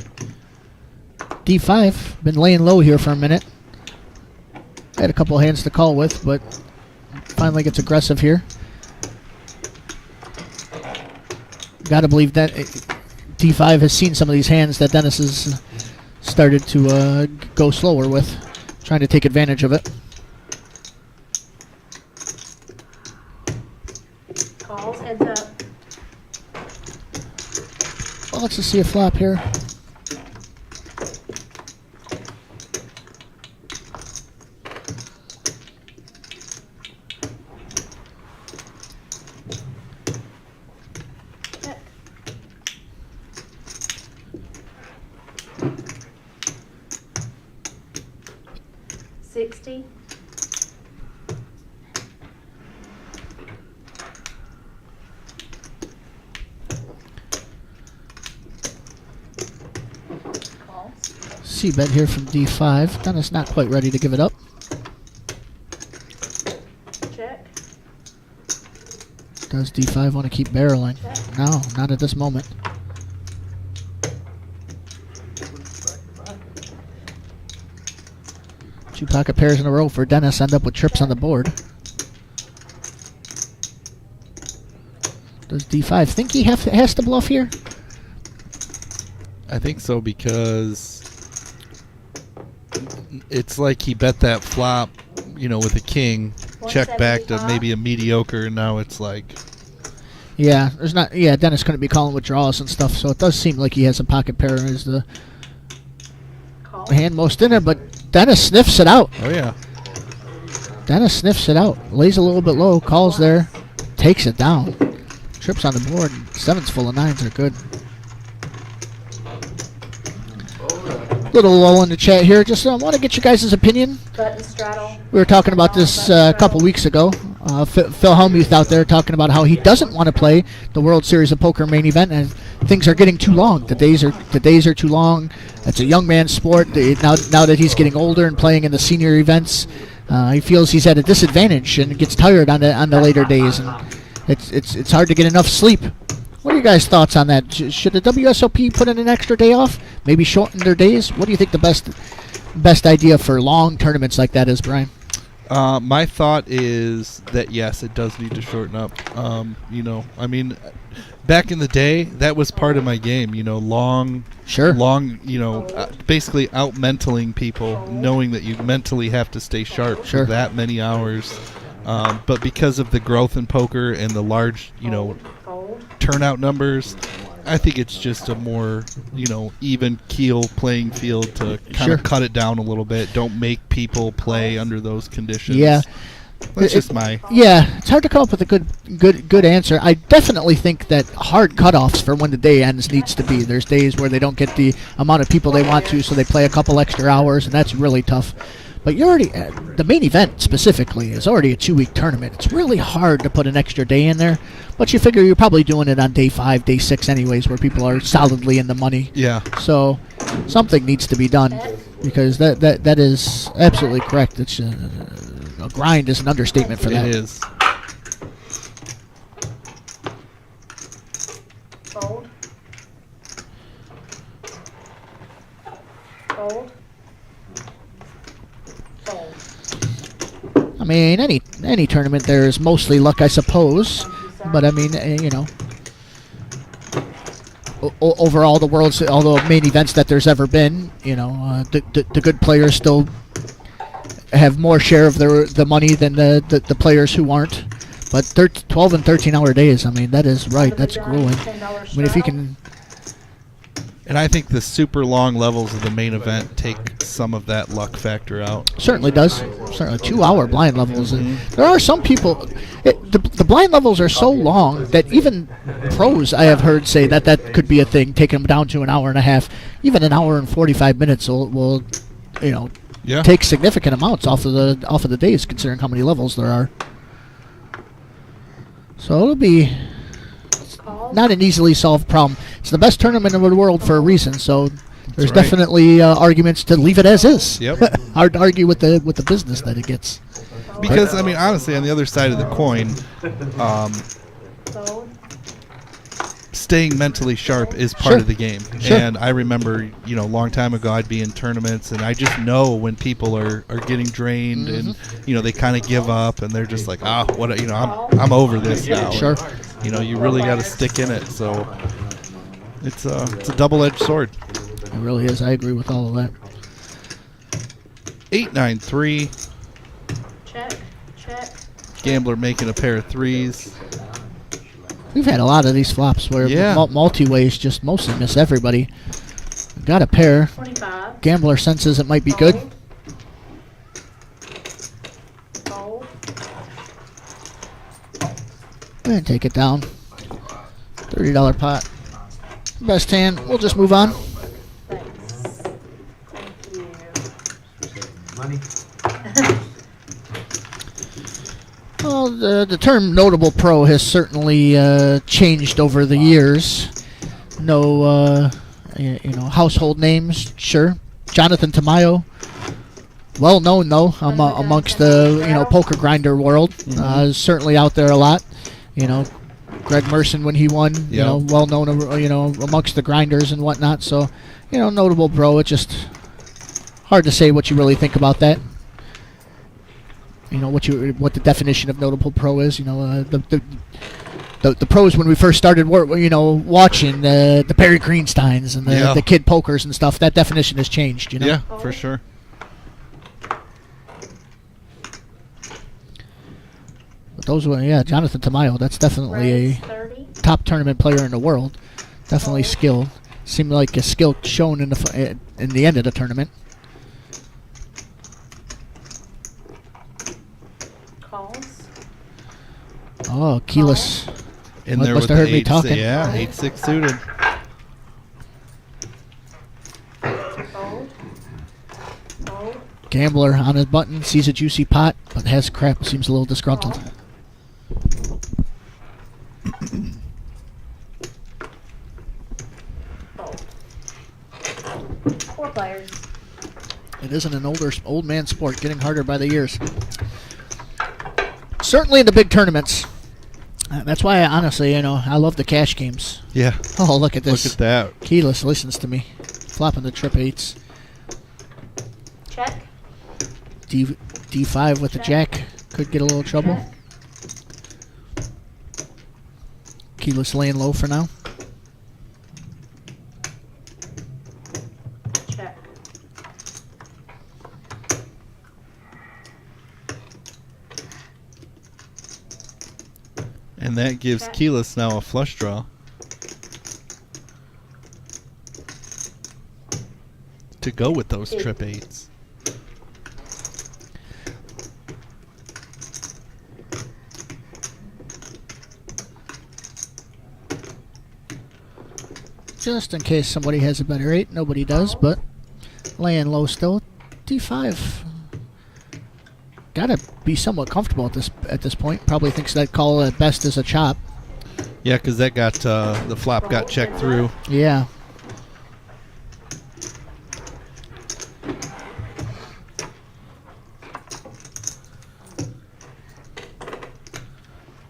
D5, been laying low here for a minute. Had a couple hands to call with, but finally gets aggressive here. Gotta believe that D5 has seen some of these hands that Dennis has started to go slower with, trying to take advantage of it. Calls. Heads up. Well, let's just see a flop here. Check. $60. C-bet here from D5. Dennis not quite ready to give it up. Check. Does D5 want to keep barreling? No, not at this moment. Two pocket pairs in a row for Dennis. End up with trips on the board. Does D5 think he has to bluff here? I think so, because it's like he bet that flop, with a king, check back to maybe a mediocre, and now it's like... Yeah, there's not. Yeah, Dennis couldn't be calling withdrawals and stuff, so it does seem like he has a pocket pair as the hand most in there, but Dennis sniffs it out. Oh, yeah. Dennis sniffs it out. Lays a little bit low, calls there, takes it down. Trips on the board, and 7's full of 9s are good. Little lull in the chat here. Just want to get you guys' opinion. Button straddle. We were talking about this a couple weeks ago. Phil Hellmuth out there talking about how he doesn't want to play the World Series of Poker main event, and things are getting too long. The days are too long. It's a young man's sport. Now that he's getting older and playing in the senior events, he feels he's at a disadvantage and gets tired on the later days, and it's hard to get enough sleep. What are you guys' thoughts on that? Should the WSOP put in an extra day off? Maybe shorten their days? What do you think the best idea for long tournaments like that is, Brian? My thought is that yes, it does need to shorten up. I mean, back in the day, that was part of my game. Long, basically out mentaling people, knowing that you mentally have to stay sharp for that many hours. But because of the growth in poker and the large, turnout numbers, I think it's just a more, even keel playing field to kind of cut it down a little bit. Don't make people play under those conditions. Yeah. That's just my... Yeah, it's hard to come up with a good answer. I definitely think that hard cutoffs for when the day ends needs to be. There's days where they don't get the amount of people they want to, so they play a couple extra hours, and that's really tough. But you already, the main event specifically is already a 2-week tournament. It's really hard to put an extra day in there, but you figure you're probably doing it on day 5, day 6 anyways, where people are solidly in the money. Yeah. So something needs to be done, because that is absolutely correct. It's a grind is an understatement for that. It is. Fold. Fold. I mean, any tournament there is mostly luck, I suppose. But I mean, overall, all the main events that there's ever been, the good players still have more share of the money than the players who aren't. But 12 and 13-hour days, I mean, that is right. That's grueling. I mean, if you can. And I think the super long levels of the main event take some of that luck factor out. Certainly does. Certainly, 2-hour blind levels. There are some people. The blind levels are so long that even pros, I have heard, say that could be a thing. Taking them down to an hour and a half, even an hour and 45 minutes will take significant amounts off of the days, considering how many levels there are. So it'll be not an easily solved problem. It's the best tournament in the world for a reason, so there's definitely arguments to leave it as is. Yep. Hard to argue with the business that it gets. Because, I mean, honestly, on the other side of the coin, staying mentally sharp is part of the game. Sure. And I remember, a long time ago, I'd be in tournaments, and I just know when people are getting drained and, they kind of give up, and they're just like, I'm over this now. Sure. And, you really got to stick in it. So it's a double-edged sword. It really is. I agree with all of that. 8-9-3. Check. Gambler making a pair of threes. We've had a lot of these flops where multi-ways just mostly miss everybody. Got a pair. 25. Gambler senses it might be good. Fold. And take it down. $30 pot. Best hand. We'll just move on. Thanks. Thank you. Money. Well, the term notable pro has certainly changed over the years. No, household names, sure. Jonathan Tamayo, well known though amongst the poker grinder world. Certainly out there a lot. Greg Merson when he won. Well known amongst the grinders and whatnot. So, notable pro. It's just hard to say what you really think about that. What the definition of notable pro is. The pros when we first started watching the Perry Greensteins and the Kid Pokers and stuff. That definition has changed. Yeah, for sure. But those were Jonathan Tamayo. That's definitely a top tournament player in the world. Definitely skilled. Seemed like a skill shown in the end of the tournament. Oh, keyless. In there must with have heard the me talking. 8-6 suited. Gambler on his button, sees a juicy pot, but has crap, seems a little disgruntled. Four players. It isn't an old man sport, getting harder by the years. Certainly in the big tournaments. That's why, honestly, I love the cash games. Yeah. Oh, look at this. Look at that. Keyless listens to me. Flopping the trip 8s. Check. D5 with the jack. Could get a little trouble. Keyless laying low for now. Check. And that gives Keyless now a flush draw. To go with those trip 8s. Just in case somebody has a better 8. Nobody does, but laying low still. D5. Gotta be somewhat comfortable at this point. Probably thinks that call at best is a chop. Yeah, because that got the flop got checked through. Yeah.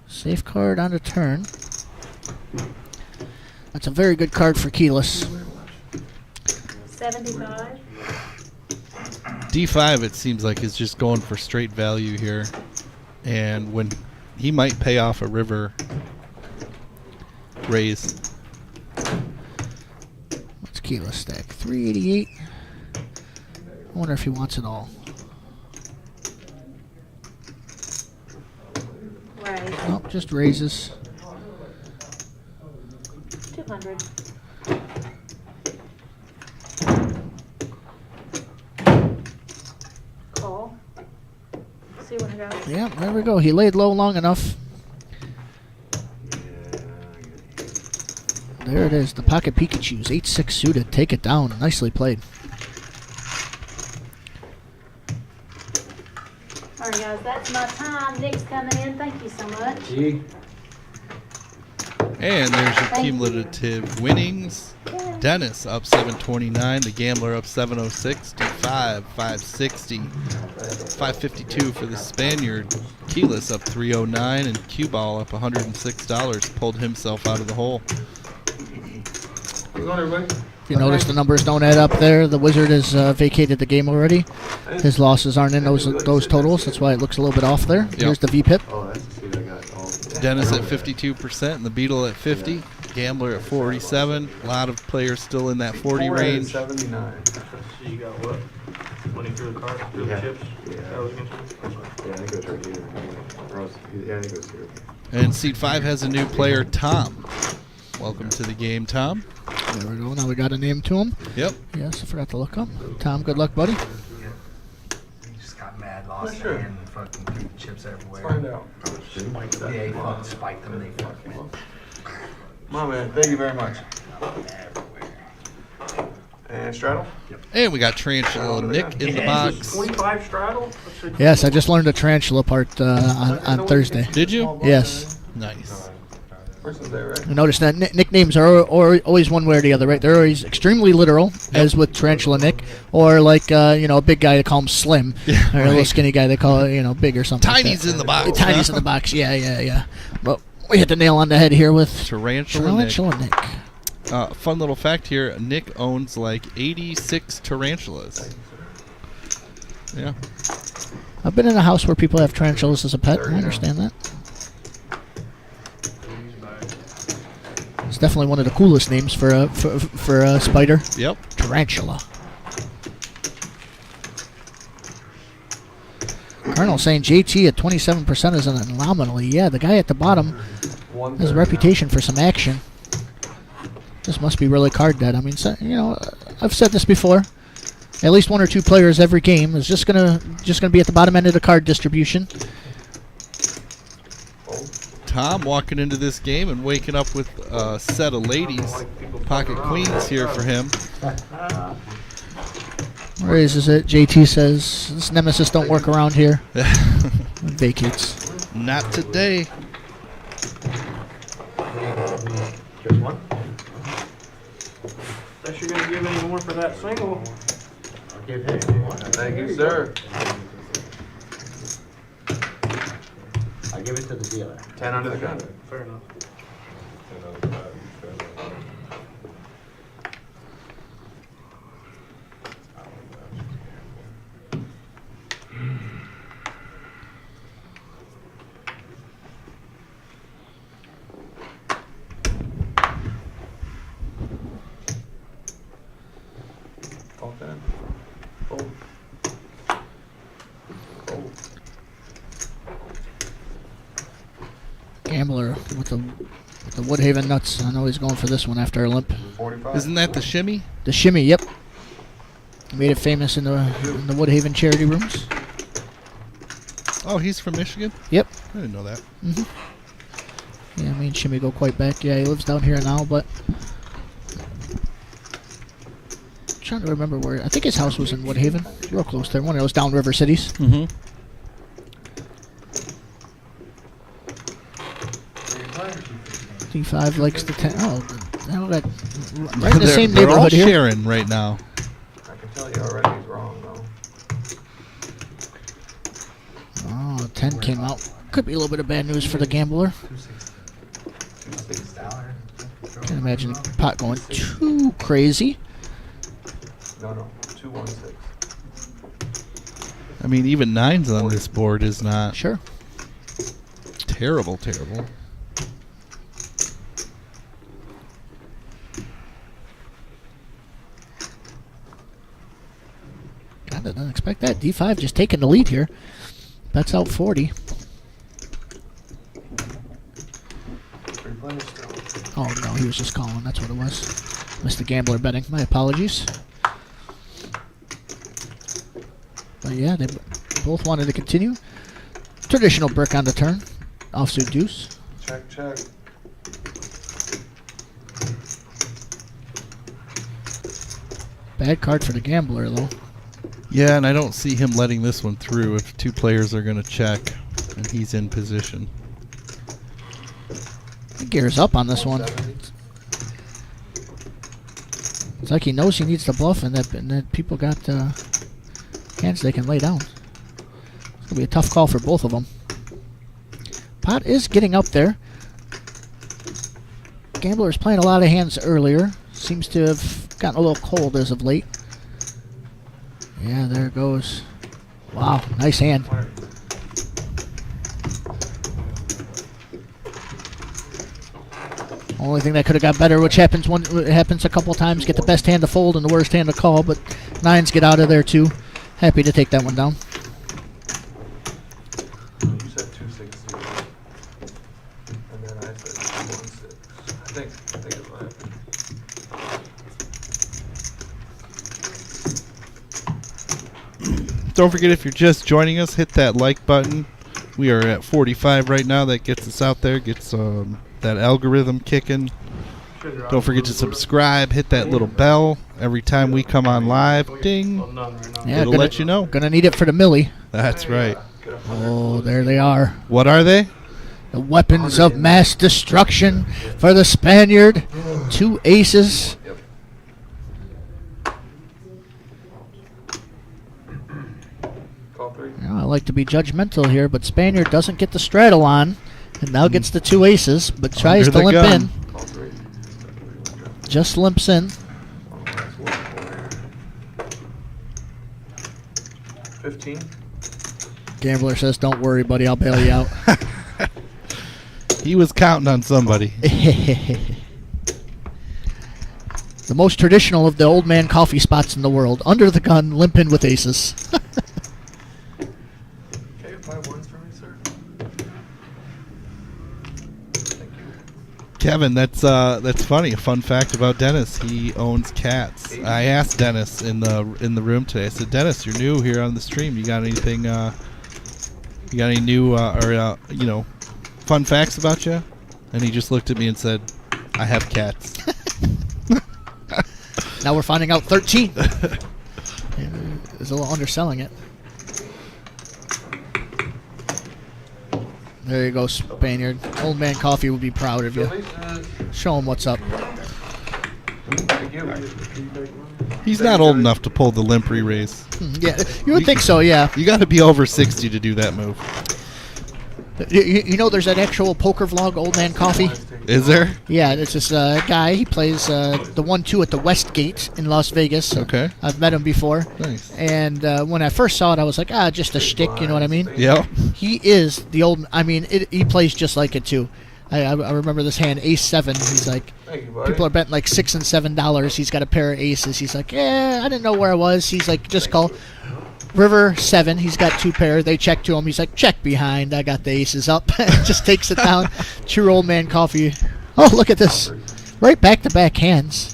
Safe card on the turn. That's a very good card for Keyless. 75. D5, it seems like, is just going for straight value here. And when he might pay off a river raise. What's Keyless stack? 388. I wonder if he wants it all. Right. Nope, just raises. 200. Call. See what I got. Yeah, there we go. He laid low long enough. There it is. The pocket Pikachus. 8-6 suited. Take it down. Nicely played. All right, guys, that's my time. Nick's coming in. Thank you so much. And there's your cumulative winnings. Dennis up 729. The Gambler up 706. D5, 560. 552 for the Spaniard. Keyless up 309. And Cue Ball up $106. Pulled himself out of the hole. What's on, everybody? If you notice the numbers don't add up there, the Wizard has vacated the game already. His losses aren't in those totals. That's why it looks a little bit off there. Yep. Here's the VPIP. Oh, that's the seat I got. Oh. Dennis at 52% and the Beetle at 50. Gambler at 47. A lot of players still in that 40 range. 79. So you got what? Money through the cards, through the chips? Yeah. That was against you? Yeah, I think it was right here. Yeah, I think it was here. And Seed 5 has a new player, Tom. Welcome to the game, Tom. There we go. Now we got a name to him. Yep. Yes, I forgot to look up. Tom, good luck, buddy. He just got mad, lost Sure. hand, and fucking threw chips everywhere. Find out. Yeah, he fucking spiked them, they fucked me. Come on, man. Thank you very much. And straddle? And we got Tarantula Nick in the box. 25 straddle? Yes, I just learned the tarantula part on Thursday. Did you? Yes. Nice. Person's there, right? I noticed that nicknames are always one way or the other, right? They're always extremely literal, as with Tarantula Nick, or like a big guy they call him Slim, or a little skinny guy they call big or something. Tiny's in the box. Tiny's in the box. Yeah. But we hit the nail on the head here with Tarantula Nick. Fun little fact here: Nick owns like 86 tarantulas. Yeah. I've been in a house where people have tarantulas as a pet. I understand that. It's definitely one of the coolest names for a spider. Yep. Tarantula. Colonel saying JT at 27% is an anomaly. Yeah, the guy at the bottom has a reputation for some action. This must be really card dead. I mean, I've said this before. At least one or two players every game is just gonna be at the bottom end of the card distribution. Tom walking into this game and waking up with a set of ladies, pocket queens here for him. Raises it. JT says, this Nemesis don't work around here. Vacates. Not today. huh? Unless you're gonna give any more for that single. I'll give him one. Thank you, sir. I give it to the dealer. 10 under the gun. Fair enough. Call 10. Fold. Fold. Gambler with the Woodhaven nuts. I know he's going for this one after a limp. 45. Isn't that the shimmy? The shimmy, yep. Made it famous in the Woodhaven charity rooms. Oh, he's from Michigan? Yep. I didn't know that. Yeah, me and Shimmy go quite back. Yeah, he lives down here now, but I'm trying to remember where. I think his house was in Woodhaven, real close there. One of those downriver cities. Mm-hmm. D5 likes the 10. Oh, now that right in the same they're all neighborhood here. sharing right now. I can tell you already he's wrong, though. Oh, 10 came out. Could be a little bit of bad news for the gambler. Can't imagine the pot going too crazy. No, 216. I mean, even 9s on this board is not sure terrible. God, I didn't expect that. D5 just taking the lead here. That's out 40. Oh, no, he was just calling. That's what it was. Missed the gambler betting. My apologies. But yeah, they both wanted to continue. Traditional brick on the turn. Offsuit deuce. Check. Bad card for the gambler, though. Yeah, and I don't see him letting this one through if two players are going to check and he's in position. He gears up on this one. It's like he knows he needs to bluff and that people got hands they can lay down. It's going to be a tough call for both of them. Pot is getting up there. Gambler is playing a lot of hands earlier. Seems to have gotten a little cold as of late. Yeah, there it goes. Wow, nice hand. Only thing that could have got better, which happens a couple times, get the best hand to fold and the worst hand to call, but 9s get out of there too. Happy to take that one down. You said 260. And then I said 216. I think it's what happened. Don't forget, if you're just joining us, hit that like button. We are at 45 right now. That gets us out there, gets that algorithm kicking. Don't forget to subscribe. Hit that little bell every time we come on live. Ding. Yeah, It'll let you know. Gonna need it for the millie. That's right. Oh, there they are. What are they? The weapons of mass destruction for the Spaniard. 2 aces. I like to be judgmental here, but Spaniard doesn't get the straddle on, and now gets the 2 aces, but tries to limp in. Just limps in. 15. Gambler says, "Don't worry, buddy. I'll bail you out." He was counting on somebody. The most traditional of the old man coffee spots in the world. Under the gun, limp in with aces. Kevin, that's funny. A fun fact about Dennis: he owns cats. I asked Dennis in the room today. I said, "Dennis, you're new here on the stream. You got anything? You got any new fun facts about you?" And he just looked at me and said, "I have cats." Now we're finding out 13. Is a little underselling it. There you go, Spaniard. Old man Coffee will be proud of you. Show him what's up. He's not old enough to pull the limp re-raise. Yeah, you would think so, yeah. You got to be over 60 to do that move. You know there's that actual poker vlog, Old Man Coffee? Is there? Yeah, it's this guy. He plays the 1-2 at the Westgate in Las Vegas. Okay. I've met him before. Nice. And when I first saw it, I was like, just a shtick, you know what I mean? Yeah. He is the old... I mean, he plays just like it, too. I remember this hand, Ace-7. He's like... People are betting like $6 and $7. He's got a pair of aces. He's like, I didn't know where I was. He's like, just call... River 7, he's got 2 pair. They check to him. He's like, check behind. I got the aces up. Just takes it down. True Old Man Coffee. Oh, look at this. Right back-to-back hands.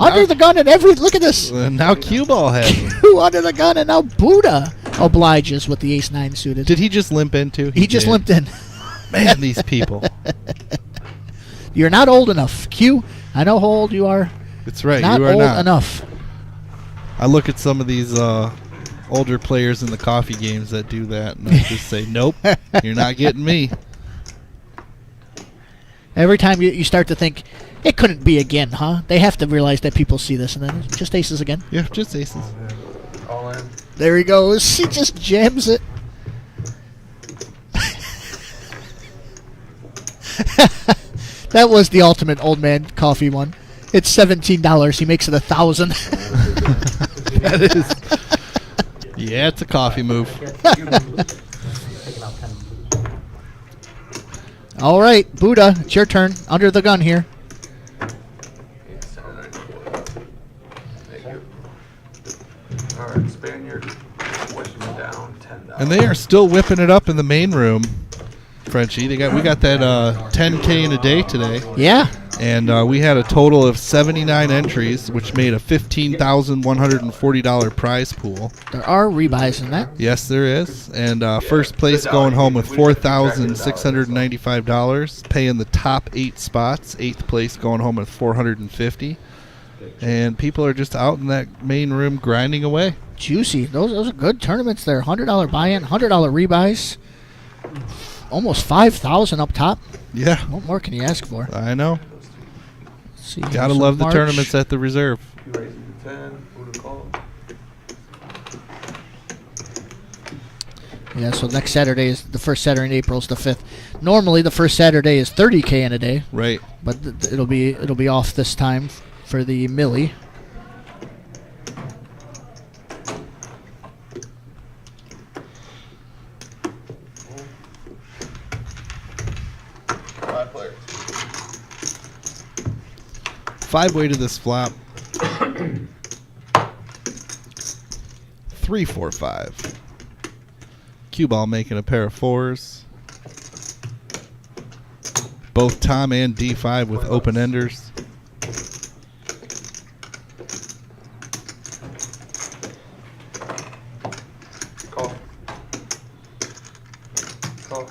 Under the gun and every... Look at this. Now cue ball has him. Q under the gun and now Buddha obliges with the Ace-9 suited. Did he just limp in too? He just limped in. Man, these people. You're not old enough. Q, I know how old you are. That's right. Not you are old not. enough. I look at some of these older players in the coffee games that do that, and I just say, nope, you're not getting me. Every time you start to think, it couldn't be again, huh? They have to realize that people see this, and then it's just aces again. Yeah, just aces. All in. There he goes. He just jams it. That was the ultimate Old Man Coffee one. It's $17. He makes it 1,000. That is... Yeah, it's a coffee move. All right, Buddha, it's your turn. Under the gun here. All right, Spaniard, pushing down $10. And they are still whipping it up in the main room, Frenchie. We got that 10K in a day today. Yeah. And we had a total of 79 entries, which made a $15,140 prize pool. There are rebuys in that. Yes, there is. And first place going home with $4,695, paying the top 8 spots. 8th place going home with $450. And people are just out in that main room grinding away. Juicy. Those are good tournaments there. $100 buy-in, $100 rebuys. Almost 5,000 up top. Yeah. What more can you ask for? I know. Let's see. Gotta love the tournaments at the reserve. You raising the 10, who to call? Yeah, so next Saturday is the first Saturday in April is the 5th. Normally the first Saturday is 30K in a day. Right. But it'll be off this time for the Millie. Five-way to this flop. 3, 4, 5. Cue ball making a pair of 4s. Both Tom and D5 with open enders. Call. Call.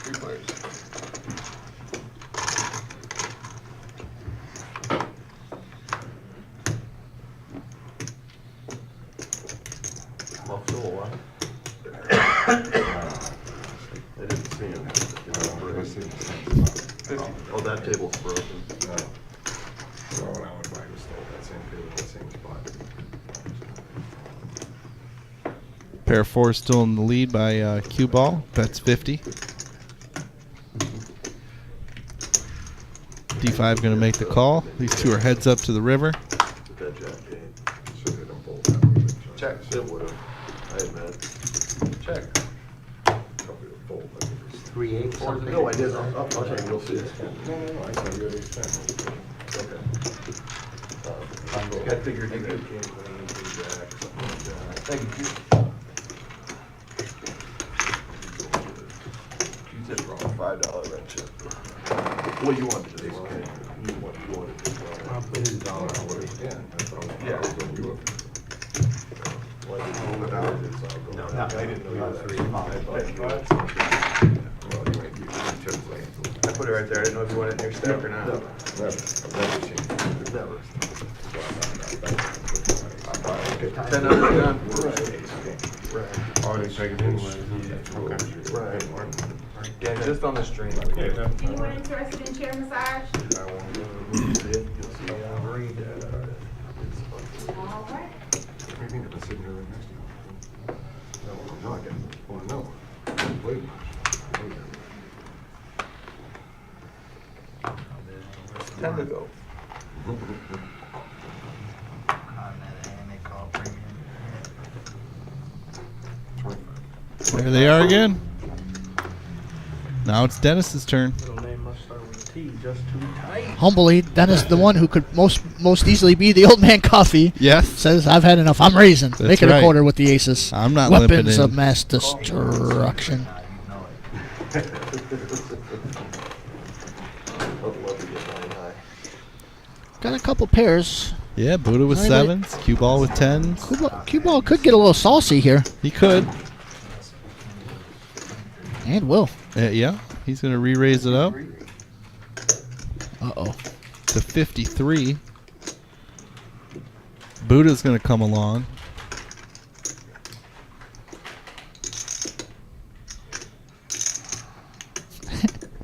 3 players. Well, still alive. I didn't see him. I see him. 50. Oh, that table's broken. No. So when I went by, it was still that same table, that same spot. Pair of 4s still in the lead by cue ball. That's 50. D5 going to make the call. These two are heads up to the river. Dead jack game. Should hit them both that way. Check. It would have. I admit. Check. 3-8 something. No, I did. I'll check. You'll see it. No, I saw you at 8-10. Okay. I figured you could. Thank you. You did wrong. $5 red chip. Well, you wanted to do it. You wanted to do it. I'll put in $1. Yeah, that's what I was Yeah. going to do. Well, I didn't hold it out. No, I didn't know you were 3. Well, you ain't giving me chips like. I put it right there. I didn't know if you wanted it in your stack or not. Never. I've never seen it. Never. Good time. 10 under gun. Right. Oh, they take it anyway. Okay. Right. Yeah, just on the stream. Anyone interested in chair massage? All right. I think I'm sitting here right next to you. No, I get it. Oh, no. Wait. Time to go. There they are again. Now it's Dennis's turn. Humbly, Dennis, the one who could most easily be the old man coffee. Yes. Says, I've had enough. I'm raising. That's Make it right. a quarter with the aces. I'm not limping Weapons in. of mass destruction. Got a couple pairs. Yeah, Buddha with Anybody- sevens, cue ball with tens. Cue ball could get a little saucy here. He could. And will. Yeah, he's going to re-raise it up. Uh-oh. To 53. Buddha's going to come along.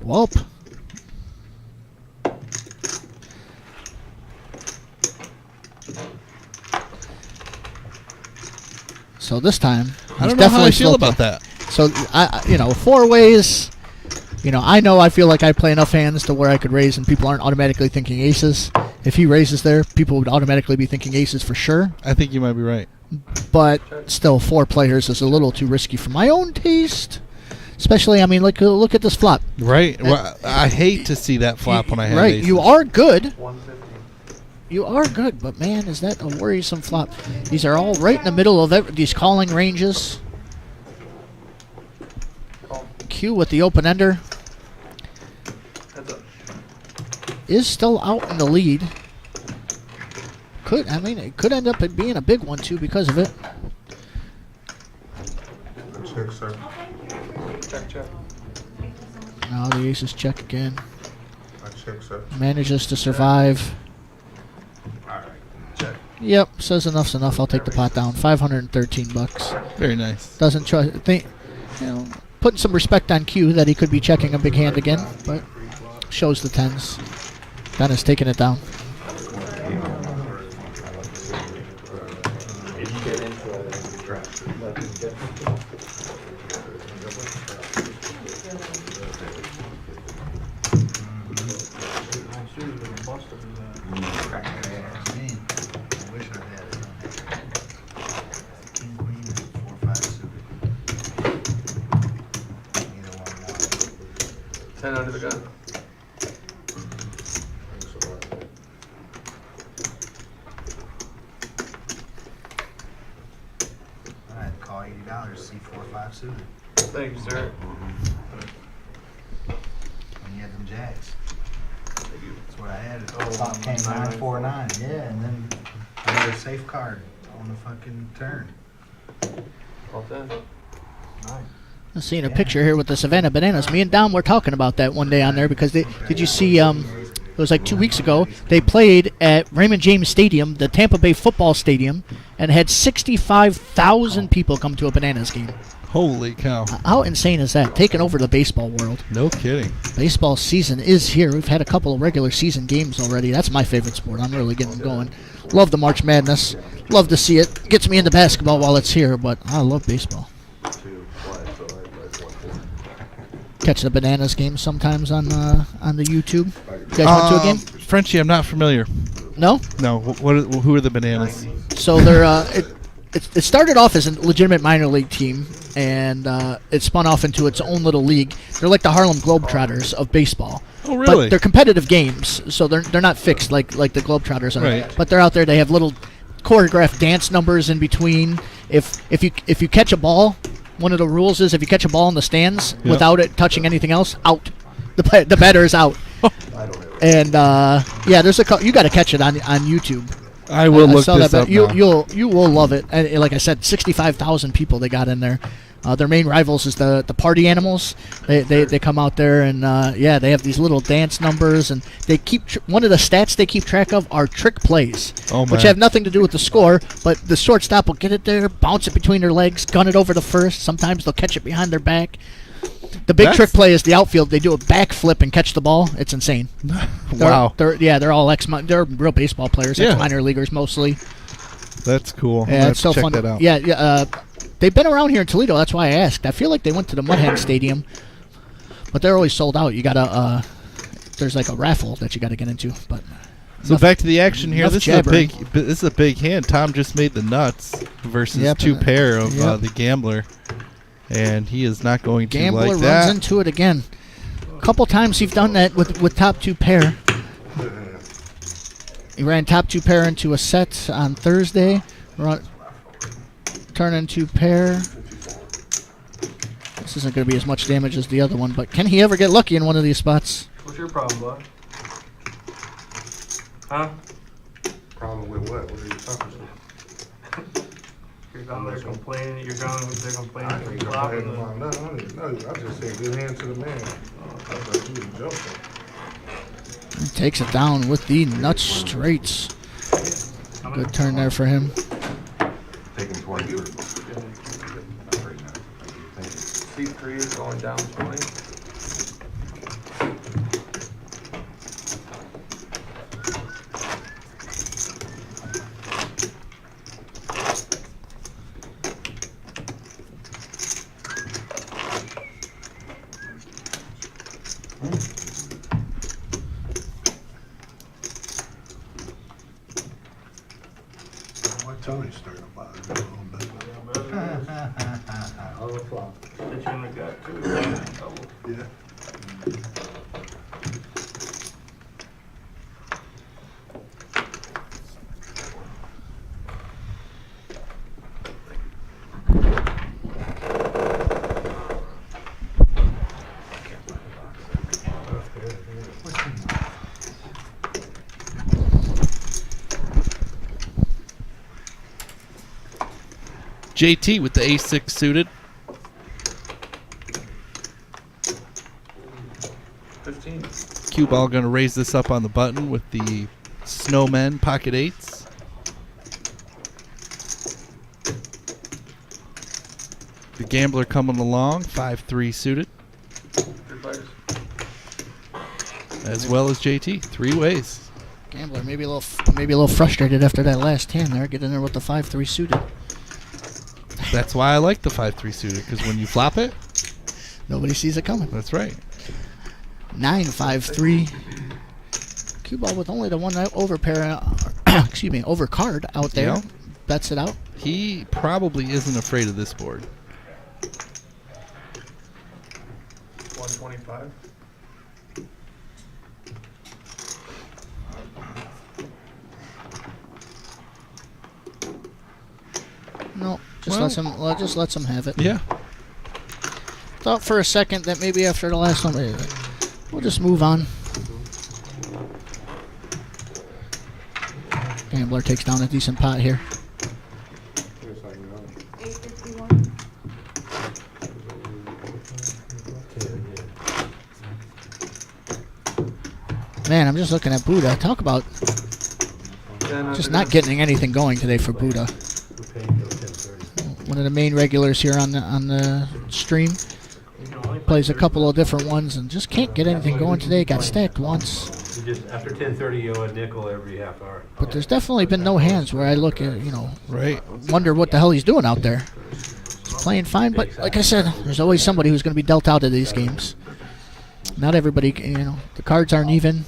Welp. So this time, I he's don't know how I definitely feel sloping. about that. So four ways. I know I feel like I play enough hands to where I could raise, and people aren't automatically thinking aces. If he raises there, people would automatically be thinking aces for sure. I think you might be right. But still, 4 players is a little too risky for my own taste. Especially, look at this flop. Right. Well, I hate to see that flop when I have Right, aces. you are good. You are good, but man, is that a worrisome flop. These are all right in the middle of these calling ranges. Q with the open ender is still out in the lead. It could end up being a big one too because of it. Check, sir. Check. Now the aces check again. I check, sir. Manages to survive. Alright, check. Yep, says enough's enough. I'll take the pot down. $513. Very nice. Doesn't trust. Putting some respect on Q that he could be checking a big hand again, but shows the tens. Dennis taking it down. Under the gun. Alright, call $80, C4-5 suited. Thank you, sir. When you had them jacks. That's what I had. Top came 949. Yeah, and then another safe card on the fucking turn. All 10. Nice. I'm seeing a picture here with the Savannah Bananas. Me and Dom were talking about that one day on there because did you see? It was like 2 weeks ago. They played at Raymond James Stadium, the Tampa Bay football stadium, and had 65,000 people come to a Bananas game. Holy cow! How insane is that? Taking over the baseball world. No kidding. Baseball season is here. We've had a couple of regular season games already. That's my favorite sport. I'm really getting going. Love the March Madness. Love to see it. Gets me into basketball while it's here, but I love baseball. Catch the Bananas game sometimes on the YouTube. You guys went to a game? Frenchie, I'm not familiar. No? No. Who are the Bananas? So they're it started off as a legitimate minor league team, and it spun off into its own little league. They're like the Harlem Globetrotters of baseball. Oh, really? But they're competitive games, so they're not fixed like the Globetrotters are. Right. But they're out there. They have little choreographed dance numbers in between. If you catch a ball, one of the rules is if you catch a ball in the stands without it touching anything else, out. The batter is out. And there's you got to catch it on YouTube. I will look this up now. You will love it. And like I said, 65,000 people they got in there. Their main rivals is the Party Animals. They come out there and they have these little dance numbers, and they keep one of the stats they keep track of are trick plays, which have nothing to do with the score. But the shortstop will get it there, bounce it between their legs, gun it over to first. Sometimes they'll catch it behind their back. The big trick play is the outfield. They do a backflip and catch the ball. It's insane. Wow. They're all they're real baseball players, ex-minor leaguers mostly. That's cool. Yeah, it's so check fun. that out. Yeah. They've been around here in Toledo. That's why I asked. I feel like they went to the Mudhead Stadium, but they're always sold out. You gotta there's like a raffle that you gotta get into. But so back to the action here. This jabbering. is a big hand. Tom just made the nuts versus 2 pair of the Gambler, and he is not going to Gambler like that. runs into it again. A couple times he's done that with top 2 pair. He ran top 2 pair into a set on Thursday. Turn into pair. This isn't going to be as much damage as the other one, but can he ever get lucky in one of these spots? What's your problem, bud? Huh? Problem with what? What are you talking about? You're down there complaining. You're down there complaining. I ain't complaining about nothing. I don't even know you. I just said good hand to the man. I thought you was joking. He takes it down with the nut straights. Good turn there for him. Taking 20. C3 is going down 20. What Tony's starting to bother me a little bit. All the flop. Hit you in the gut, too. Yeah. JT with the A6 suited. 15. Cue ball going to raise this up on the button with the Snowmen pocket 8s. The Gambler coming along, 5-3 suited. As well as JT, 3 ways. Gambler maybe a little frustrated after that last hand there, getting there with the 5-3 suited. That's why I like the 5-3 suited, because when you flop it, nobody sees it coming. That's right. 9-5-3. Cue ball with only the one over pair, over card out there. Yeah. Bets it out. He probably isn't afraid of this board. 125. No, just lets him have it. Yeah. Thought for a second that maybe after the last one, we'll just move on. Gambler takes down a decent pot here. Man, I'm just looking at Buddha. Talk about just not getting anything going today for Buddha. One of the main regulars here on the stream. Plays a couple of different ones and just can't get anything going today. Got stacked once. After 10:30, you owe a nickel every half hour. But there's definitely been no hands where I look at, right, wonder what the hell he's doing out there. He's playing fine, but like I said, there's always somebody who's going to be dealt out of these games. Not everybody, the cards aren't even.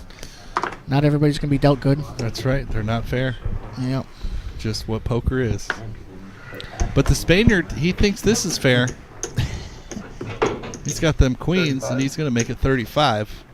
Not everybody's going to be dealt good. That's right. They're not fair. Yep. Just what poker is. But the Spaniard, he thinks this is fair. He's got them queens, 35. And he's going to make it 35.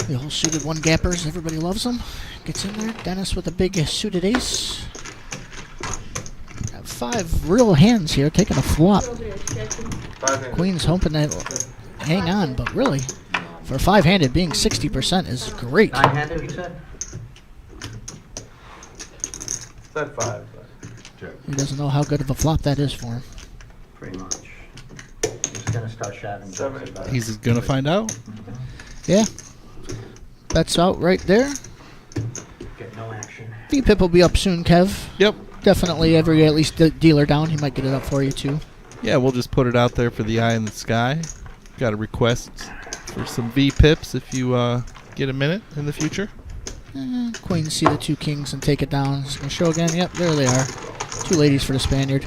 The whole suited one gappers, everybody loves them. Gets in there. Dennis with a big suited ace. Got 5 real hands here, taking a flop. Queen's hoping to hang on, but really, for 5-handed, being 60% is great. 9-handed, you said? Said 5. He doesn't know how good of a flop that is for him. Pretty much. He's gonna start shoving. He's gonna find out. Yeah. That's out right there. Get no action. VPIP will be up soon, Kev. Yep. Definitely every at least dealer down. He might get it up for you too. Yeah, we'll just put it out there for the eye in the sky. Got a request for some VPIPs if you get a minute in the future. Queen see the 2 kings and take it down. It's going to show again. Yep, there they are. 2 ladies for the Spaniard.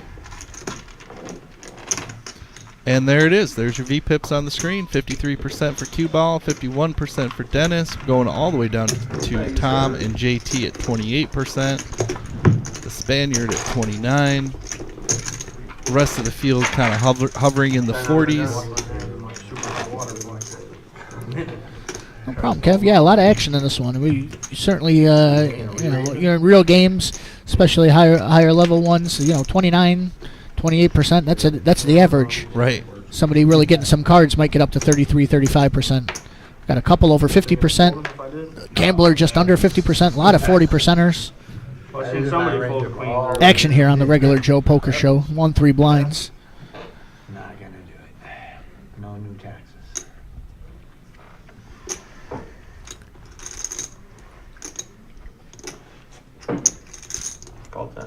And there it is. There's your VPIPs on the screen. 53% for Cue Ball, 51% for Dennis, going all the way down to Tom and JT at 28%. The Spaniard at 29. The rest of the field kind of hovering in the 40s. No problem, Kev. Yeah, a lot of action in this one. We certainly, you know, you're in real games, especially higher level ones. 29, 28%. That's the average. Right. Somebody really getting some cards might get up to 33, 35%. Got a couple over 50%. Gambler just under 50%. A lot of 40%ers. Action here on the regular Joe Poker Show. 1-3 blinds. Not gonna do it. No new taxes. Call 10.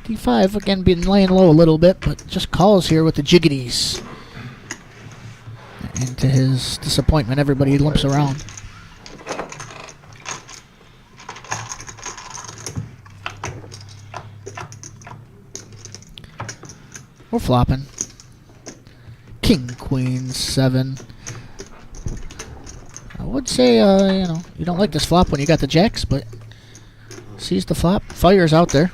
D5 again been laying low a little bit, but just calls here with the jiggities. And to his disappointment, everybody limps around. We're flopping. King, Queen, 7. I would say, you don't like this flop when you got the jacks, but sees the flop. Fire's out there.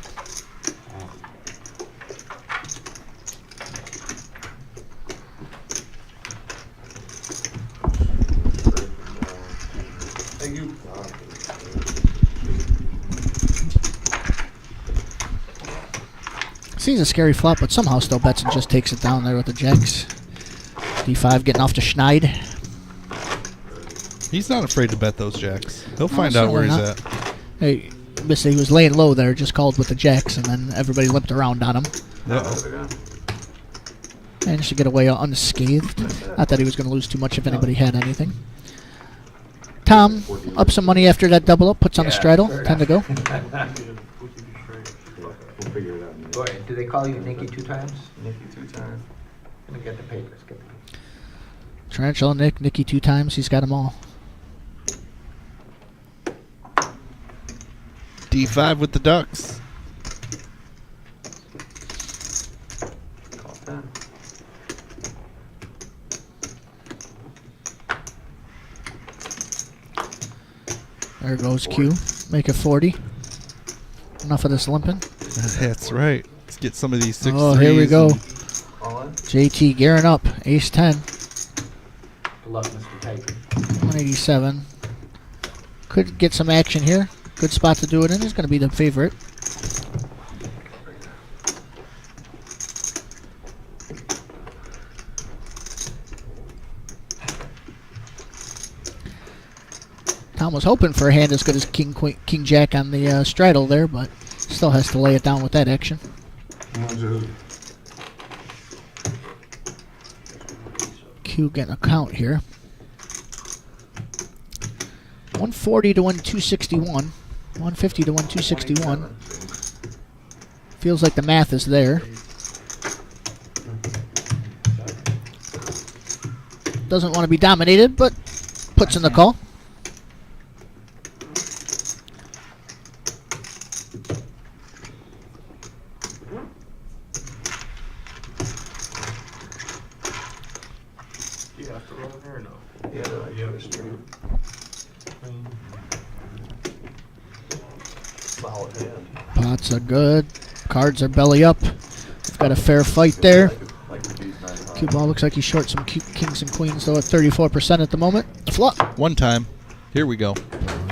Sees a scary flop, but somehow still bets and just takes it down there with the jacks. D5 getting off to Schneid. He's not afraid to bet those jacks. He'll find out where he's at. Hey, missed it. He was laying low there, just called with the jacks, and then everybody limped around on him. Managed to get away unscathed. Not that he was going to lose too much if anybody had anything. Tom, up some money after that double up, puts on the straddle. 10 to go. Boy, do they call you Nicky 2 times? Nicky 2 times. Let me get the papers. Get the papers. Tarantula, Nicky 2 times. He's got them all. D5 with the ducks. Call 10. There goes Q. Make it 40. Enough of this limping. That's right. Let's get some of these 6 Oh, here we go. All in. JT gearing up. Ace 10. Good luck, Mr. Tiger. 187. Could get some action here. Good spot to do it in. He's going to be the favorite. Tom was hoping for a hand as good as King Jack on the straddle there, but still has to lay it down with that action. Q getting a count here. 140 to 261. 150 to 261. Feels like the math is there. Doesn't want to be dominated, but puts in the call. Do you have to roll here or no? Yeah, you have a straight. Solid hand. Pots are good. Cards are belly up. We've got a fair fight there. Cue ball looks like he's short some kings and queens, though, at 34% at the moment. Flop. One time. Here we go.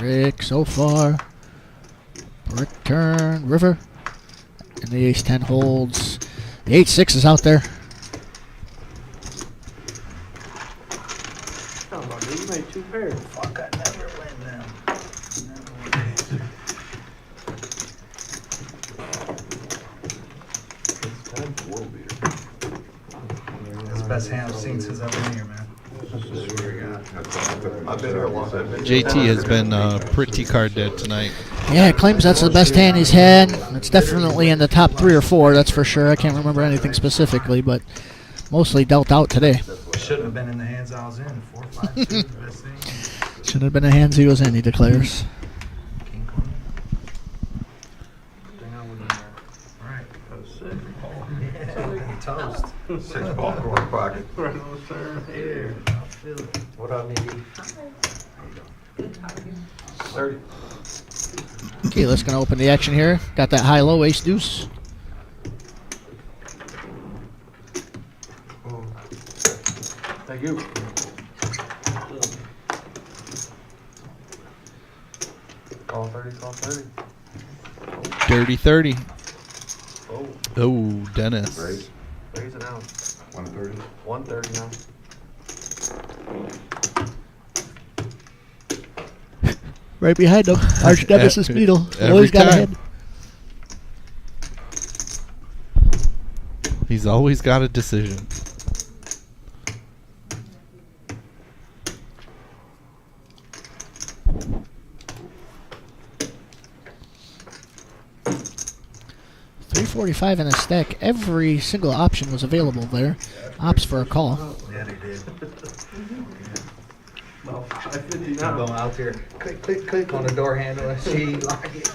Rick so far. Brick turn. River. And the ace-10 holds. The 8-6 is out there. Come on, dude, you made 2 pairs. Fuck, I never win them. That's the best hand I've seen since I've been here, man. I've been here a long time. JT has been pretty card dead tonight. Yeah, it claims that's the best hand he's had. It's definitely in the top 3 or 4, that's for sure. I can't remember anything specifically, but mostly dealt out today. Shouldn't have been in the hands I was in. 4, 5, 2, the best thing. Shouldn't have been the hands he was in, he declares. King, queen. Thing I wouldn't have. Right. That was sick. Yeah, toast. 6 ball in pocket. Right on the turn. Here. I feel it. What up, Nitty? 30. Okay, let's gonna open the action here. Got that high-low ace deuce. Thank you. Call 30, call 30. Dirty 30. Oh, Oh, Dennis. raise it out. 130. 130 now. Right behind him. Arch nemesis Beetle. Every Always got time. ahead. He's always got a decision. $345 in a stack. Every single option was available there. Ops for a call. Yeah, they did. Well, 550 I'm now. going out there, click, click, click on the door handle and see, lock it.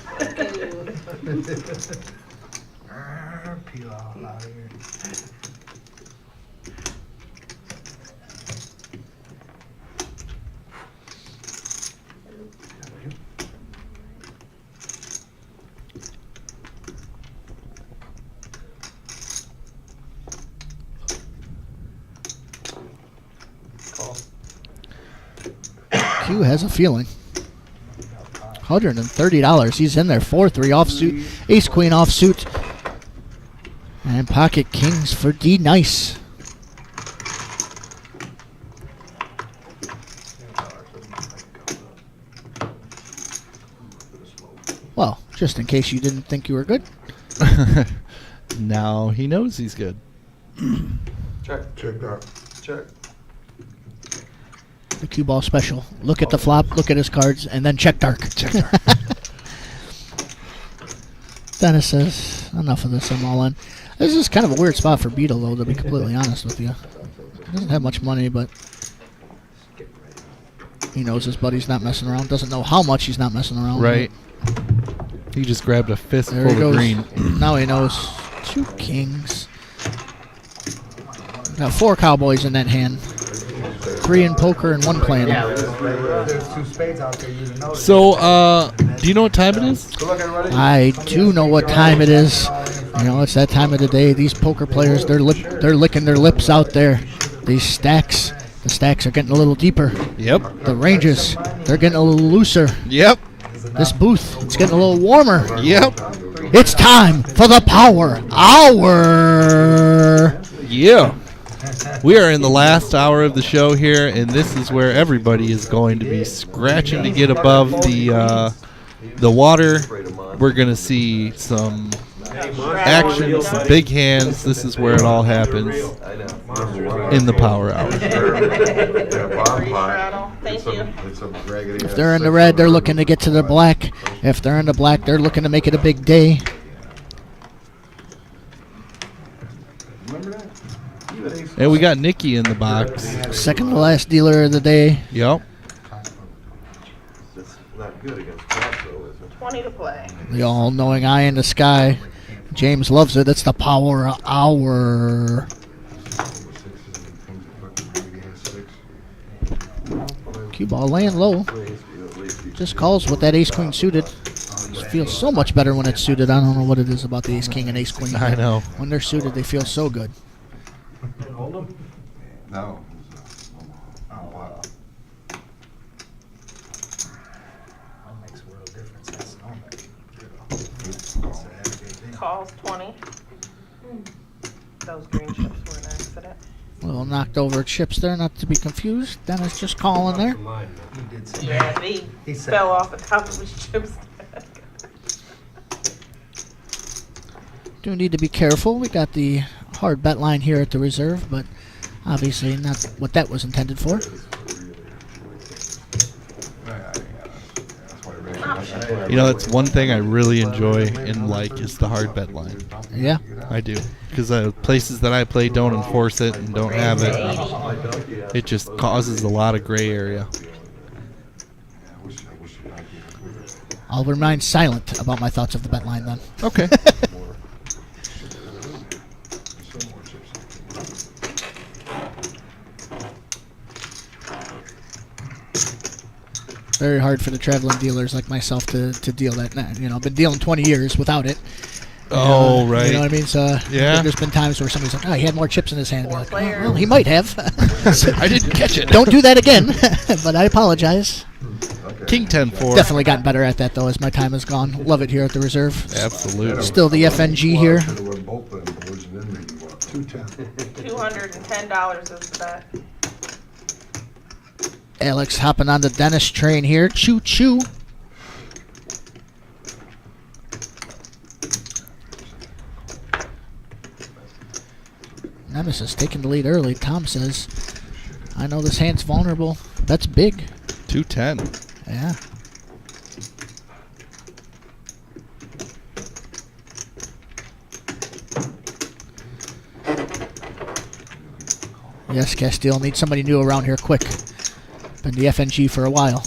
Peel all out of here. Call. Q has a feeling. $130. He's in there. 4-3 offsuit. Ace queen offsuit. And pocket kings for D. Nice. Well, just in case you didn't think you were good. Now he knows he's good. Check. Check that. Check. The cue ball special. Look at the flop, look at his cards, and then check dark. Check dark. Dennis says, enough of this, I'm all in. This is kind of a weird spot for Beetle, though, to be completely honest with you. He doesn't have much money, but he knows his buddy's not messing around. Doesn't know how much he's not messing around. Right. He just grabbed a fistful There he of goes. green. Now he knows. 2 kings. Got 4 cowboys in that hand. 3 in poker and 1 playing. There's 2 spades out there, you know. So, do you know what time it is? Good luck, everybody. I do know what time it is. You know, it's that time of the day. These poker players, they're licking their lips out there. These stacks, the stacks are getting a little deeper. Yep. The ranges, they're getting a little looser. Yep. This booth, it's getting a little warmer. Yep. It's time for the power hour. Yeah. We are in the last hour of the show here, and this is where everybody is going to be scratching to get above the water. We're going to see some action, some big hands. This is where it all happens in the power hour. If they're in the red, they're looking to get to the black. If they're in the black, they're looking to make it a big day. And we got Nikki in the box. Second to last dealer of the day. Yep. It's not good against Fox, though, is it? 20 to play. The all-knowing eye in the sky. James loves it. It's the power hour. Cue ball laying low. Just calls with that ace-queen suited. It's feels so much better when it's suited. I don't know what it is about the ace king and ace queen. I know. When they're suited, they feel so good. Hold them. No. Oh, wow. That makes a world of difference. That's normal. It's a everyday thing. Calls 20. Those green chips were an accident. Little knocked over chips there, not to be confused. Dennis just calling there. He did say Yeah, he said fell off the top of his chips. Do need to be careful. We got the hard bet line here at the reserve, but obviously not what that was intended for. You know, that's one thing I really enjoy and like is the hard bet line. Yeah. I do. Because places that I play don't enforce it and don't have it. It just causes a lot of gray area. I'll remain silent about my thoughts of the bet line then. Okay. Very hard for the traveling dealers like myself to deal that. You know, I've been dealing 20 years without it. Oh, right. You know what I mean? So yeah. There's been times where somebody's like, "Oh, he had more chips in his hand." Like, oh, well, he might have. I didn't catch it. Don't do that again. But I apologize. King 10-4. Definitely gotten beher at that though as my time has gone. Love it here at the reserve. Absolutely. Still the FNG here. $210 is the bet. Alex hopping on the Dennis train here. Choo choo. Nemesis taking the lead early. Tom says, I know this hand's vulnerable. That's big. 210. Yeah. Yes, Castile needs somebody new around here quick. Been the FNG for a while.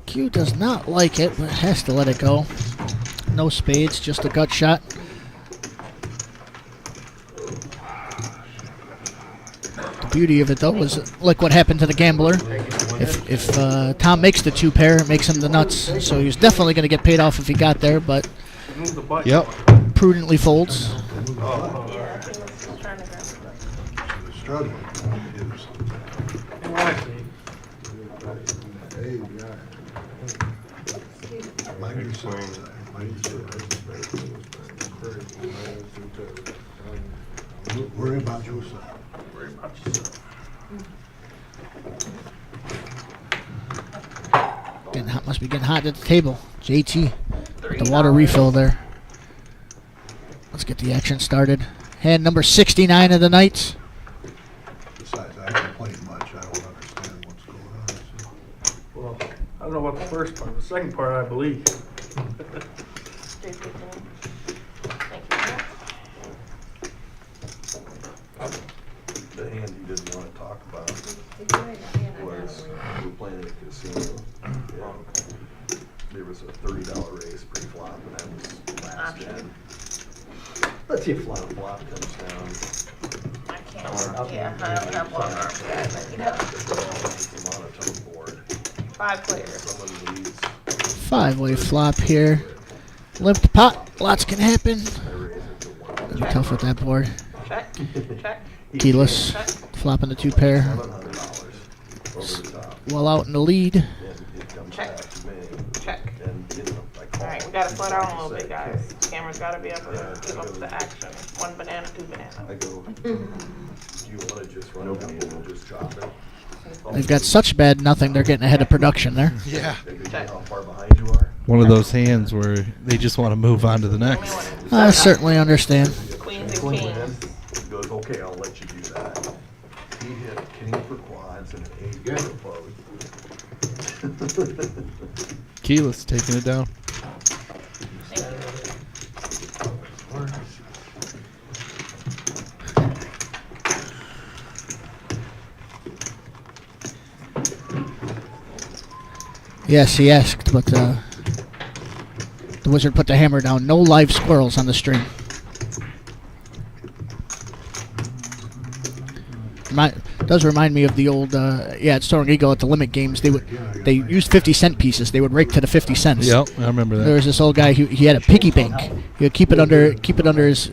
Q does not like it, but has to let it go. No spades, just a gut shot. The beauty of it, though, was like what happened to the gambler. If Tom makes the two pair, it makes him the nuts. So he was definitely going to get paid off if he got there, but yep, prudently folds. Worry about yourself. Worry about yourself. Getting hot, must be getting hot at the table. JT, the water refill there. Let's get the action started. Hand number 69 of the night. Besides, I haven't played much. I don't understand what's going on. So. Well, I don't know about the first part. The second part, I believe. The hand you didn't want to talk about was we were playing at a casino. There was a $30 race pre-flop, and that was last gen. Let's see if flop comes down. I can't. Yeah, I don't have one arm guy, but you know. It's a monotone board. 5 players. Someone leads. 5-way flop here. Limped pot. Lots can happen. Be tough with that board. Check. Check. Keyless. Check. Flopping the two pair. Well out in the lead. Check. Check. Alright, we gotta slow down a little bit, guys. Camera's gotta be able to keep up with the action. 1 banana, 2 banana. I go, do you want to just run down and just drop it? They've got such bad nothing, they're getting ahead of production there. Yeah. How far behind you are? One of those hands where they just want to move on to the next. I certainly understand. Queens and kings. He goes, okay, I'll let you do that. He hit king for quads and an 8 for float. Keyless taking it down. Yes, he asked, but the wizard put the hammer down. No live squirrels on the string. Does remind me of the old at Soaring Eagle at the limit games. They used 50-cent pieces. They would rake to the 50 cents. Yep, I remember that. There was this old guy he had a piggy bank. He would keep it under his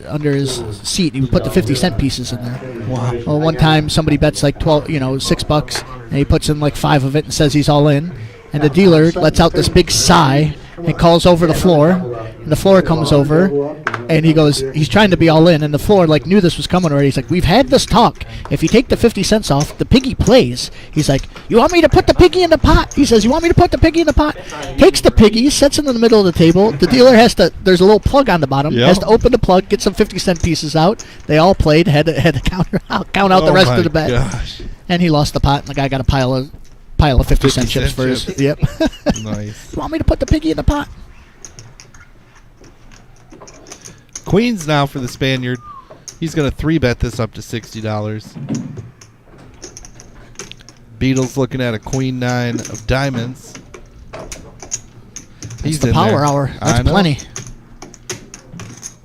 seat. He would put the 50-cent pieces in there. Wow. Well, one time somebody bets like $6, and he puts in like 5 of it and says he's all in. And the dealer lets out this big sigh and calls over the floor. And the floor comes over, and he goes, he's trying to be all in, and the floor like knew this was coming already. He's like, we've had this talk. If you take the 50 cents off, the piggy plays. He's like, you want me to put the piggy in the pot? He says, you want me to put the piggy in the pot? Takes the piggy, sets it in the middle of the table. The dealer there's a little plug on the bottom, has to open the plug, get some 50-cent pieces out. They all played, had to count out the rest of the bet. Gosh. And he lost the pot, and the guy got a pile of 50-cent chips for his. Yep. Nice. You want me to put the piggy in the pot? Queens now for the Spaniard. He's going to 3-bet this up to $60. Beatles looking at a queen 9 of diamonds. He's the power there. hour. That's plenty.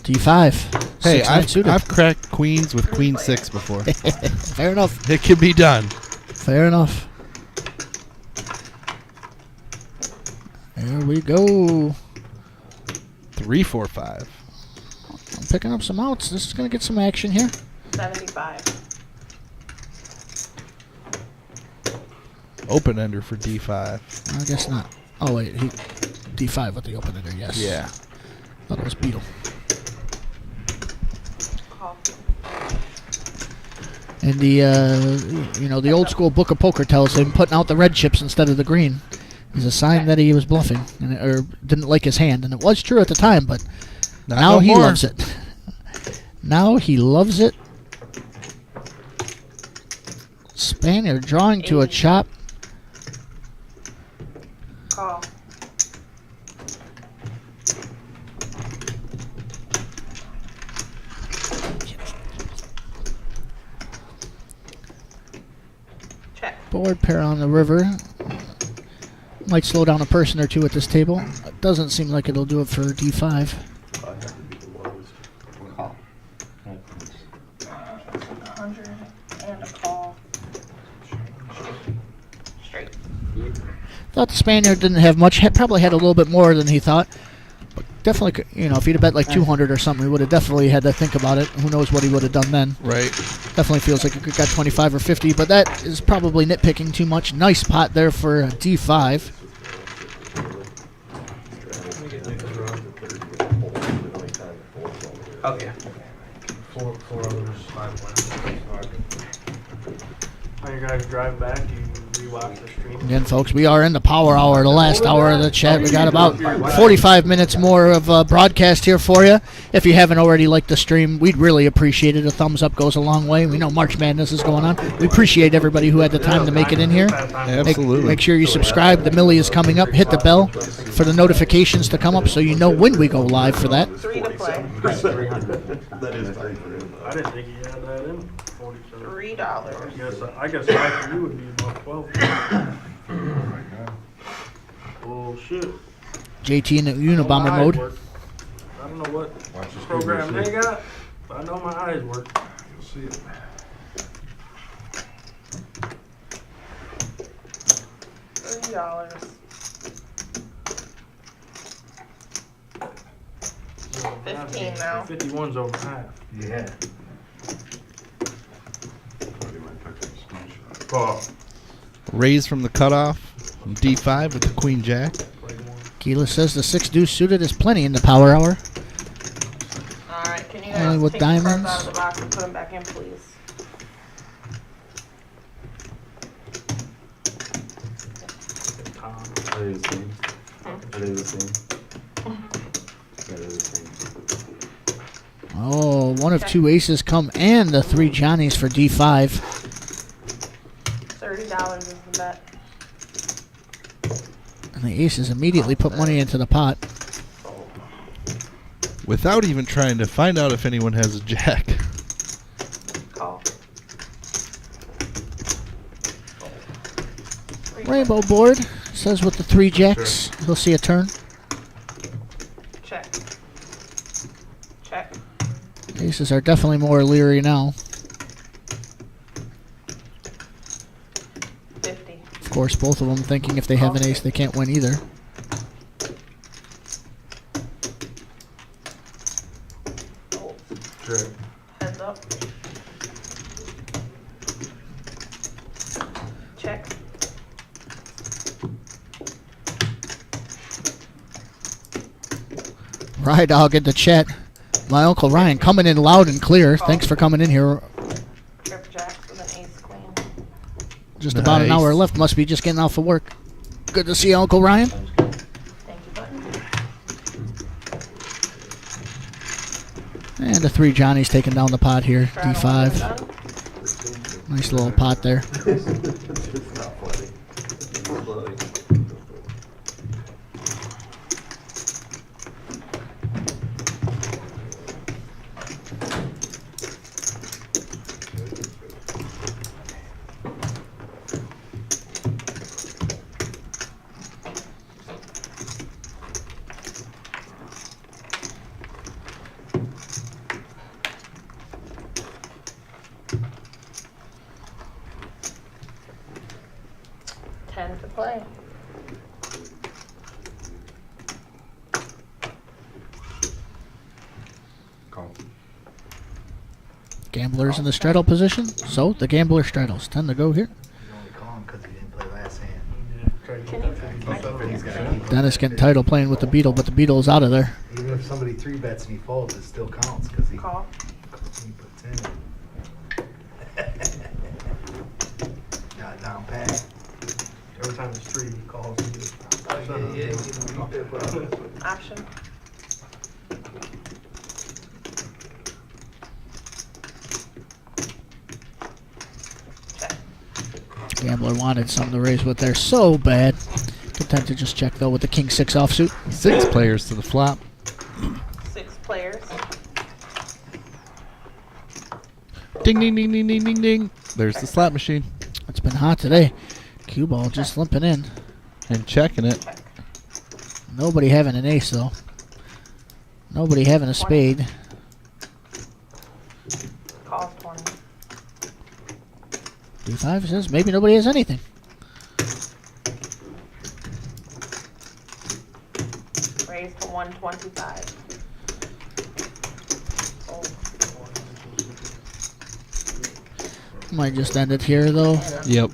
D5. Hey, 6-9 suited. I've cracked queens with queen 6 before. Fair enough. It can be done. Fair enough. There we go. 3, 4, 5. I'm picking up some outs. This is going to get some action here. 75. Open ender for D5. I guess not. Oh, wait. D5 with the open ender, yes. Yeah. Thought it was Beetle. And the old school book of poker tells him putting out the red chips instead of the green is a sign that he was bluffing or didn't like his hand. And it was true at the time, but now he loves it. Now he loves it. Spaniard drawing to a chop. Call. Check. Board pair on the river. Might slow down a person or two at this table. It doesn't seem like it'll do it for D5. 100 and a call. Straight. Thought the Spaniard didn't have much. Probably had a little bit more than he thought. But definitely, if he'd have bet like 200 or something, he would have definitely had to think about it. Who knows what he would have done then. Right. Definitely feels like he got 25 or 50, but that is probably nitpicking too much. Nice pot there for D5. Oh, yeah. Four others, 5 wins. How you guys drive back? You rewatch the stream? Again, folks, we are in the power hour, the last hour of the chat. We got about 45 minutes more of broadcast here for you. If you haven't already liked the stream, we'd really appreciate it. A thumbs up goes a long way. We know March Madness is going on. We appreciate everybody who had the time to make it in here. Absolutely. Make sure you subscribe. The Millie is coming up. Hit the bell for the notifications to come up so you know when we go live for that. 3 to play. That is great for him. I didn't think he had that in. $3. I guess life for you would be about 12. Oh shit. JT in the Unabomber mode. I don't know what program they got, but I know my eyes work. You'll see it. $3. 15 now. 51's over half. Yeah. Call. Raise from the cutoff. From D5 with the queen jack. Keyless says the 6 deuce suited is plenty in the power hour. Alright, can you Only guys with take the cards diamonds. out of the box and put them back in, please? Are they the same? Are they the same? Yeah, they're the same. Oh, one of 2 aces come and the 3 Johnnies for D5. $30 is the bet. And the aces immediately put money into the pot. Without even trying to find out if anyone has a jack. Call. Rainbow board. Says with the 3 jacks, he'll see a turn. Check. Check. Aces are definitely more leery now. 50. Of course, both of them thinking if they have an ace, they can't win either. Check. Heads up. Check. Rye Dog in the chat. My Uncle Ryan coming in loud and clear. Thanks for coming in here. Trip jacks with an ace queen. Just about an hour left. Must be just getting off of work. Good to see you, Uncle Ryan. Thank you, button. And the 3 Johnny's taking down the pot here. D5. Nice little pot there. It's not funny. It's funny. 10 to play. Call. Gamblers in the straddle position. So the gambler straddles. 10 to go here. You only call him because he didn't play last hand. Dennis getting title playing with the Beetle, but the Beetle's out of there. Even if somebody 3-bets and he folds, it still counts because he Call. He put 10 in. Got down pat. Every time it's 3, he calls. Option. Gambler wanted something to raise with there so bad. Content to just check though with the King-6 offsuit. 6 players to the flop. 6 players. Ding, ding, ding, ding, ding, ding, ding. There's the slot machine. It's been hot today. Cue ball just limping in. And checking it. Nobody having an ace though. Nobody having a spade. Calls 20. D5 says maybe nobody has anything. Raise to 125. Might just end it here though. Yep.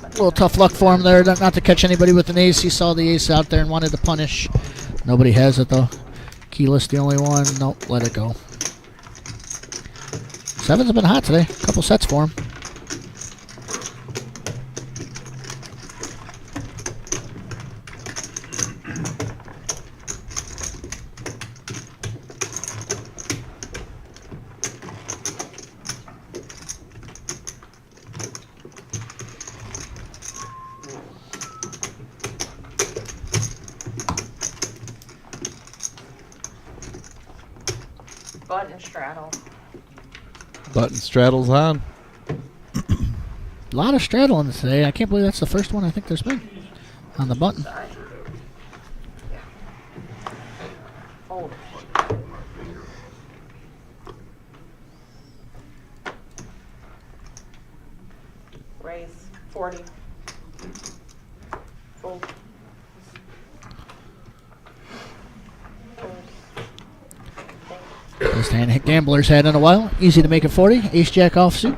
A little tough luck for him there, not to catch anybody with an ace. He saw the ace out there and wanted to punish. Nobody has it though. Keyless the only one. Nope, let it go. 7's been hot today. A couple sets for him. Button straddle. Button straddles on. A lot of straddling today. I can't believe that's the first one I think there's been on the button. Fold. Raise 40. Fold. Best hand Gambler's had in a while. Easy to make it 40. Ace Jack offsuit.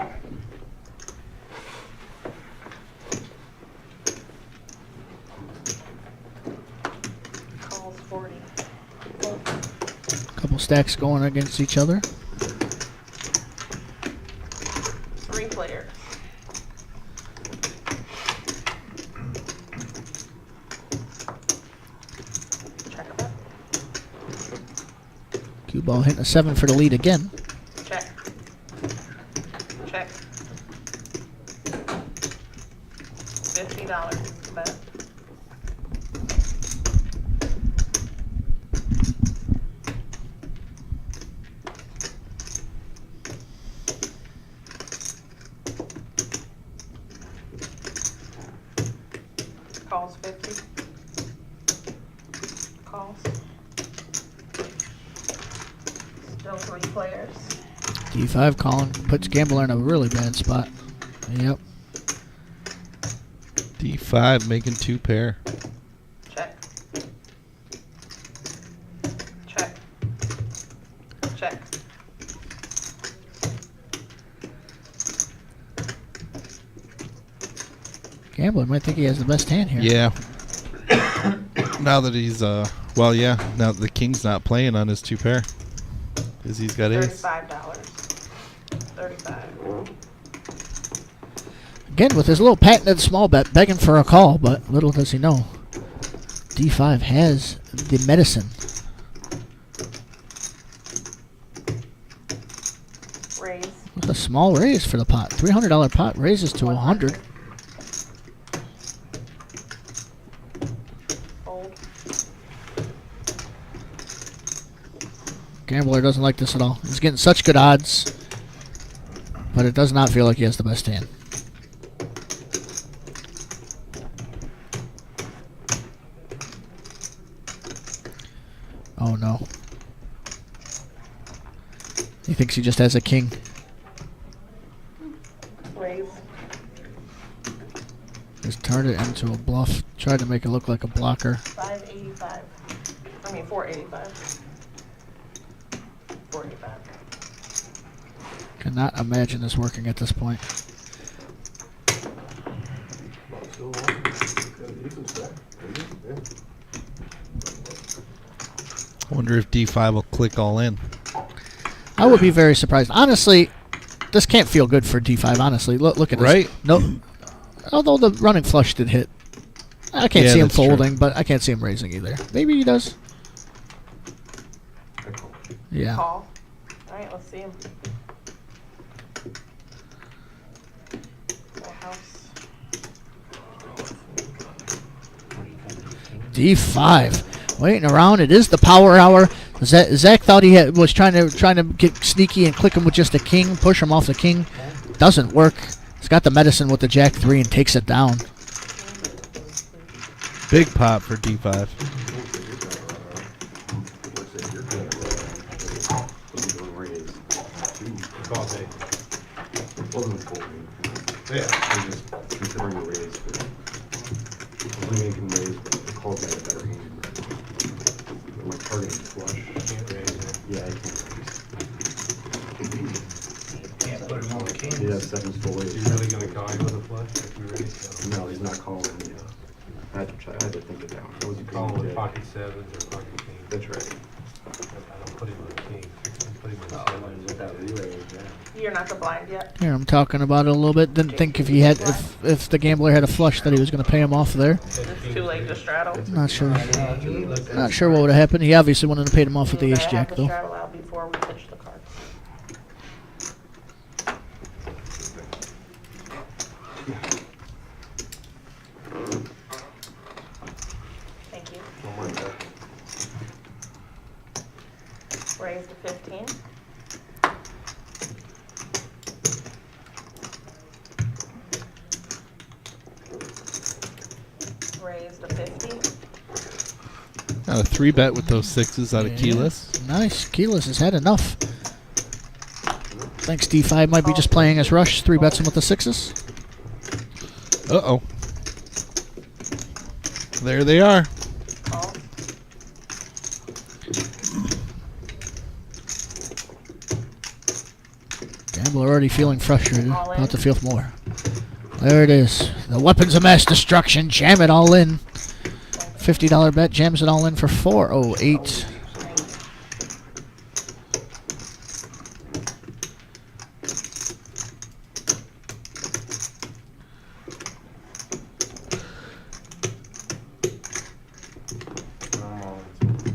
Calls 40. Couple stacks going against each other. 3 players. Check it out. Cue ball hitting a 7 for the lead again. Check. Check. $50 is the bet. Calls 50. Calls. Still 3 players. D5 calling puts Gambler in a really bad spot. Yep. D5 making 2 pair. Check. Check. Check. Gambler might think he has the best hand here. Yeah. Now that he's well, yeah. Now that the king's not playing on his 2 pair, because he's got ace. $35. 35. Again, with his little patented small bet, begging for a call, but little does he know, D5 has the medicine. Raise. With a small raise for the pot. $300 pot raises to 100. Fold. Gambler doesn't like this at all. He's getting such good odds, but it does not feel like he has the best hand. Oh no. He thinks he just has a king. Raise. Just turned it into a bluff. Tried to make it look like a blocker. 585. I mean 485. 485. Cannot imagine this working at this point. I wonder if D5 will click all in. I would be very surprised. Honestly, this can't feel good for D5, honestly. Look at this. Right? No, although the running flush did hit. I can't see him folding, but I can't see him raising either. Maybe he does. Yeah. Call. Alright, let's see him. Full house. D5. Waiting around. It is the power hour. Zach thought he was trying to get sneaky and click him with just a king, push him off the king. Doesn't work. He's got the medicine with the Jack 3 and takes it down. Big pot for D5. Wasn't folding. Yeah. I'm just considering a raise. I mean, you can raise, but the call's got a better hand. I'm like targeting flush. Can't raise it. Yeah, I can't raise. Can't put him on the king. He has 7 full Is he really gonna call you with a flush if you raise? No, he's not calling. Yeah. I had to think it down. What was he Calling with doing? pocket sevens or pocket kings. That's right. I don't put him on the king. I put him on the sevens. Without re-raise, yeah. You're not the blind yet. Here, I'm talking about it a little bit. Didn't think if the gambler had a flush that he was going to pay him off there. It's too late to straddle. Not sure. Not sure what would have happened. He obviously wouldn't have paid him off with the ace jack to though. straddle out before we pitch the cards. Thank you. One more back. Raise to 15. Raise to 50. Got a 3-bet with those 6s out of keyless. Nice. Keyless has had enough. Thanks, D5 might be just playing as rush. 3-bets him with the 6s. Uh-oh. There they are. Gambler already feeling frustrated. About to feel more. There it is. The weapons of mass destruction. Jam it all in. $50 bet. Jams it all in for 408.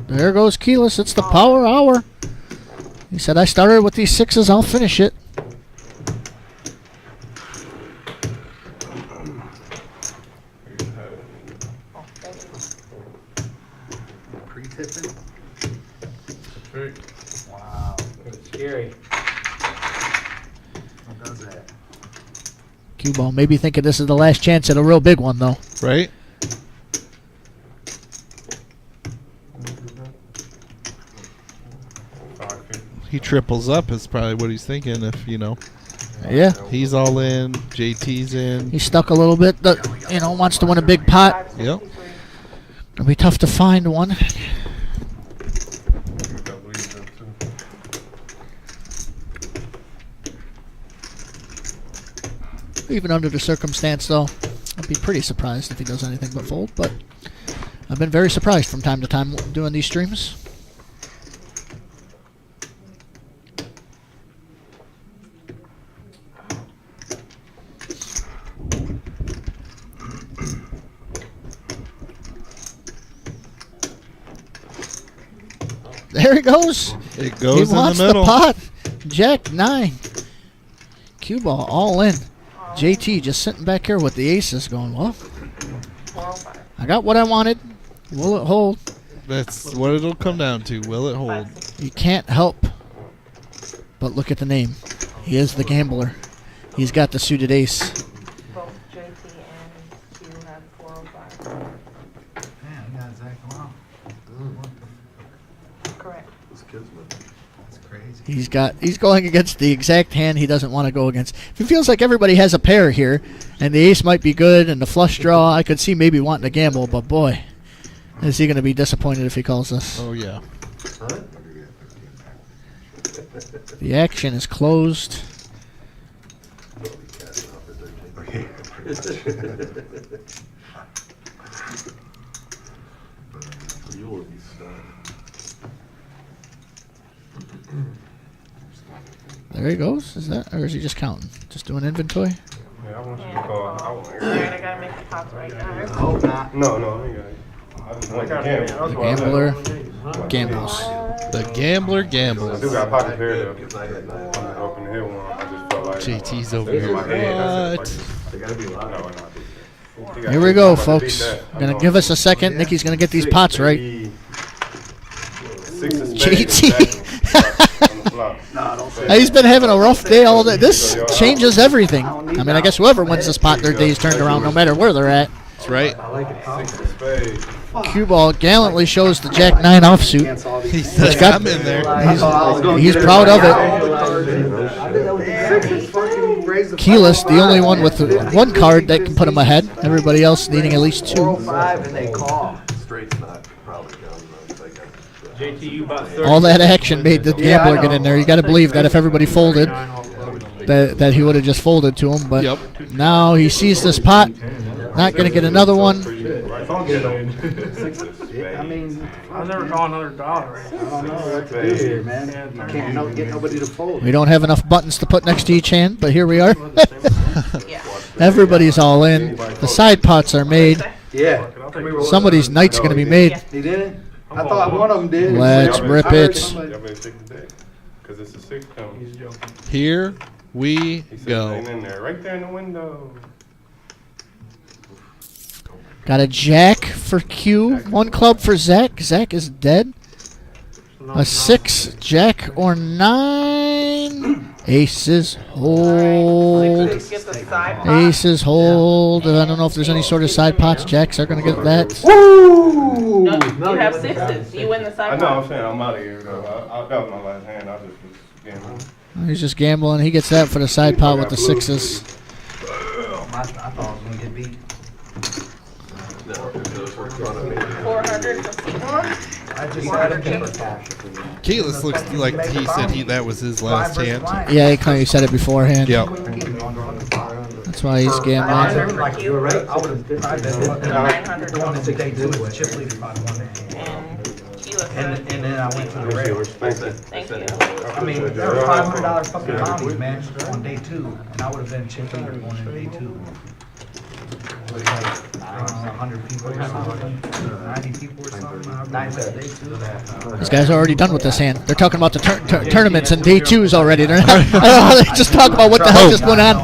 There goes Keyless. It's the power hour. He said, I started with these 6s. I'll finish it. Pre-tipping? That's right. Wow. It's scary. What does that? Cue ball maybe thinking this is the last chance at a real big one, though. Right? He triples up is probably what he's thinking. If Yeah. he's all in, JT's in. He's stuck a little bit. Wants to win a big pot. Yep. It'll be tough to find one. Even under the circumstance, though, I'd be pretty surprised if he does anything but fold. But I've been very surprised from time to time doing these streams. There he goes. It goes he wants in the middle. pot. Jack 9. Cue ball all in. JT just sitting back here with the aces going, well, I got what I wanted. Will it hold? That's what it'll come down to. Will it hold? You can't help but look at the name. He is the gambler. He's got the suited ace. Both JT and Q have 405. Man, I got Zach Long. Correct. That's crazy. He's going against the exact hand he doesn't want to go against. If it feels like everybody has a pair here, and the ace might be good, and the flush draw, I could see maybe wanting to gamble, but boy, is he going to be disappointed if he calls us. Oh, yeah. The action is closed. There he goes. Is that, or is he just counting? Just doing inventory? Yeah, I want you to call. Alright, I gotta make the pots right now. Hope not. No, you got it. The gambler gambles. The gambler I gambles. do got a pocket pair though. I'm open the hill one. I just felt like JT's over in here. my head. What? They gotta be loud. Here we go, folks. Gonna give us a second. Nikki's gonna get these pots right. JT. He's been having a rough day all day. This changes everything. I mean, I guess whoever wins this pot, their day's turned around no matter where they're at. That's right. Cue ball gallantly shows the Jack 9 offsuit. He says, I'm in there. He's proud of it. Keyless, the only one with one card that can put him ahead. Everybody else needing at least 2. All that action made the gambler get in there. You got to believe that if everybody folded, that he would have just folded to him. But now he sees this pot. Not going to get another one. I mean, I'll never draw another dollar. I don't know what to do here, man. I can't get nobody to fold. We don't have enough buttons to put next to each hand, but here we are. Everybody's all in. The side pots are made. Yeah. Somebody's night's going to be made. He didn't? I thought one of them did. Let's rip it. Here we go. Right there in the window. Got a Jack for Q. 1 club for Zach. Zach is dead. A 6, Jack or 9. Aces hold. Aces hold. I don't know if there's any sort of side pots. Jacks are going to get that. Woo! No, you have 6s. You win the side I know, pot. I'm saying I'm out of here. That was my last hand. I just was gambling. He's just gambling. He gets that for the side pot with the 6s. I thought I was going to get beat. 400 for C1. I just had a paper. Keyless looks like he said that was his last hand. Yeah, he kind of said it beforehand. Yep. That's why he's gambling. Like you were right. I would have been 900 going into day 2 with chip lead about 1 and then I went to the rails. Thank you. I mean, there were $500 fucking bounties, man, on day 2, and I would have been chip leader going into day 2. It was like, I don't know, 100 people or something, 90 people or something. Day 2. These guys are already done with this hand. They're talking about the tournaments and day 2s already. They're not, I don't know how they just talk about what the hell just went on.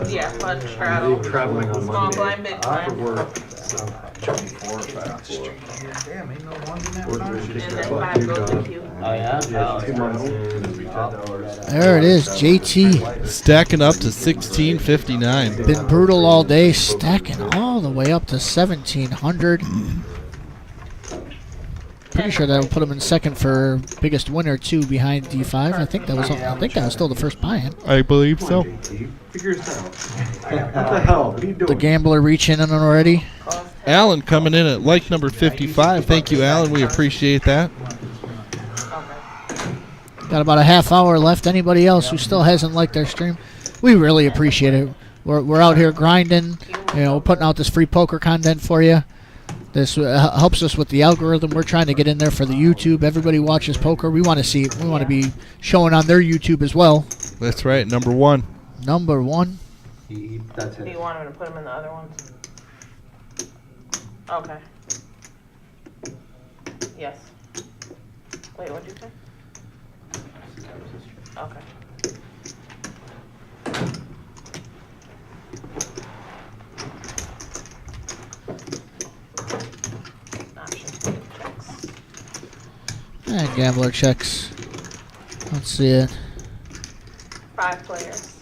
Yeah, fudge, straddle, small blind, big blind. Damn, ain't no ones in that And then 5 goes to Q. Oh, yeah? There it is, JT. Stacking up to 1659. Been brutal all day, stacking all the way up to 1,700. Pretty sure that would put him in second for biggest winner too, behind D5. I think that was still the first buy-in. I believe so. Figure this out. What the hell? What are you doing? The gambler reaching in already. Alan coming in at like number 55. Thank you, Alan. We appreciate that. Got about a half hour left. Anybody else who still hasn't liked our stream, we really appreciate it. We're out here grinding, putting out this free poker content for you. This helps us with the algorithm. We're trying to get in there for the YouTube. Everybody watches poker. We want to see it. We want to be showing on their YouTube as well. That's right. Number one. Number one. That's it. Do you want him to put him in the other ones? Okay. Yes. Wait, what'd you say? Okay. And gambler checks. Let's see it. 5 players.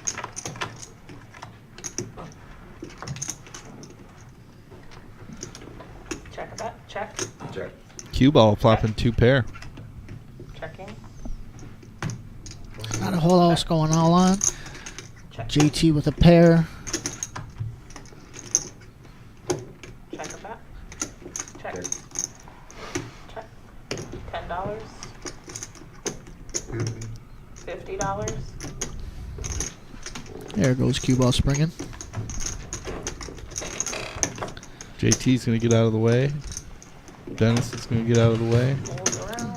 Check a bet. Check. Check. Cue ball flopping 2 pair. Checking. Not a whole lot else going on. JT with a pair. Check a bet. Check. Check. $10. $50. There goes cue ball springing. JT's going to get out of the way. Dennis is going to get out of the way.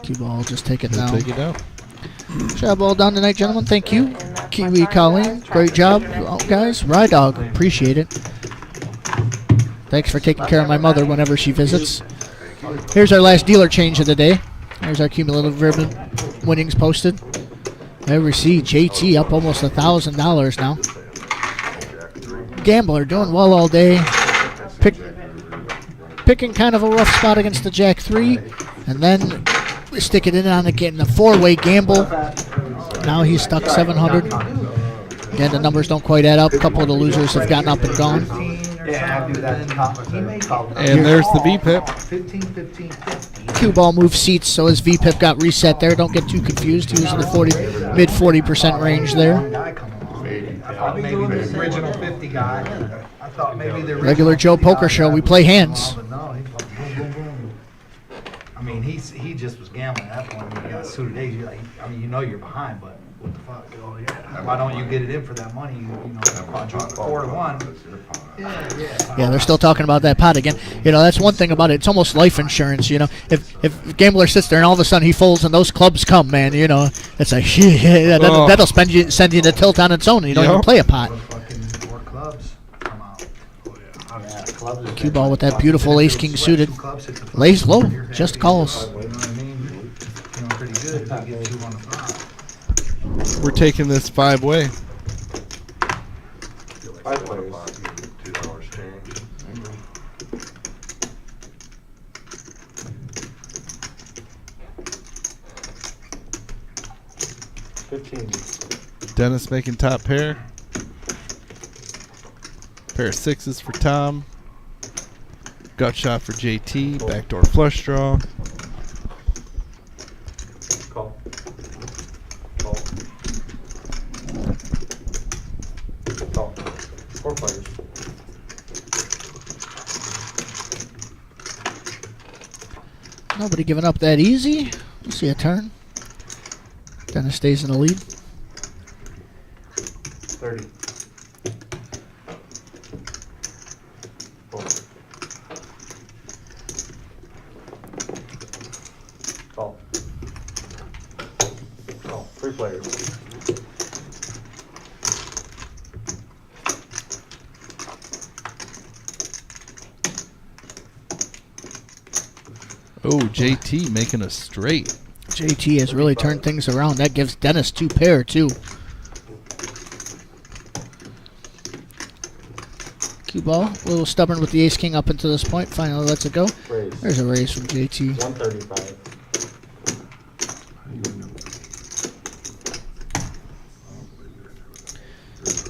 Cue ball just take it He'll down. take it down. Shot ball down tonight, gentlemen. Thank you. Kiwi Colleen, great job, guys. Rye Dog, appreciate it. Thanks for taking care of my mother whenever she visits. Here's our last dealer change of the day. Here's our cumulative ribbon winnings posted. There we see JT up almost $1,000 now. Gambler doing well all day. Picking kind of a rough spot against the Jack 3. And then we stick it in on again the 4-way gamble. Now he's stuck 700. Again, the numbers don't quite add up. A couple of the losers have gotten up and gone. And there's the VPIP. Cue ball moved seats, so his VPIP got reset there. Don't get too confused. He was in the mid 40% range there. Maybe the original 50 guy. I thought maybe the Regular Joe Poker Show. We play hands. I mean, he just was gambling at that point. When he got suited A's, you're like, I mean, you're behind, but what the fuck? Oh, yeah. Why don't you get it in for that money? Quadruple 4-1. Yeah, they're still talking about that pot again. That's one thing about it. It's almost life insurance. If gambler sits there and all of a sudden he folds and those clubs come, man, it's like that'll send you to tilt on its own. And you don't even play a pot. Cue ball with that beautiful ace king suited. Lays low, just calls. We're taking this 5-way. 5 players. $2 change. 15. Dennis making top pair. Pair of 6s for Tom. Gut shot for JT. Backdoor flush draw. Call. Call. Call. 4 players. Nobody giving up that easy. We'll see a turn. Dennis stays in the lead. 30. 4. Call. Call. 3 players. Oh, JT making a straight. JT has really turned things around. That gives Dennis 2 pair, too. Cue ball, a little stubborn with the ace king up until this point. Finally lets it go. Raise. There's a raise from JT. 135.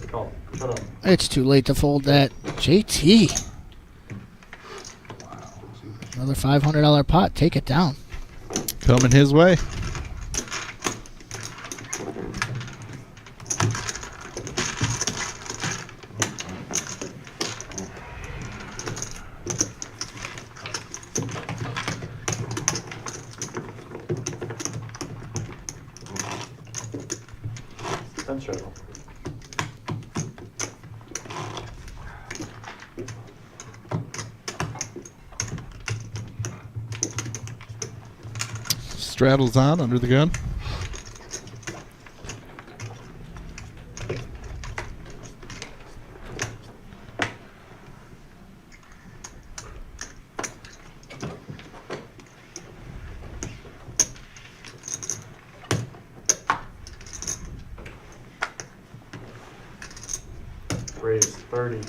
Call. Shut up. It's too late to fold that. JT. Another $500 pot. Take it down. Coming his way. Straddles on under the gun. Raise 30.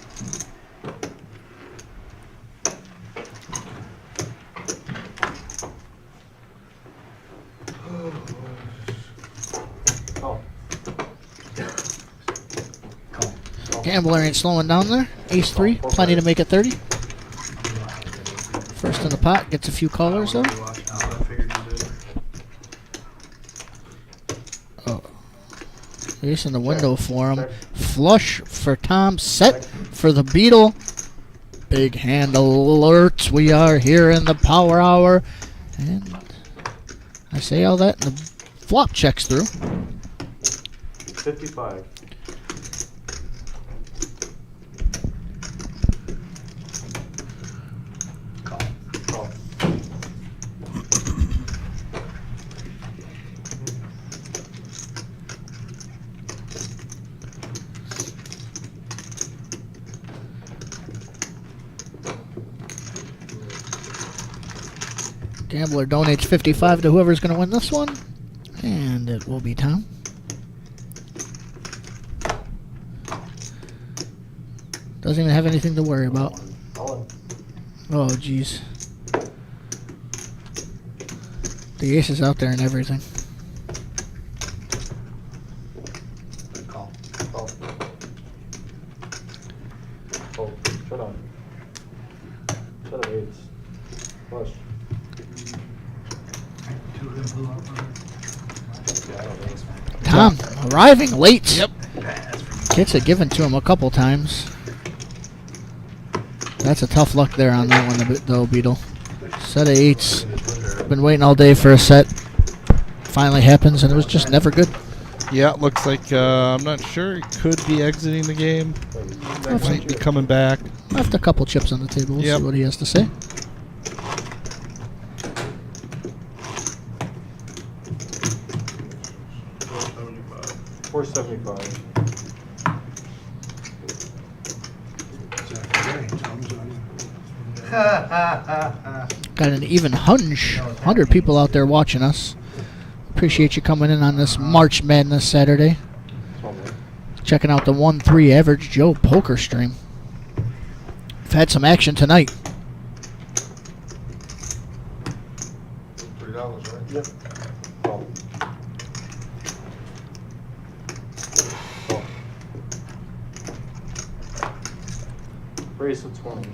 Gambler ain't slowing down there. Ace 3, plenty to make it 30. First in the pot, gets a few callers though. Oh. Ace in the window for him. Flush for Tom, set for the Beetle. Big hand alerts. We are here in the power hour. And I say all that and the flop checks through. 55. Gambler donates 55 to whoever's going to win this one. And it will be Tom. Doesn't even have anything to worry about. Oh, jeez. The ace is out there and everything. Call. Oh, shut up. Shut up, eights. Flush. Tom arriving late. Yep. Gets it given to him a couple times. That's a tough luck there on that one, though, Beetle. Set of eights. Been waiting all day for a set. Finally happens, and it was just never good. Yeah, looks like I'm not sure. He could be exiting the game. Might be coming back. Left a couple chips on the table. We'll see what he has to say. $475. Got an even hunch. 100 people out there watching us. Appreciate you coming in on this March Madness Saturday. Checking out the 1-3 Average Joe poker stream. We've had some action tonight. $3, right? Yep. Raise of 20.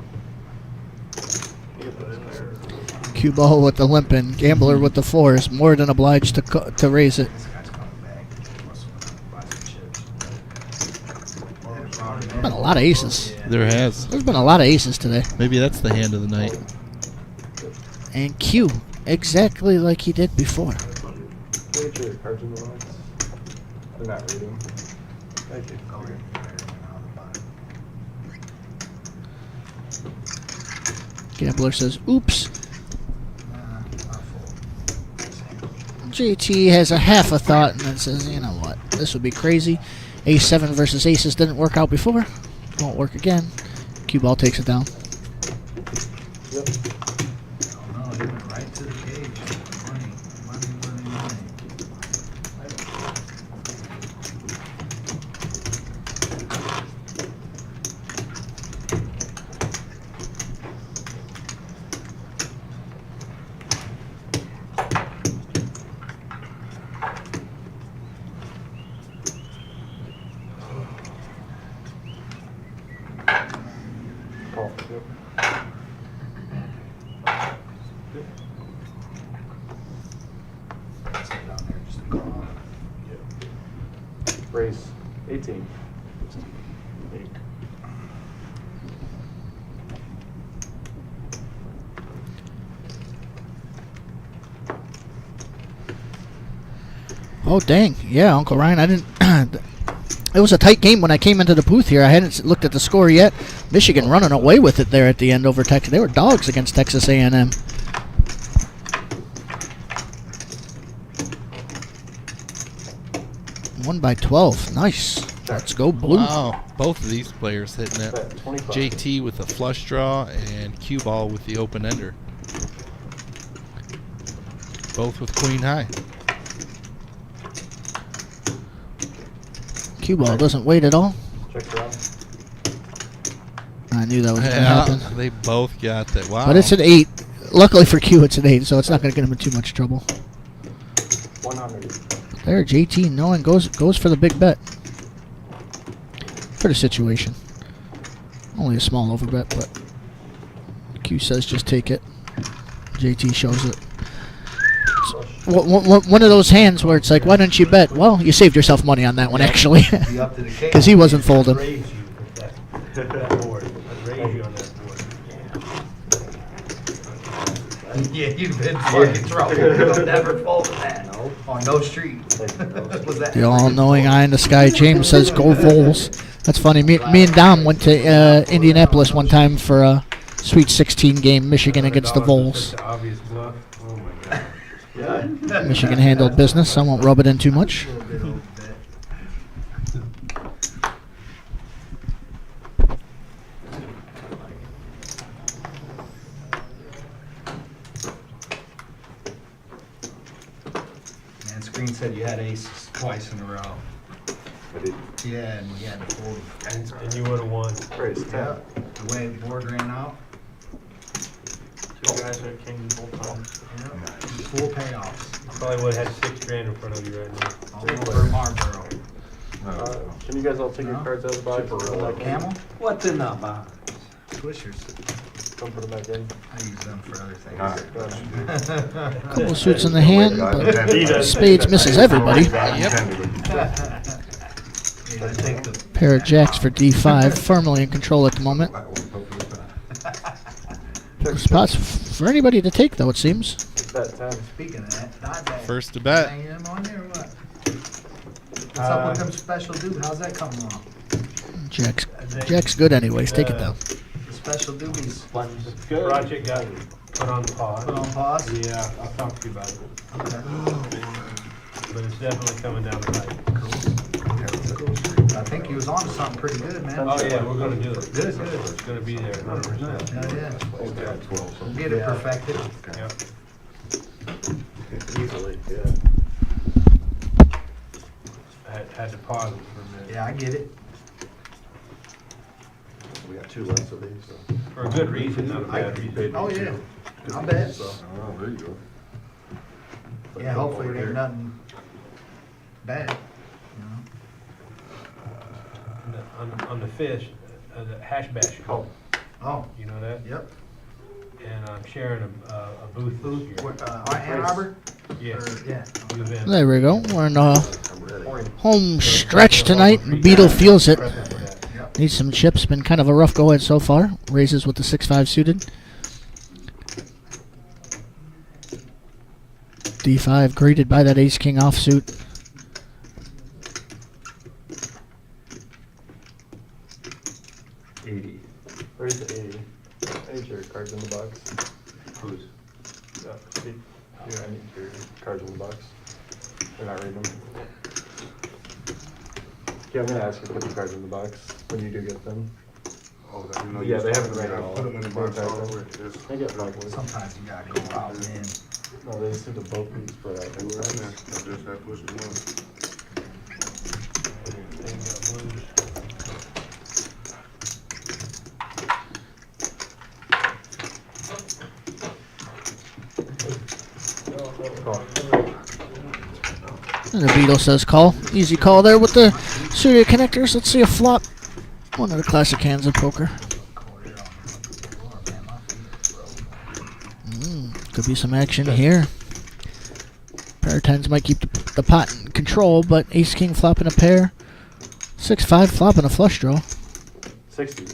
Cue ball with the limping. Gambler with the 4s. More than obliged to raise it. Been a lot of aces. There has. There's been a lot of aces today. Maybe that's the hand of the night. And Q, exactly like he did before. Read your cards in the box. They're not reading. Thank you. Gambler says, oops. JT has a half a thought and then says, you know what, this would be crazy. A7 versus aces didn't work out before. Won't work again. Cue ball takes it down. Yep. Oh, no, they went right to the cage. Money. Call. Yep. Race 18. Oh, dang. Yeah, Uncle Ryan, I didn't... It was a tight game when I came into the booth here. I hadn't looked at the score yet. Michigan running away with it there at the end over Texas. They were dogs against Texas A&M. Won by 12. Nice. Let's go blue. Wow, both of these players hitting it. JT with the flush draw and cue ball with the open ender. Both with queen high. Cue ball doesn't wait at all. Check around. I knew that was going to happen. They both got that. Wow. But it's an 8. Luckily for Q, it's an 8, so it's not going to get him in too much trouble. 100. There, JT knowing goes for the big bet. For the situation. Only a small overbet, but Q says just take it. JT shows it. One of those hands where it's like, why don't you bet? Well, you saved yourself money on that one, actually. Because he wasn't folding. Raise you with that board. I'd raise you on that board. Yeah, you've been fucking trouble. You'll never fold that. No. On no street. Was that The all-knowing eye in the sky. James says, go Vols. That's funny. Me and Dom went to Indianapolis one time for a Sweet 16 game, Michigan against the Vols. Obvious bluff. Oh my god. Yeah. Michigan handled business. I won't rub it in too much. Man, Screen said you had aces twice in a row. I did. Yeah, and we had to fold. And you would have won. Race 10. Yeah, the way the board ran out. Two guys are king the whole time. Yeah, full payoffs. Probably would have had 6 grand in front of you right now. All over Marlboro. Can you guys all take your cards out of the box? Camel? What's in that box? Twishers. Come put them back in. I use them for other things. Couple suits in the hand, but spades misses everybody. Yeah, I take the Pair of jacks for D5, firmly in control at the moment. Spots for anybody to take, though, it seems. Bet 10. Speaking of that, not bad. First to bet. Hang him on there or what? What's up with them special dude? How's that coming along? Jack's good anyways. Take it down. The special doobies. It's good. Project got put on pause. Put on pause? Yeah, I'll talk to you about it. Okay. But it's definitely coming down the pipe. I think he was on to something pretty good, man. Oh yeah, we're gonna do it. Good, good. It's gonna be there, 100%. Hell yeah. We'll get it perfected. Yep. Easily, yeah. I had to pause it for a minute. Yeah, I get it. We got 2 less of these, so. For a good reason, not a bad reason. Oh, yeah. I bet. So. Oh, there you go. Yeah, hopefully it ain't nothing bad. You know? On the fish, the hash bash. Oh. Oh. You know that? Yep. And I'm sharing a booth this year. Ann Arbor? Yeah. Yeah. U of M. There we go. We're in home stretch tonight. Beetle feels it. Needs some chips. Been kind of a rough go-ahead so far. Raises with the 6-5 suited. D5 greeted by that ace-king offsuit. Where's the 80? Here's your cards in the box. Whose? Yeah, see? Here, I need your cards in the box. They're not reading them. Yeah, I'm gonna ask you to put the cards in the box when you do get them. Oh, that, you know, Yeah, you they just haven't read it all. put them in the box all over. I get like Sometimes you gotta go out and in. No, they seem to both be spread out. I just have pushed them on. And the Beetle says call. Easy call there with the suited connectors. Let's see a flop. One of the classic hands of poker. Could be some action here. Pair of tens might keep the pot in control, but ace-king flopping a pair. 6-5 flop and a flush draw. 60.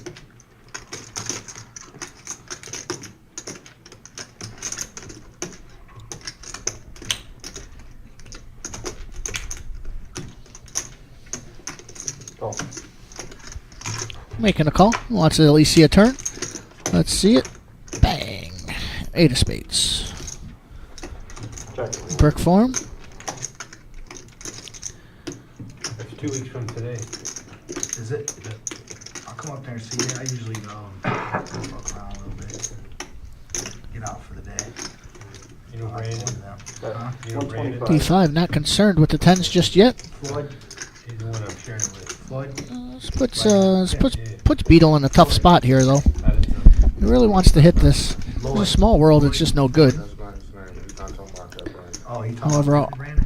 Call. Making a call. Wants to at least see a turn. Let's see it. Bang. 8 of spades. Check. Brick form. That's 2 weeks from today. Is it? I'll come up there and see it. I usually go and walk around a little bit. Get out for the day. You know Brandon? Huh? You know Brandon? D5 not concerned with the 10s just yet. Floyd? He's the one I'm sharing it with. Floyd? Puts Beetle in a tough spot here, though. He really wants to hit this. In a small world, it's just no good. Oh, he talking However, about Brandon?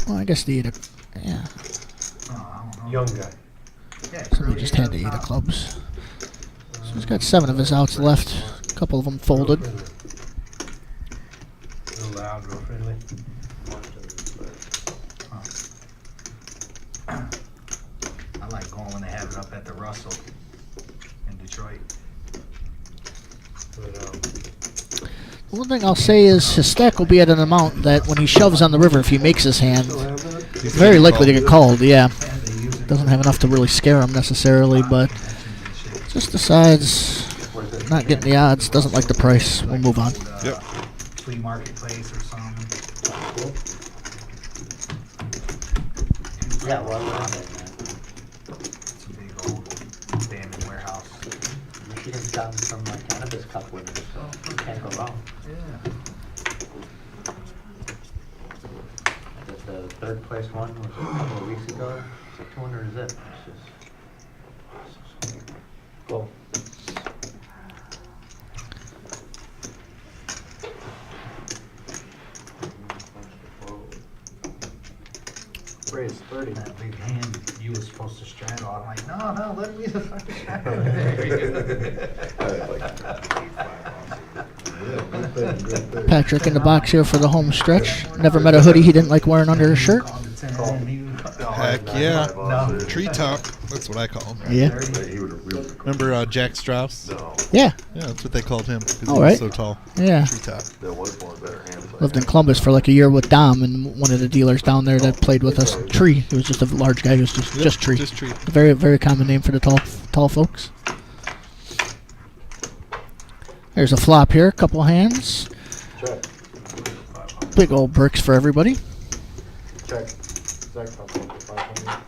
well, I guess the 8 of... Yeah. Oh, I don't know. Young guy. Yeah, Somebody just had the 8 of clubs. So he's got 7 of his outs left. A couple of them folded. A little loud, real friendly. I like going when they have it up at the Russell in Detroit. But, One thing I'll say is his stack will be at an amount that when he shoves on the river, if he makes his hand, he's very likely to get called. Yeah, doesn't have enough to really scare him necessarily, but just decides not getting the odds. Doesn't like the price. We'll move on. Yep. Flea marketplace or something. Yeah, well, It's a big old abandoned warehouse. Michigan's gotten some cannabis cup winners, so you can't go wrong. Yeah. The third place one was a couple of weeks ago. It's a 200 zip. It's just Go. Raise 30. That big hand you was supposed to straddle. I'm like, no, let me the fucking straddle. Patrick in the box here for the home stretch. Never met a hoodie he didn't like wearing under his shirt. Heck yeah. Treetop. That's what I call him. Yeah. Remember Jack Strauss? Yeah. Yeah, that's what they called him. 'Cause All he right. was so tall. Yeah. Treetop. Lived in Columbus for like a year with Dom and one of the dealers down there that played with us. Tree. He was just a large guy. He was just Tree. Just Tree. A very, very common name for the tall folks. There's a flop here. Couple hands. Check. Big old bricks for everybody. Check. Zach top one for 500.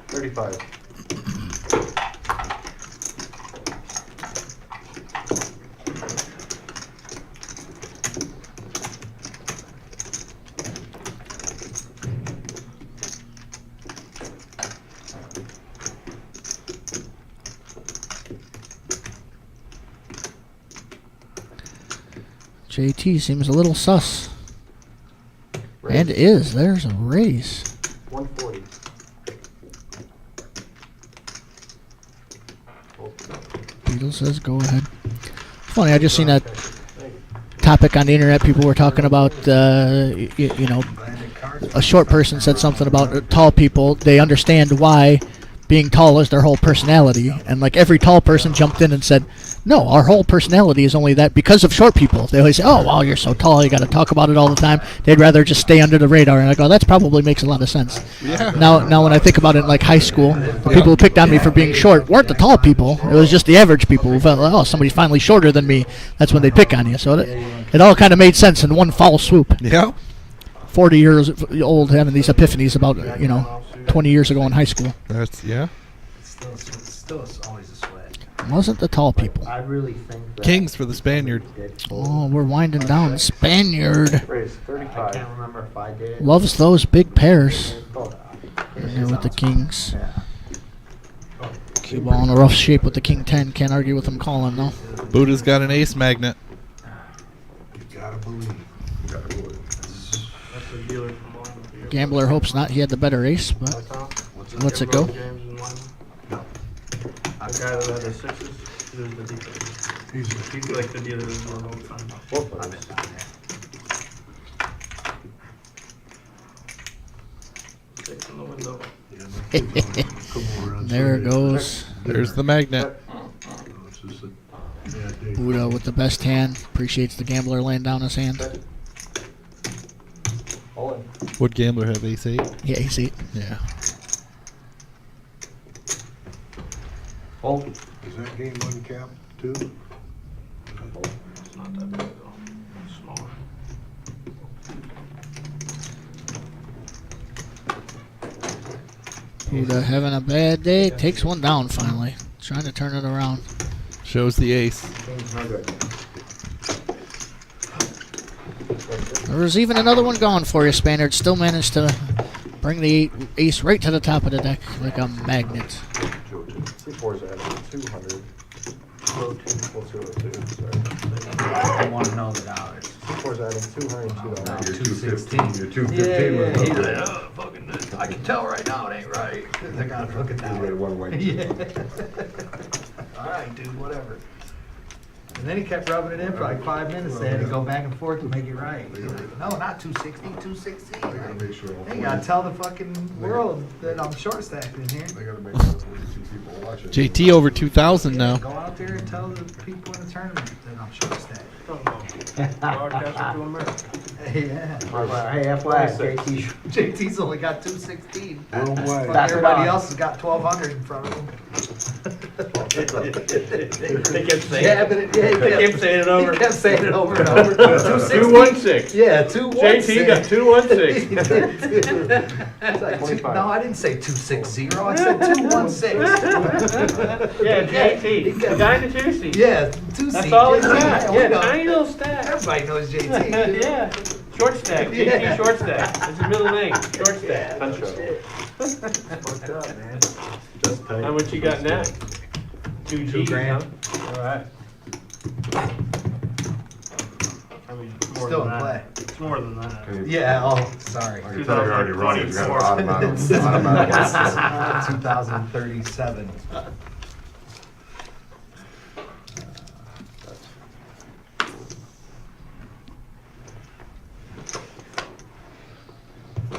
35. JT seems a little sus. And is. There's a raise. 140. Beetle says go ahead. Funny, I just seen that topic on the internet. People were talking about, you know, a short person said something about tall people. They understand why being tall is their whole personality. And like every tall person jumped in and said, no, our whole personality is only that because of short people. They always say, oh, wow, you're so tall, you got to talk about it all the time. They'd rather just stay under the radar. And I go, that probably makes a lot of sense. Yeah. Now when I think about it in like high school, the people who picked on me for being short weren't the tall people. It was just the average people who felt, oh, somebody's finally shorter than me. That's when they pick on you. So it all kind of made sense in one foul swoop. Yeah. 40 years old having these epiphanies about, 20 years ago in high school. That's, yeah. Still always a sweat. It wasn't the tall people. I really think that Kings for the Spaniard. Oh, we're winding down. Spaniard Raise I 35. can't remember if I did it. loves those big pairs. Oh, In there with the kings. yeah. Cue ball in a rough shape with the king 10. Can't argue with him calling though. Buddha's got an ace magnet. You gotta believe. That's the dealer from Wyoming. Gambler hopes not. He had the better ace, but lets it go. James in Wyoming. The guy that had the sixes, he was the dealer. He's like the dealer that's more all the time. Six in the window. There it goes. There's the magnet. Buddha with the best hand. Appreciates the gambler laying down his hand. Would gambler have ace 8? Yeah, ace 8. Yeah. Is that game uncapped too? It's not that big though. It's smaller. Buddha having a bad day. Takes one down finally. Trying to turn it around. Shows the ace. There was even another one going for you, Spaniard. Still managed to bring the ace right to the top of the deck like a magnet. C4's at 200. What's your 02? Sorry. I want to know the dollars. C4's adding $202. You're 216. You're 215 with He's the- like, oh, fucking, I can tell right now it ain't right. I gotta look at that. You got one white. Yeah. All right, dude, whatever. And then he kept rubbing it in for like 5 minutes. They had to go back and forth to make it right. He's like, no, not 260, 216. I gotta make sure. They gotta tell the fucking world that I'm short stacked in here. I gotta make sure all 42 people watching. JT over 2,000 now. Go out there and tell the people in the tournament that I'm short stacked. Broadcasting to America. Yeah. Hey, FYI, JT's only got 216. Worldwide. Fuck, everybody else has got 1,200 in front of them. They kept saying Yeah, it. but it, They kept saying it over. He kept saying it over and over. 216. Yeah, 216. JT got 216. It's like no, I didn't say 260. I said 216. Yeah, JT. The guy in the 2 seat. Yeah, 2 That's seat. all it's Yeah, got. we Yeah, know. tiny little stack. Everybody knows JT. Yeah. Short stack. JT Yeah. short stack. It's his middle name. Short stack. Fucked up, man. How much you got now? 2 G's, $2,000. huh? All right. I mean, more Still than in that. play. It's more than that. Yeah, oh, sorry. I can tell you're already running. You got automatic. 2037.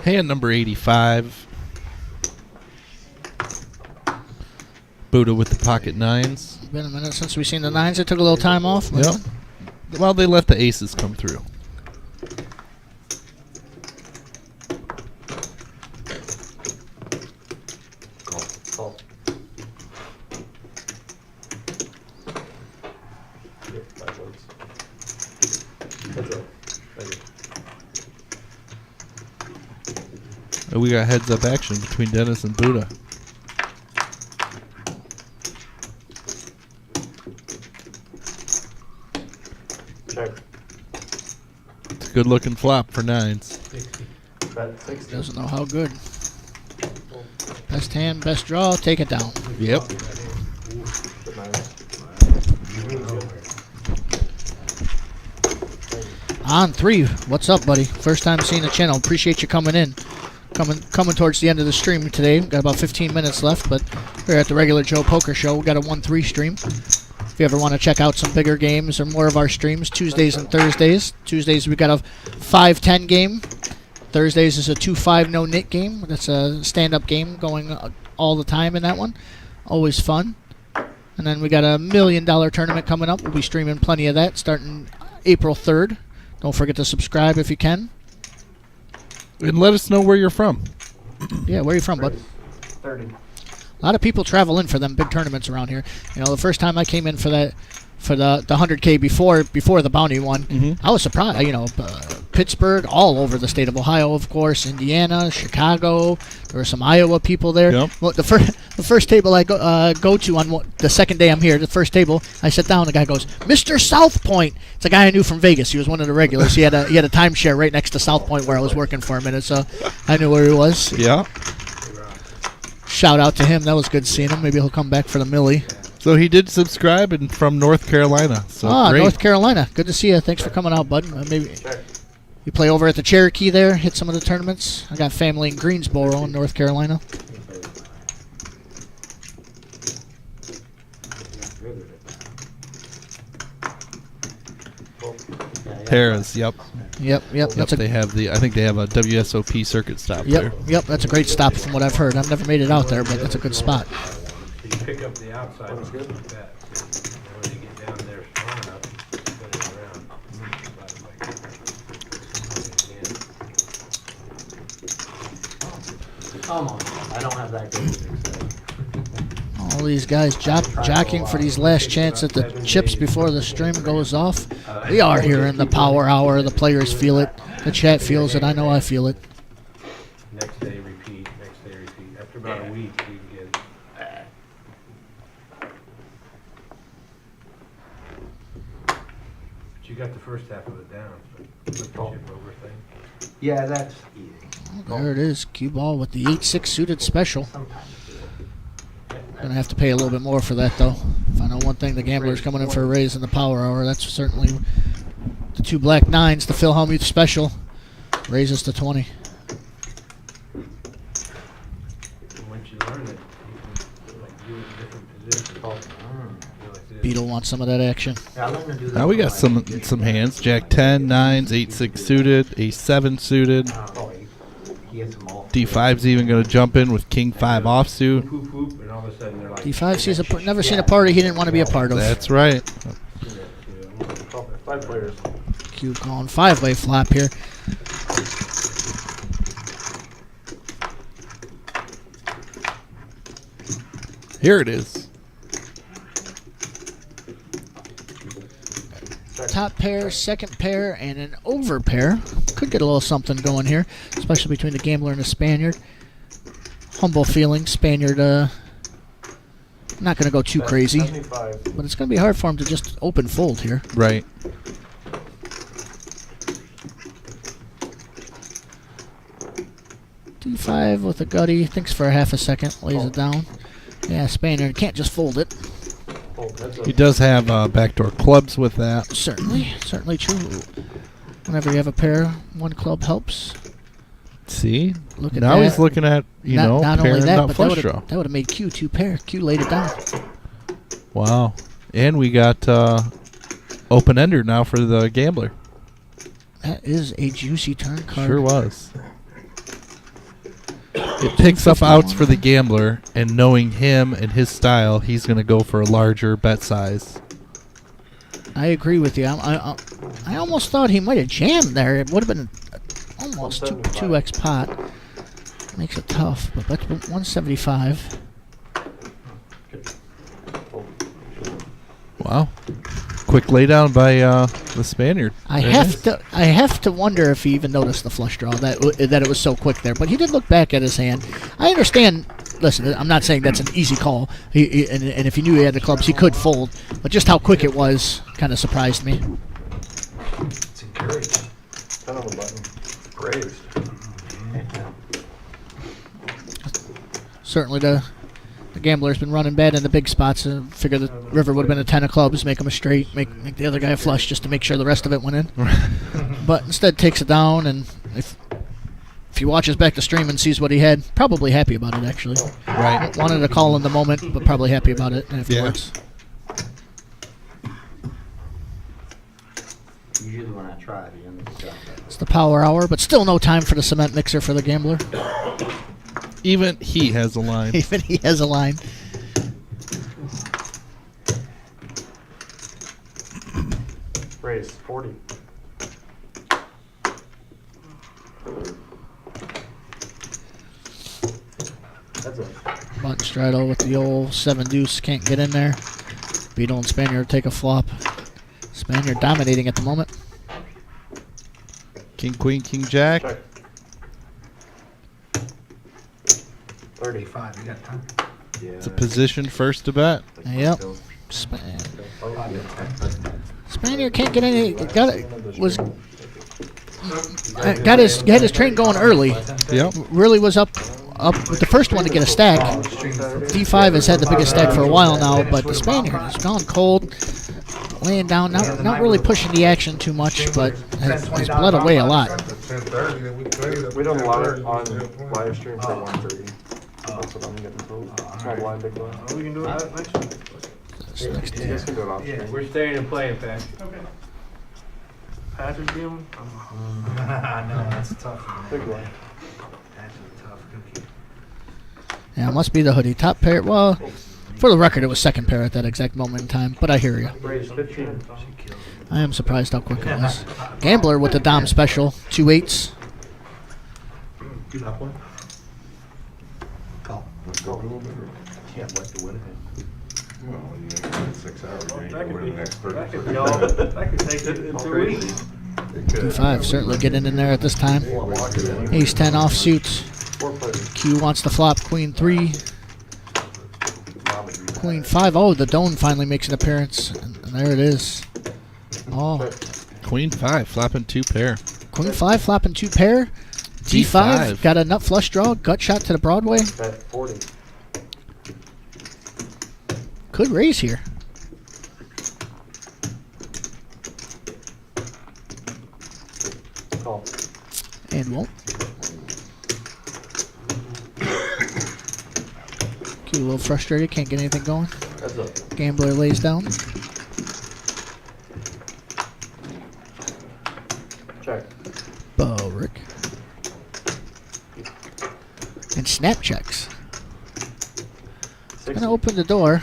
Hand number 85. Buddha with the pocket nines. Been a minute since we've seen the nines. It took a little time off. Yep. Well, they let the aces come through. Call. Yeah, 5 words. That's it. Thank you. And we got heads up action between Dennis and Buddha. Check. It's a good looking flop for nines. Bet 60. Doesn't know how good. Best hand, best draw. Take it down. Yep. Good night. On 3. What's up, buddy? First time seeing the channel. Appreciate you coming in. Coming towards the end of the stream today. Got about 15 minutes left, but we're at the regular Joe Poker Show. We got a 1-3 stream. If you ever want to check out some bigger games or more of our streams, Tuesdays and Thursdays. Tuesdays we got a 5-10 game. Thursdays is a 2-5 no nit game. That's a stand-up game going all the time in that one. Always fun. And then we got a $1 million tournament coming up. We'll be streaming plenty of that starting April 3rd. Don't forget to subscribe if you can. And let us know where you're from. Yeah, where are you from, bud? 30. A lot of people travel in for them big tournaments around here. You know, the first time I came in for the 100K before the bounty one, I was surprised. You know, Pittsburgh, all over the state of Ohio, of course, Indiana, Chicago. There were some Iowa people there. Yep. Well, the first table I go to on the second day I'm here, the first table, I sit down. The guy goes, "Mr. South Point." It's a guy I knew from Vegas. He was one of the regulars. He had a timeshare right next to South Point where I was working for a minute, so I knew where he was. Yeah. Shout out to him. That was good seeing him. Maybe he'll come back for the Millie. So he did subscribe and from North Carolina. So great. North Carolina. Good to see you. Thanks for coming out, bud. Maybe you play over at the Cherokee there. Hit some of the tournaments. I got family in Greensboro in North Carolina. Paras, yep. Yep. That's They have the. I think they have a WSOP circuit stop there. Yep. That's a great stop from what I've heard. I've never made it out there, but that's a good spot. So you pick up the outside ones like that. And when you get down there strong enough, spin it around. Come on, I don't have that good music set. All these guys jockeying for these last chance at the chips before the stream goes off. We are here in the power hour. The players feel it. The chat feels it. I know I feel it. Next day repeat, next day repeat. After about a week, you can get it. But you got the first half of it down. But the chip over thing. Yeah, that's easy. There it is. Cue ball with the 8-6 suited special. Gonna have to pay a little bit more for that though. If I know one thing, the gambler's coming in for a raise in the power hour. That's certainly the 2 black 9s. The Phil Hellmuth special raises to 20. Once you learn it, you can like do it in different positions. Beetle wants some of that action. Now we got some hands. Jack 10, 9s, 8-6 suited, A7 suited. D5's even going to jump in with King 5 offsuit. D5 sees never seen a party he didn't want to be a part of. That's right. 5 players. Q calling 5-way flop here. Here it is. Top pair, second pair, and an over pair. Could get a little something going here, especially between the gambler and the Spaniard. Humble feeling. Spaniard, not going to go too crazy, 75. but it's going to be hard for him to just open fold here. Right. D5 with a gutty. Thinks for a half a second. Lays it down. Yeah, Spaniard can't just fold it. He does have backdoor clubs with that. Certainly true. Whenever you have a pair, one club helps. See? Look at now that. He's looking at, not pair only and that, nut but flush draw. that would have made Q 2 pair. Q laid it down. Wow. And we got open-ender now for the gambler. That is a juicy turn card. Sure was. It picks up outs for the gambler, and knowing him and his style, he's going to go for a larger bet size. I agree with you. I almost thought he might have jammed there. It would have been almost 2x pot. Makes it tough, but that's 175. Wow. Quick laydown by the Spaniard. I have to wonder if he even noticed the flush draw, that it was so quick there. But he did look back at his hand. I understand. Listen, I'm not saying that's an easy call. And if he knew he had the clubs, he could fold. But just how quick it was kind of surprised me. It's encouraged. 10 on the button. Raised. Certainly the gambler's been running bad in the big spots. Figure the river would have been a 10 of clubs, make him a straight, make the other guy a flush just to make sure the rest of it went in. But instead takes it down, and if he watches back the stream and sees what he had, probably happy about it actually. Right. Wanted to call in the moment, but probably happy about it afterwards. Usually when I try, the end of the job. It's the power hour, but still no time for the cement mixer for the gambler. Even he has a line. Even he has a line. Raise 40. That's it. Button straddle with the old 7 deuce, can't get in there. Beetle and Spaniard take a flop. Spaniard dominating at the moment. King, queen, king, jack. Check. 35, you got time. Yeah. It's a position first to bet. Yep. Spaniard can't get any. Got his train going early. Yep. Really was up with the first one to get a stack. D5 has had the biggest stack for a while now, but the Spaniard has gone cold, laying down, not really pushing the action too much, but has bled away a lot. We don't allow it on live stream for 130. That's what I'm getting told. Small blind, big blind. We can do it next week. You guys can do it off stream. We're staying and playing, Pat. Okay. Patrick game? No, that's a tough one. Big one. That's a tough cookie. Yeah, it must be the hoodie. Top pair. Well, for the record, it was second pair at that exact moment in time. But I hear you. Raise 15. I am surprised how quick it was. Gambler with the Dom special. 2 8s. You got one? Call. Let's go. Can't wait to win it. Well, you got 6 hours. You ain't gonna win the next 30. That could take it in 2 weeks. 2-5 certainly getting in there at this time. Ace 10 offsuit. Q wants to flop Queen 3. Queen 5. Oh, the Doan finally makes an appearance. And there it is. Oh. Queen 5 flopping 2 pair. Queen 5 flopping 2 pair. D5 got a nut flush draw. Gut shot to the Broadway. Bet 40. Could raise here. Call. And won't. Q a little frustrated. Can't get anything going. Heads up. Gambler lays down. Check. Rick. And snap checks. Gonna open the door.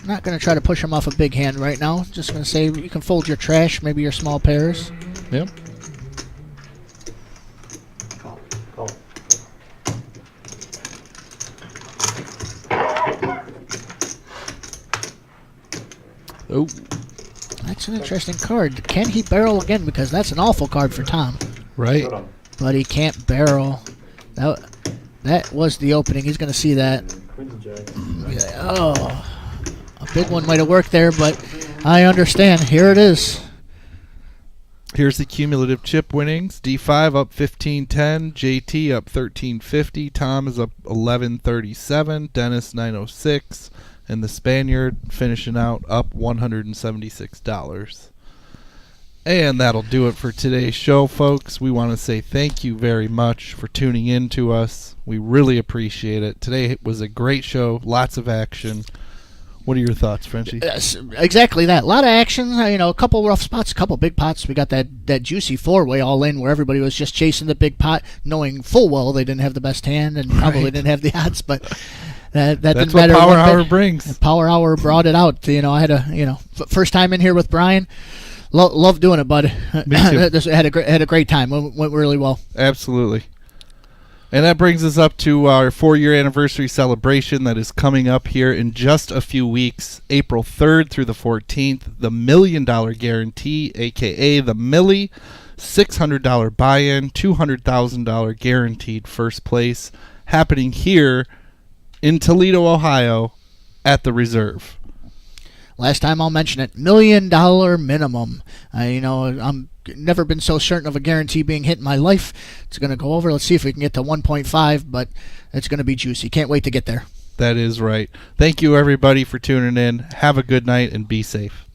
Not gonna try to push him off a big hand right now. Just gonna say you can fold your trash, maybe your small pairs. Yep. Call. Call. Oh. That's an interesting card. Can he barrel again? Because that's an awful card for Tom. Right. But he can't barrel. That was the opening. He's gonna see that. Queens and jacks. Yeah, oh. A big one might have worked there, but I understand. Here it is. Here's the cumulative chip winnings. D5 up 1510, JT up 1350, Tom is up 1137, Dennis 906, and the Spaniard finishing out up $176. And that'll do it for today's show, folks. We want to say thank you very much for tuning in to us. We really appreciate it. Today was a great show, lots of action. What are your thoughts, Frenchie? Exactly that. A lot of action. A couple rough spots, a couple big pots. We got that juicy 4-way all in where everybody was just chasing the big pot, knowing full well they didn't have the best hand and probably didn't have the odds, but that didn't matter. That's what Power Hour brings. Power Hour brought it out. I had first time in here with Brian. Love doing it, bud. Me too. Had a great time. Went really well. Absolutely. And that brings us up to our 4-year anniversary celebration that is coming up here in just a few weeks, April 3rd through the 14th. The $1 Million Guarantee, a.k.a. the Millie, $600 buy-in, $200,000 guaranteed first place, happening here in Toledo, Ohio, at the Reserve. Last time I'll mention it, $1 million minimum. I'm never been so certain of a guarantee being hit in my life. It's going to go over. Let's see if we can get to 1.5, but it's going to be juicy. Can't wait to get there. That is right. Thank you, everybody, for tuning in. Have a good night and be safe.